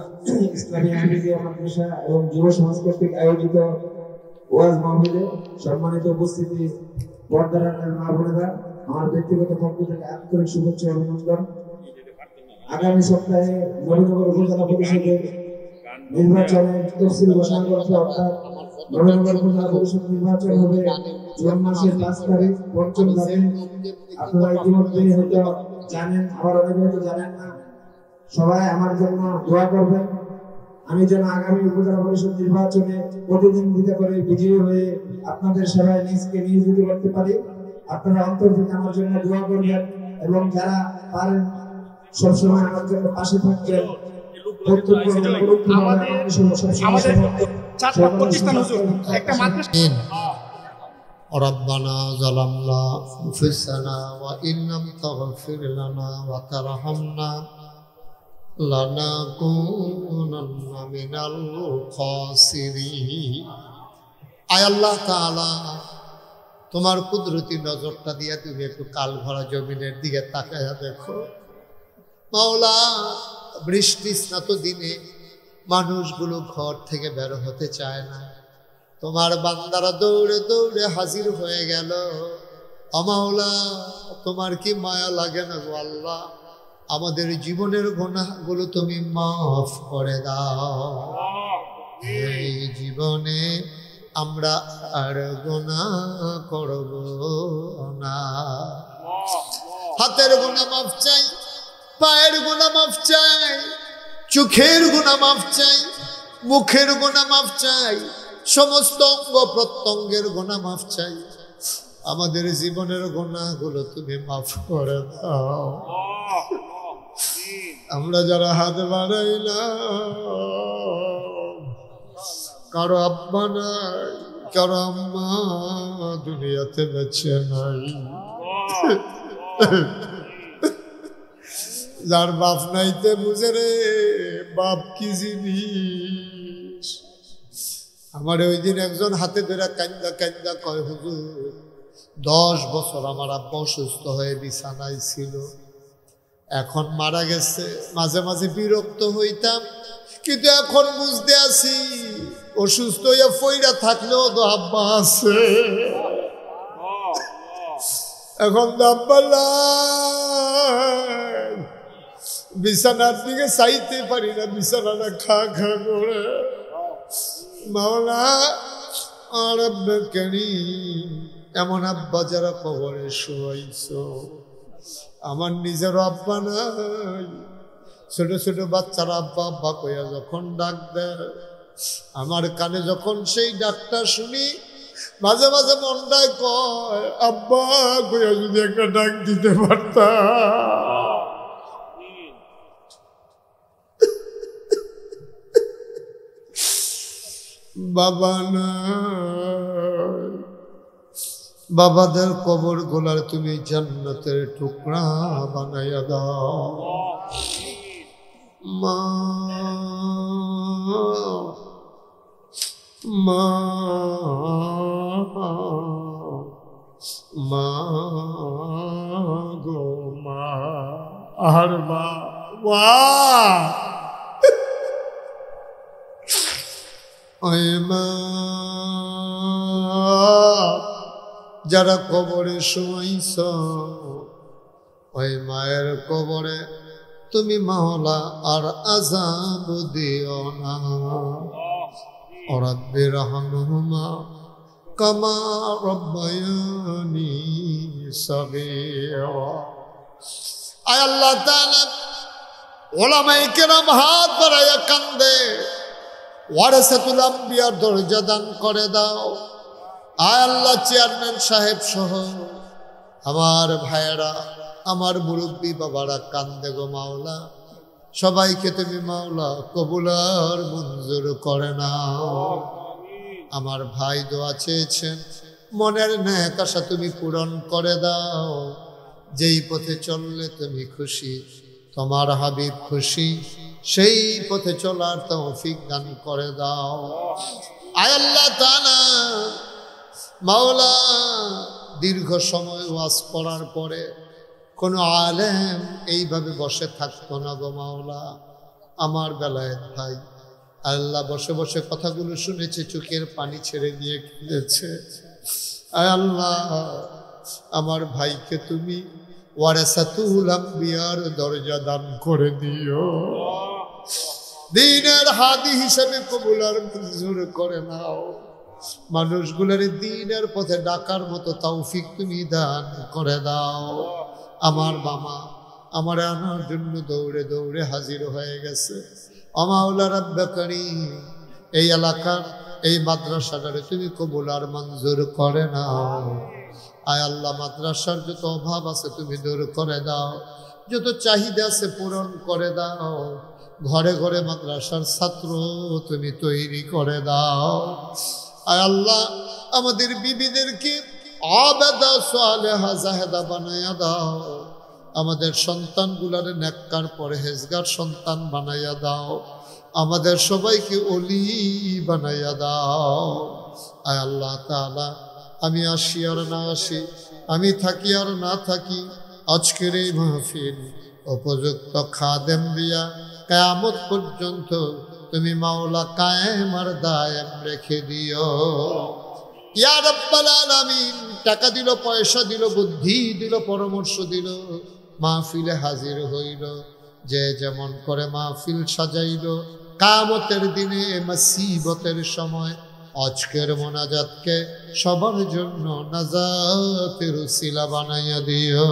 ইসলামী আহমদিয়া মাদ্রাসা এবং যুব সমাজ কর্তৃক আয়োজিত ওয়াজ মাহফিলে সম্মানিত উপস্থিতি, পর্দার আড়ালের মা বোনেরা, আমার ব্যক্তিগত পক্ষ থেকে আন্তরিক শুভেচ্ছা ও অভিনন্দন। আগামী সপ্তাহে নবীনগর উপজেলা পরিষদের নির্বাচনের তফসিল ঘোষণা করেছে, অর্থাৎ নবীনগর উপজেলা পরিষদ নির্বাচন হবে জুন মাসের 5 তারিখ, পঞ্চম ধাপে। আপনারা ইতিমধ্যে হয়তো জানেন, আবার অনেকে হয়তো জানেন না। সবাই আমার জন্য দোয়া করবেন, আমি যেন আগামী উপজেলা পরিষদ নির্বাচনে প্রতিদ্বন্দ্বিতা করে বিজয়ী হয়ে আপনাদের সেবায় নিজকে নিয়োজিত করতে পারি। আপনারা অন্তর থেকে আমার জন্য দোয়া করবেন এবং যারা পারেন সবসময় আমার জন্য পাশে থাকবেন।
ربنا ظلمنا أنفسنا وإن لم تغفر لنا وترحمنا لنكونن من الخاسرين। আয় আল্লাহ তাআলা, তোমার কুদরতি নজরটা দিয়ে তুমি একটু কাল ভরা জমিনের দিকে তাকায়া দেখো মাওলা। বৃষ্টি স্নাত দিনে মানুষগুলো ঘর থেকে বের হতে চায় না, তোমার বান্দারা দৌড়ে দৌড়ে হাজির হয়ে গেল। মাওলা, তোমার কি মায়া লাগে না গো আল্লাহ? আমাদের জীবনের গুনাহগুলো তুমি মাফ করে দাও। এই জীবনে আমরা আর গুনাহ করব না। হাতের গুনাহ মাফ চাই, পায়ের গুনাহ মাফ চাই, চোখের গুনাহ মাফ চাই, মুখের গুনাহ মাফ চাই, সমস্ত অঙ্গ প্রত্যঙ্গের গুনাহ মাফ চাই। আমাদের জীবনের গুনাহগুলো তুমি মাফ করে দাও। আমরা যারা হাত বাড়াইলাম, কারো আব্বা নাই, কারো আম্মা দুনিয়াতে বেঁচে নাই, যার বাপ নাইতে বুঝে রে বাপ কি জিনিস। আমার ওই দিন একজন হাতে ধরে কান্দা কান্দা কয়, হুজুর 10 বছর আমার আব্বা অসুস্থ হয়ে বিছানায় ছিল, এখন মারা গেছে। মাঝে মাঝে বিরক্ত হইতাম, কিন্তু এখন বুঝতে আছি অসুস্থ হইয়া ফইরা থাকলেও তো আব্বা আছে। এখন তো আব্বা নাই, বিছানার দিকে চাইতে পারি না, বিছানাটা খা খা করে। মাওলা আর আব্বা কারীম, এমন আব্বা যারা কবরে শোয়াইছো, আমার নিজের আব্বা নাই, ছোট ছোট বাচ্চারা আব্বা আব্বা কইয়া যখন ডাক দেয়, আমার কানে যখন সেই ডাকটা শুনি, মাঝে মাঝে মনটায় কয় আব্বা কইয়া যদি একটা ডাক দিতে পারতাম। বাবা না, বাবাদের কবর গোলার তুমি জান্নাতের টুকরা বানাইয়া দাও। মা মা মা গো মা, আর মা ওই মা, যারা কবরে শোয়াইছ ওই মায়ের কবরে তুমি মাওলা আর আযাব দিও না। রব্বি রহমহুমা কামা রব্বায়ানি সগীরা। আয় আল্লাহ তাআলা, উলামায়ে কেরাম হাত বাড়াইয়া কান্দে, ওয়ারাসাতুল আম্বিয়ার দরজা দান করে দাও। আয় আল্লাহ, চেয়ারম্যান সাহেব সহ আমার ভাইয়েরা, আমার মুরব্বী বাবারা কান্দে গো মাওলা, সবাইকে তুমি মাওলা কবুলার মঞ্জুর করে নাও। আমার ভাই দোয়া চেয়েছেন, মনের নেক আশা তুমি পূরণ করে দাও। যেই পথে চললে তুমি খুশি, তোমার হাবিব খুশি, সেই পথে চলার তৌফিক দান করে দাও। আয় আল্লাহ তাআলা, মাওলা দীর্ঘ সময় ওয়াজ করার পরে কোনো আলেম এইভাবে বসে থাকতো না গো মাওলা। আমার বেলায়েত ভাই আল্লাহ বসে বসে কথাগুলো শুনেছে, চোখের পানি ছেড়ে দিয়ে কেঁদেছে। আয় আল্লাহ, আমার ভাইকে তুমি ওয়ারাসাতুল আম্বিয়ার দরজা দান করে দিও। দ্বীনের হাদি হিসেবে কবুলার মঞ্জুর করে নাও। মানুষগুলোর দ্বীনের পথে ডাকার মতো তৌফিক তুমি দান করে দাও। আমার মামা আমার আনার জন্য দৌড়ে দৌড়ে হাজির হয়ে গেছে। মাওলা রাব্বে কারীম, এই এলাকার এই মাদ্রাসাটারে তুমি কবুলার মঞ্জুর করে নাও। আয় আল্লাহ, মাদ্রাসার যত অভাব আছে তুমি দূর করে দাও, যত চাহিদা আছে পূরণ করে দাও। ঘরে ঘরে মাদ্রাসার ছাত্র তুমি তৈরি করে দাও। আয় আল্লাহ, আমাদের বিবিদেরকে আবেদা সালেহা জাহেদা বানাইয়া দাও। আমাদের সন্তানগুলার নেককার পরহেজগার সন্তান বানাইয়া দাও। আমাদের সবাইকে ওলি বানাইয়া দাও। আয় আল্লাহ তাআলা, আমি আসি আর না আসি, আমি থাকি আর না থাকি, আজকের এই মাহফিল উপযুক্ত খাদেম দিয়া কিয়ামত পর্যন্ত তুমি মাওলা কায়েম আর দায়েম রেখে দিও। ইয়া রাব্বাল আলামিন, টাকা দিল, পয়সা দিল, বুদ্ধি দিল, পরামর্শ দিল, মাহফিলে হাজির হইল, যে যেমন করে মাহফিল সাজাইল, কিয়ামতের দিনে মুসিবতের সময় আজকের মোনাজাতকে সবার জন্য নাজাতের উসিলা বানাইয়া দিও।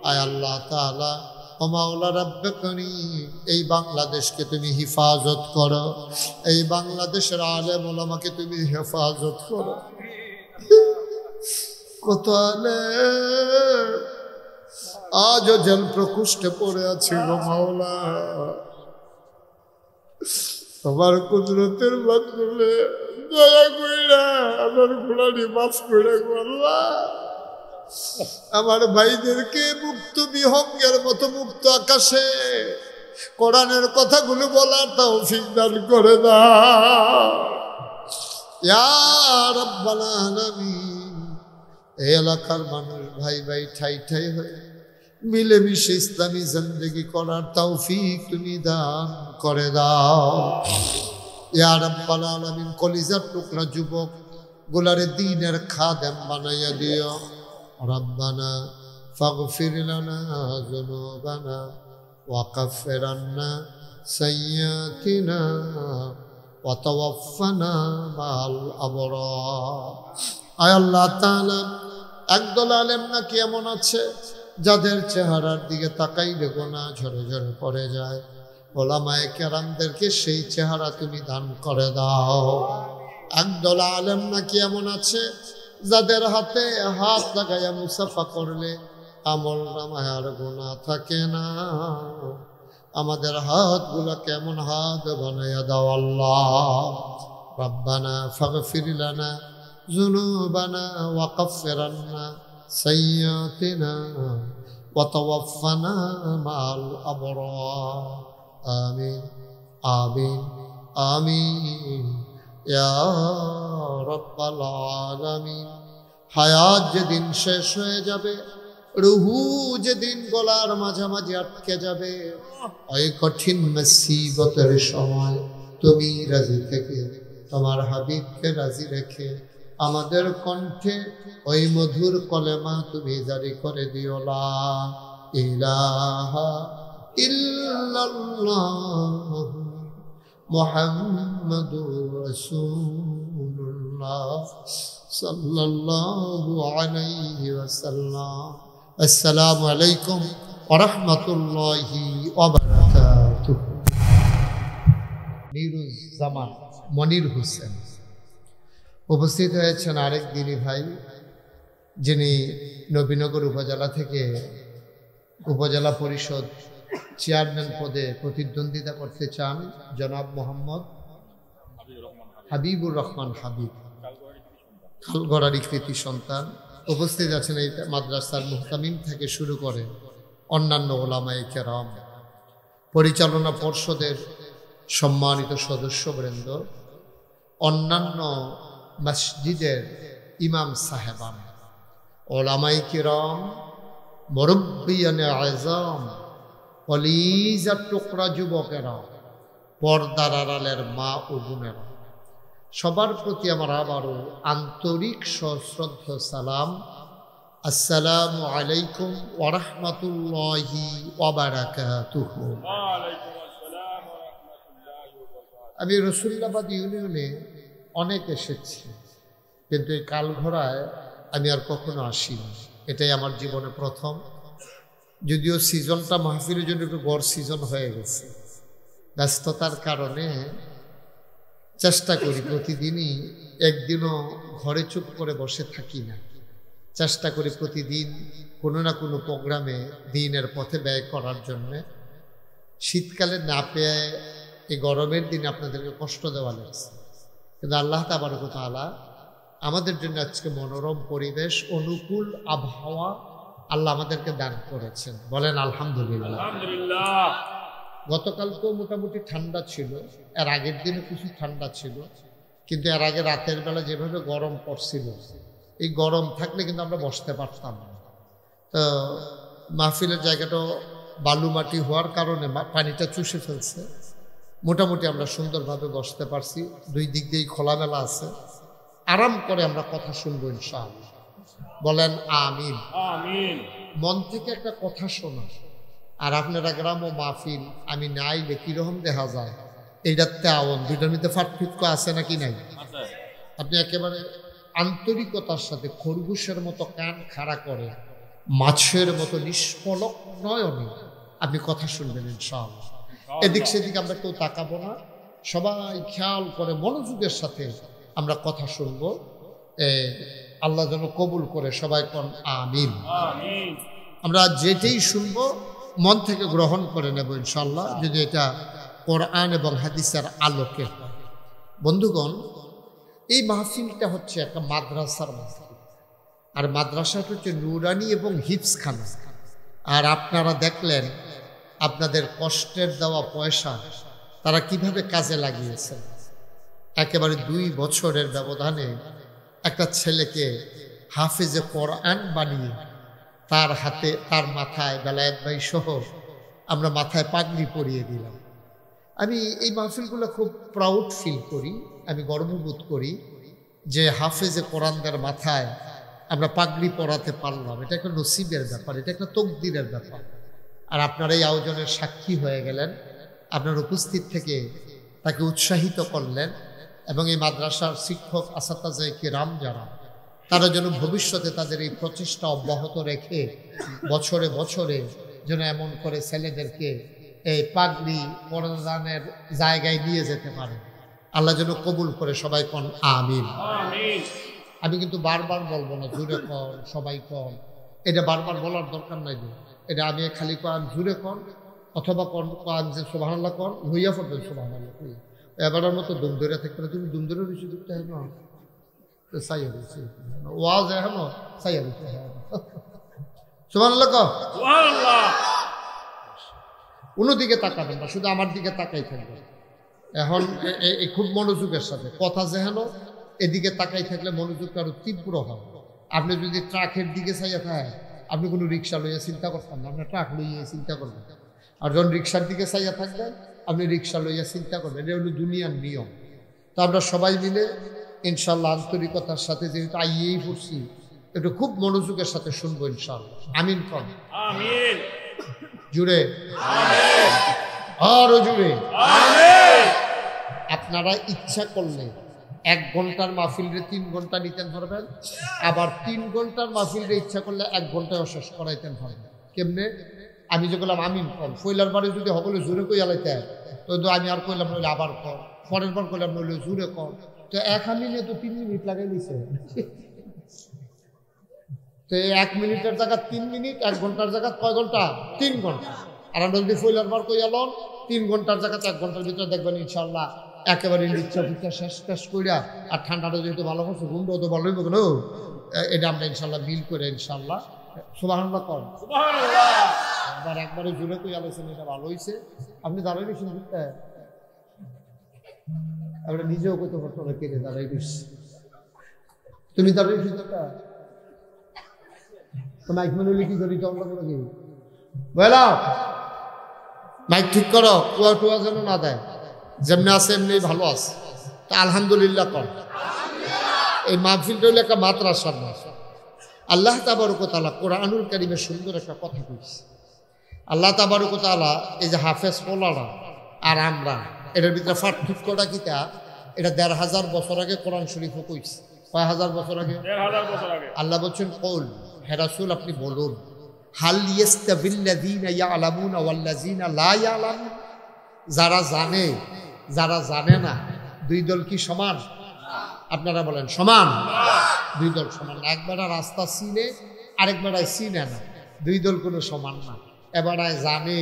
আয় আল্লাহ তাআলা, ও মাওলা রাব্বে কারীম, এই বাংলাদেশকে তুমি হিফাজত করো, এই বাংলাদেশের আলেম ওলামাকে তুমি হেফাজত করো। কত আলেম আজও জেল প্রকোষ্ঠে পড়ে আছে গো মাওলা, তোমার কুদরতের মাধ্যমে দয়া কইরা আমার গুনাহ মাফ করে গো আল্লাহ। আমার ভাইদেরকে মুক্ত বিহঙ্গের মতো মুক্ত আকাশে কোরআনের কথাগুলো বলার তৌফিক দান করে দাও ইয়া রাব্বাল আলামিন। এই এলাকার মানুষ ভাই ভাই ঠাই ঠাই হয়ে মিলেমিশে ইসলামী জিন্দেগি করার তৌফিক তুমি দান করে দাও ইয়া রাব্বাল আলামিন। কলিজার টুকরা যুবক গুলারে দ্বীনের খাদেম বানাইয়া দিও। রব্বানা ফাগফির লানা যুনুবানা ওয়া কাফির আন্না সাইয়্যাতিনা ওয়া তাওয়াফানা মাল আবরার। আয় আল্লাহ তাআলা, একদল আলেম নাকি এমন আছে যাদের চেহারার দিকে তাকাইলে গোনা ঝরে ঝরে পড়ে যায়, ওলামায়ে কেরামদেরকে সেই চেহারা তুমি দান করে দাও। একদল আলেম নাকি এমন আছে যাদের হাতে হাত লাগাইয়া মুসাফা করলে আমল নামায় আর গোনা থাকে না। আমাদের হাতগুলো কেমন হাত বানাইয়া দাও আল্লাহ। রব্বানা ফাগফির লানা যুনুবানা ওয়া কাফফির আন্না সাইয়্যাতিনা ওয়া তাওয়াফফানা মা'আল আবরার। আমিন আমিন আমিন ইয়া রাব্বাল আলামিন। হায়াত যেদিন শেষ হয়ে যাবে, রুহু যেদিন গলার মাঝামাঝি আটকে যাবে, ওই কঠিন মুসিবতের সময় তুমি রাজি থেকে তোমার হাবিবকে রাজি রেখে আমাদের কণ্ঠে ওই মধুর কলেমা তুমি জারি করে দিও, লা ইলাহা ইল্লাল্লাহ মুহাম্মাদুর রাসূলুল্লাহ সাল্লাল্লাহু আলাইহি ওয়াসাল্লাম। আসসালামু আলাইকুম ওয়া রাহমাতুল্লাহি ওয়া বারাকাতুহু। নিরুজ্জামান মনির হোসেন উপস্থিত হয়েছেন আরেক দিনী ভাই, যিনি নবীনগর উপজেলা থেকে উপজেলা পরিষদ চেয়ারম্যান পদে প্রতিদ্বন্দ্বিতা করতে চান, জনাব মোহাম্মদ হাবিবুর রহমান হাবিব, খালগড়ারই কৃতি সন্তান। উপস্থিত আছেন এই মাদ্রাসার মুহতামিম থেকে শুরু করে অন্যান্য ওলামায়ে কেরাম, পরিচালনা পর্ষদের সম্মানিত সদস্যবৃন্দ, অন্যান্য মসজিদের ইমাম সাহেবান, ওলামায়ে কেরাম, মুরব্বিয়ানে আযম, কলিজার টুকরা যুবকেরা, পর্দার আড়ালের মা ও বোনেরা, সবার প্রতি আমার আবারও আন্তরিক সশ্রদ্ধ সালাম। আসসালামু আলাইকুম ওয়া রাহমাতুল্লাহি ওয়া বারাকাতুহু। আমি রসুল্লাবাদ ইউনিয়নে অনেক এসেছি, কিন্তু এই কালঘোড়ায় আমি আর কখনো আসিনি। এটাই আমার জীবনে প্রথম। যদিও সিজনটা মাহফিলের জন্য একটু গড় সিজন হয়ে গেছে, ব্যস্ততার কারণে চেষ্টা করি প্রতিদিনই, একদিনও ঘরে চুপ করে বসে থাকি না। চেষ্টা করি প্রতিদিন কোনো না কোনো প্রোগ্রামে দিনের পথে ব্যয় করার জন্যে। শীতকালে না পেয়ে এই গরমের দিনে আপনাদেরকে কষ্ট দেওয়া লাগছে, কিন্তু আল্লাহ তাবারক ওয়া তাআলা আমাদের জন্য আজকে মনোরম পরিবেশ, অনুকূল আবহাওয়া আল্লাহ আমাদেরকে দান করেছেন। বলেন আলহামদুলিল্লাহ। গতকালকেও মোটামুটি ঠান্ডা ছিল, এর আগের দিনে কিছু ঠান্ডা ছিল, কিন্তু এর আগে রাতের বেলা যেভাবে গরম পড়ছিল, এই গরম থাকলে কিন্তু আমরা বসতে পারতাম না। তো মাহফিলের জায়গাটাও বালু মাটি হওয়ার কারণে পানিটা চুষে ফেলছে, মোটামুটি আমরা সুন্দরভাবে বসতে পারছি। দুই দিক দিয়েই খোলামেলা আছে, আরাম করে আমরা কথা শুনবো ইনশাআল্লাহ। বলেন আমিন আমিন। মন থেকে একটা কথা শোনা, আর আপনারা গ্রাম ও মাহফিল আমি না আইলে কীরকম দেখা যায়, এইটার তেমন দুইটার মধ্যে পার্থক্য আছে নাকি নাই? আপনি একেবারে আন্তরিকতার সাথে খরগোশের মতো কান খাড়া করে মাছের মতো নিষ্পলক নয়নে আপনি কথা শুনবেন ইনশাআল্লাহ। এদিক সেদিক আমরা কেউ তাকাবো না, সবাই খেয়াল করে মনোযোগের সাথে আমরা কথা শুনবো। আল্লাহ যেন কবুল করে, সবাই কোন আমিন। আমরা যেটাই শুনবো মন থেকে গ্রহণ করে নেব ইনশাআল্লাহ, যদি এটা কোরআন এবং হাদিসের আলোকে। বন্ধুগণ, এই মাহফিলটা হচ্ছে একটা মাদ্রাসার মাহফিল, আর মাদ্রাসাটা হচ্ছে নুরানি এবং হিফজখানা। আর আপনারা দেখলেন আপনাদের কষ্টের দেওয়া পয়সা তারা কিভাবে কাজে লাগিয়েছেন। একেবারে 2 বছরের ব্যবধানে একটা ছেলেকে হাফেজে কোরআন বানিয়ে তার হাতে, তার মাথায় বেলায়েত ভাই সহ আমরা মাথায় পাগড়ি পরিয়ে দিলাম। আমি এই মাহফিলগুলো খুব প্রাউড ফিল করি, আমি গর্ববোধ করি যে হাফেজে কোরআনদের মাথায় আমরা পাগড়ি পরাতে পারলাম। এটা একটা নসিবের ব্যাপার, এটা একটা তকদিরের ব্যাপার। আর আপনারা এই আয়োজনের সাক্ষী হয়ে গেলেন, আপনার উপস্থিত থেকে তাকে উৎসাহিত করলেন, এবং এই মাদ্রাসার শিক্ষক আসাতাজে কিরাম যারা তারা যেন ভবিষ্যতে তাদের এই প্রচেষ্টা অব্যাহত রেখে বছরে বছরে যেন এমন করে ছেলেদেরকে এই পাগড়ি প্রদানের জায়গায় নিয়ে যেতে পারে। আল্লাহ যেন কবুল করে, সবাই কোন আমিন। আমি কিন্তু বারবার বলবো না, জুড়ে কর, সবাই কর, এটা বারবার বলার দরকার নাই। এটা আমি খালি কন জুড়ে কর, অথবা কন যে সুবহানাল্লাহ কর, হইয়া পড়বেন সুবহানাল্লাহ। এবারের মতো দুম ধরে থাকবে, তুমি দুম ধরে বেশি যুক্ত হয় না, সাইয়া দিচ্ছে ওয়াজ এখন সাইয়া দিচ্ছে সুবহানাল্লাহ কর। অন্যদিকে তাকাবেন না, শুধু আমার দিকে তাকাই থাকবেন। এখন খুব মনোযোগের সাথে কথা যেন এদিকে তাকাই থাকলে মনোযোগটা আরো তীব্র হয়। আপনি যদি ট্রাকের দিকে চাইয়া থাকেন, আপনি কোনো রিক্সা লইয়া চিন্তা করতেন না, আপনি ট্রাক লইয়া চিন্তা করবেন। আর যখন রিক্সার দিকে চাইয়া থাকবেন, আপনি রিক্সা লইয়া চিন্তা করবেন। এটা হলো দুনিয়ার নিয়ম। তো আমরা সবাই মিলে ইনশাল্লাহ আন্তরিকতার সাথে যেহেতু আইয়েই পড়ছি, একটু খুব মনোযোগের সাথে শুনবো ইনশাল্লাহ। আমিন কর, আমিন জুড়ে, আরো জুড়ে। আপনারা ইচ্ছা করলে 1 ঘন্টার মাহফিলরে 3 ঘন্টা নিতেন পারবেন, আবার 3 ঘন্টার মাহফিলরে ইচ্ছা করলে 1 ঘন্টায় শেষ করাইতেন পারবেন। কেমনে? আমি যে বললাম আমিন কর, পয়লার বারে যদি সকলে জোরে কই আলাইতে তো আমি আর কইলাম নইলে আবার কর, পরের বার কইলাম নইলে জোরে কর। তো 1 আমিনে তো 3 মিনিট লাগাই দিছে। তো 1 মিনিটের জায়গা 3 মিনিট, 1 ঘন্টার জায়গা কয় ঘন্টা? 3 ঘন্টা। আর আমরা যদি পয়লার বার কই আলন 3 ঘন্টার জায়গা 1 ঘন্টার ভিতরে দেখবেন ইনশাল্লাহ একেবারে লিচ্ছা ফিচ্ছা শেষ কইরা। আর ঠান্ডাটা যেহেতু ভালো করছে, ঘুমটাও তো ভালোই কেন, এটা আমরা ইনশাল্লাহ মিল করে ইনশাল্লাহ সুবহানাল্লাহ কর। আবার একবারে জুড়ে কই আলোচনা, এটা ভালো হয়েছে। আপনি দাঁড়াই বেশি বুঝতে, আমরা নিজেও কইতে পারতো না, কেটে দাঁড়াই বেশি, তুমি দাঁড়াই বেশি তো মাইক মেনুলি কি করি চন্দ্র করে কি বলা, মাইক ঠিক করো, কুয়া টুয়া যেন না দেয়, যেমনি আছে এমনি ভালো আছে। তা আলহামদুলিল্লাহ কর। এই মাহফিলটা হইলে একটা মাদ্রাসার না। আল্লাহ তাবারক ওয়া তাআলা কোরআনুল কারীমে সুন্দর একটা কথা কইছে। আল্লাহ তাবারক ওয়া তাআলা এই যে হাফেজ পোলারা আর আমরা, এটার ভিতরে পার্থক্যটা কিটা? এটা ১৫০০ বছর আগে কোরআন শরীফও কইছে। কয় হাজার বছর আগে? ১৫০০ বছর আগে। আল্লাহ বলছেন কৌল, হে রাসূল আপনি বলুন, হাল ইয়াস্তাবিল্লাযীনা ইয়ালামুনা ওয়াল্লাযীনা লা ইয়ালামুন, যারা জানে যারা জানে না, 2 দল কি সমান? আপনারা বলেন সমান? 2 দল সমান না। একবেলা রাস্তা চিনে, আরেকবেলায় চিনে না, 2 দল কোনো সমান না। এবারায় জানে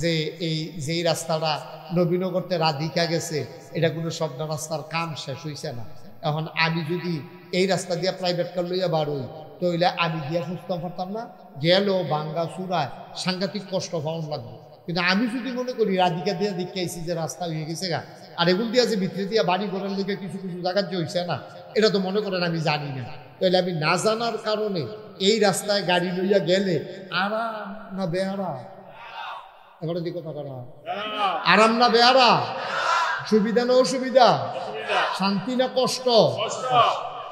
যে এই যেই রাস্তাটা নবীনগরতে রাধিকা গেছে, এটা কোনো শব্দ রাস্তার কাম শেষ হইছে না। এখন আমি যদি এই রাস্তা দিয়ে প্রাইভেট কার লইয়া বাড়ই, তো হইলে আমি গিয়া খুঁজতে পারতাম না, গেলেও বাঙ্গা চূড়ায় সাংঘাতিক কষ্ট পাওয়ান লাগবে। কিন্তু আমি যদি মনে করি রাধিকা দিয়ে দেখাইছি যে রাস্তা হয়ে গেছে গা, আর এগুলো দিয়ে যে ভিতরে দিয়ে বাড়ি ঘরের লিগে কিছু কিছু জায়গার যে হইছে না, এটা তো মনে করেন আমি জানি না। তাহলে আমি না জানার কারণে এই রাস্তায় গাড়ি লইয়া গেলে আরাম না বেহারা? এবারে দিকে কথা করা, আরাম না বেহারা? সুবিধা না অসুবিধা? শান্তি না কষ্ট?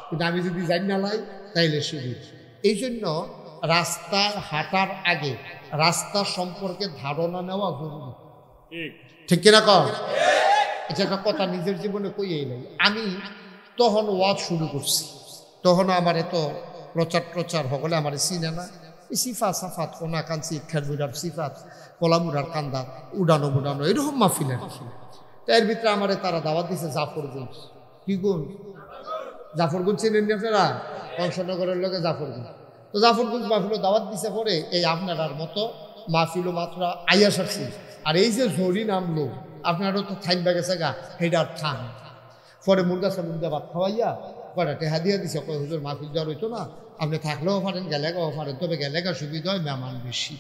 কিন্তু আমি যদি জানি না লাই তাইলে সুবিধা। এই জন্য রাস্তায় হাঁটার আগে রাস্তা সম্পর্কে ধারণা নেওয়া জরুরি, ঠিক কিনা কর? এটা একটা কথা নিজের জীবনে কইয়েই নাই। আমি তখন ওয়াজ শুরু করছি, তখন আমার এত প্রচার হকলে আমার চিনে না। সিফা সাফাত কোনা কাঞ্চি খেরমুড়ার সিফাত কলামুড়ার কান্দা উড়ানো মুড়ানো এরকম মাহফিলের। এর ভিতরে আমার তারা দাওয়াত দিছে জাফরগঞ্জ। কি গুণ? জাফরগঞ্জ চিনেন আপনারা? কংসনগরের লোকে জাফরগঞ্জ। তো জাফরগঞ্জ মাহফিল দাওয়াত দিছে পরে এই আপনার মতো মাহফিলও মাত্র আইয়া সারছি। আর এই যে ঝড়ি নামলো, আপনারও তো থাইন গেছে গা, হেডার থান পরে মুরগা সামুদ্রা ভাত খাওয়াইয়া কয়টা টেহা দিয়া দিছে। কয় হুজুর মাহফিল যাওয়ার হইতো না, আপনি থাকলেও পারেন গেলেগাও পারেন, তবে গেলেগা সুবিধা হয়, মেহমান বেশি।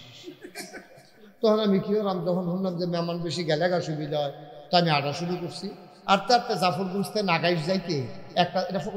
তখন আমি কি হলাম, যখন শুনলাম যে মেহমান বেশি গেলেগা সুবিধা হয়, তো আমি আটা শুরু করছি। আর তারপরে জাফরগঞ্জ থেকে নাগাইশ যাইতে একটা এটা ফোন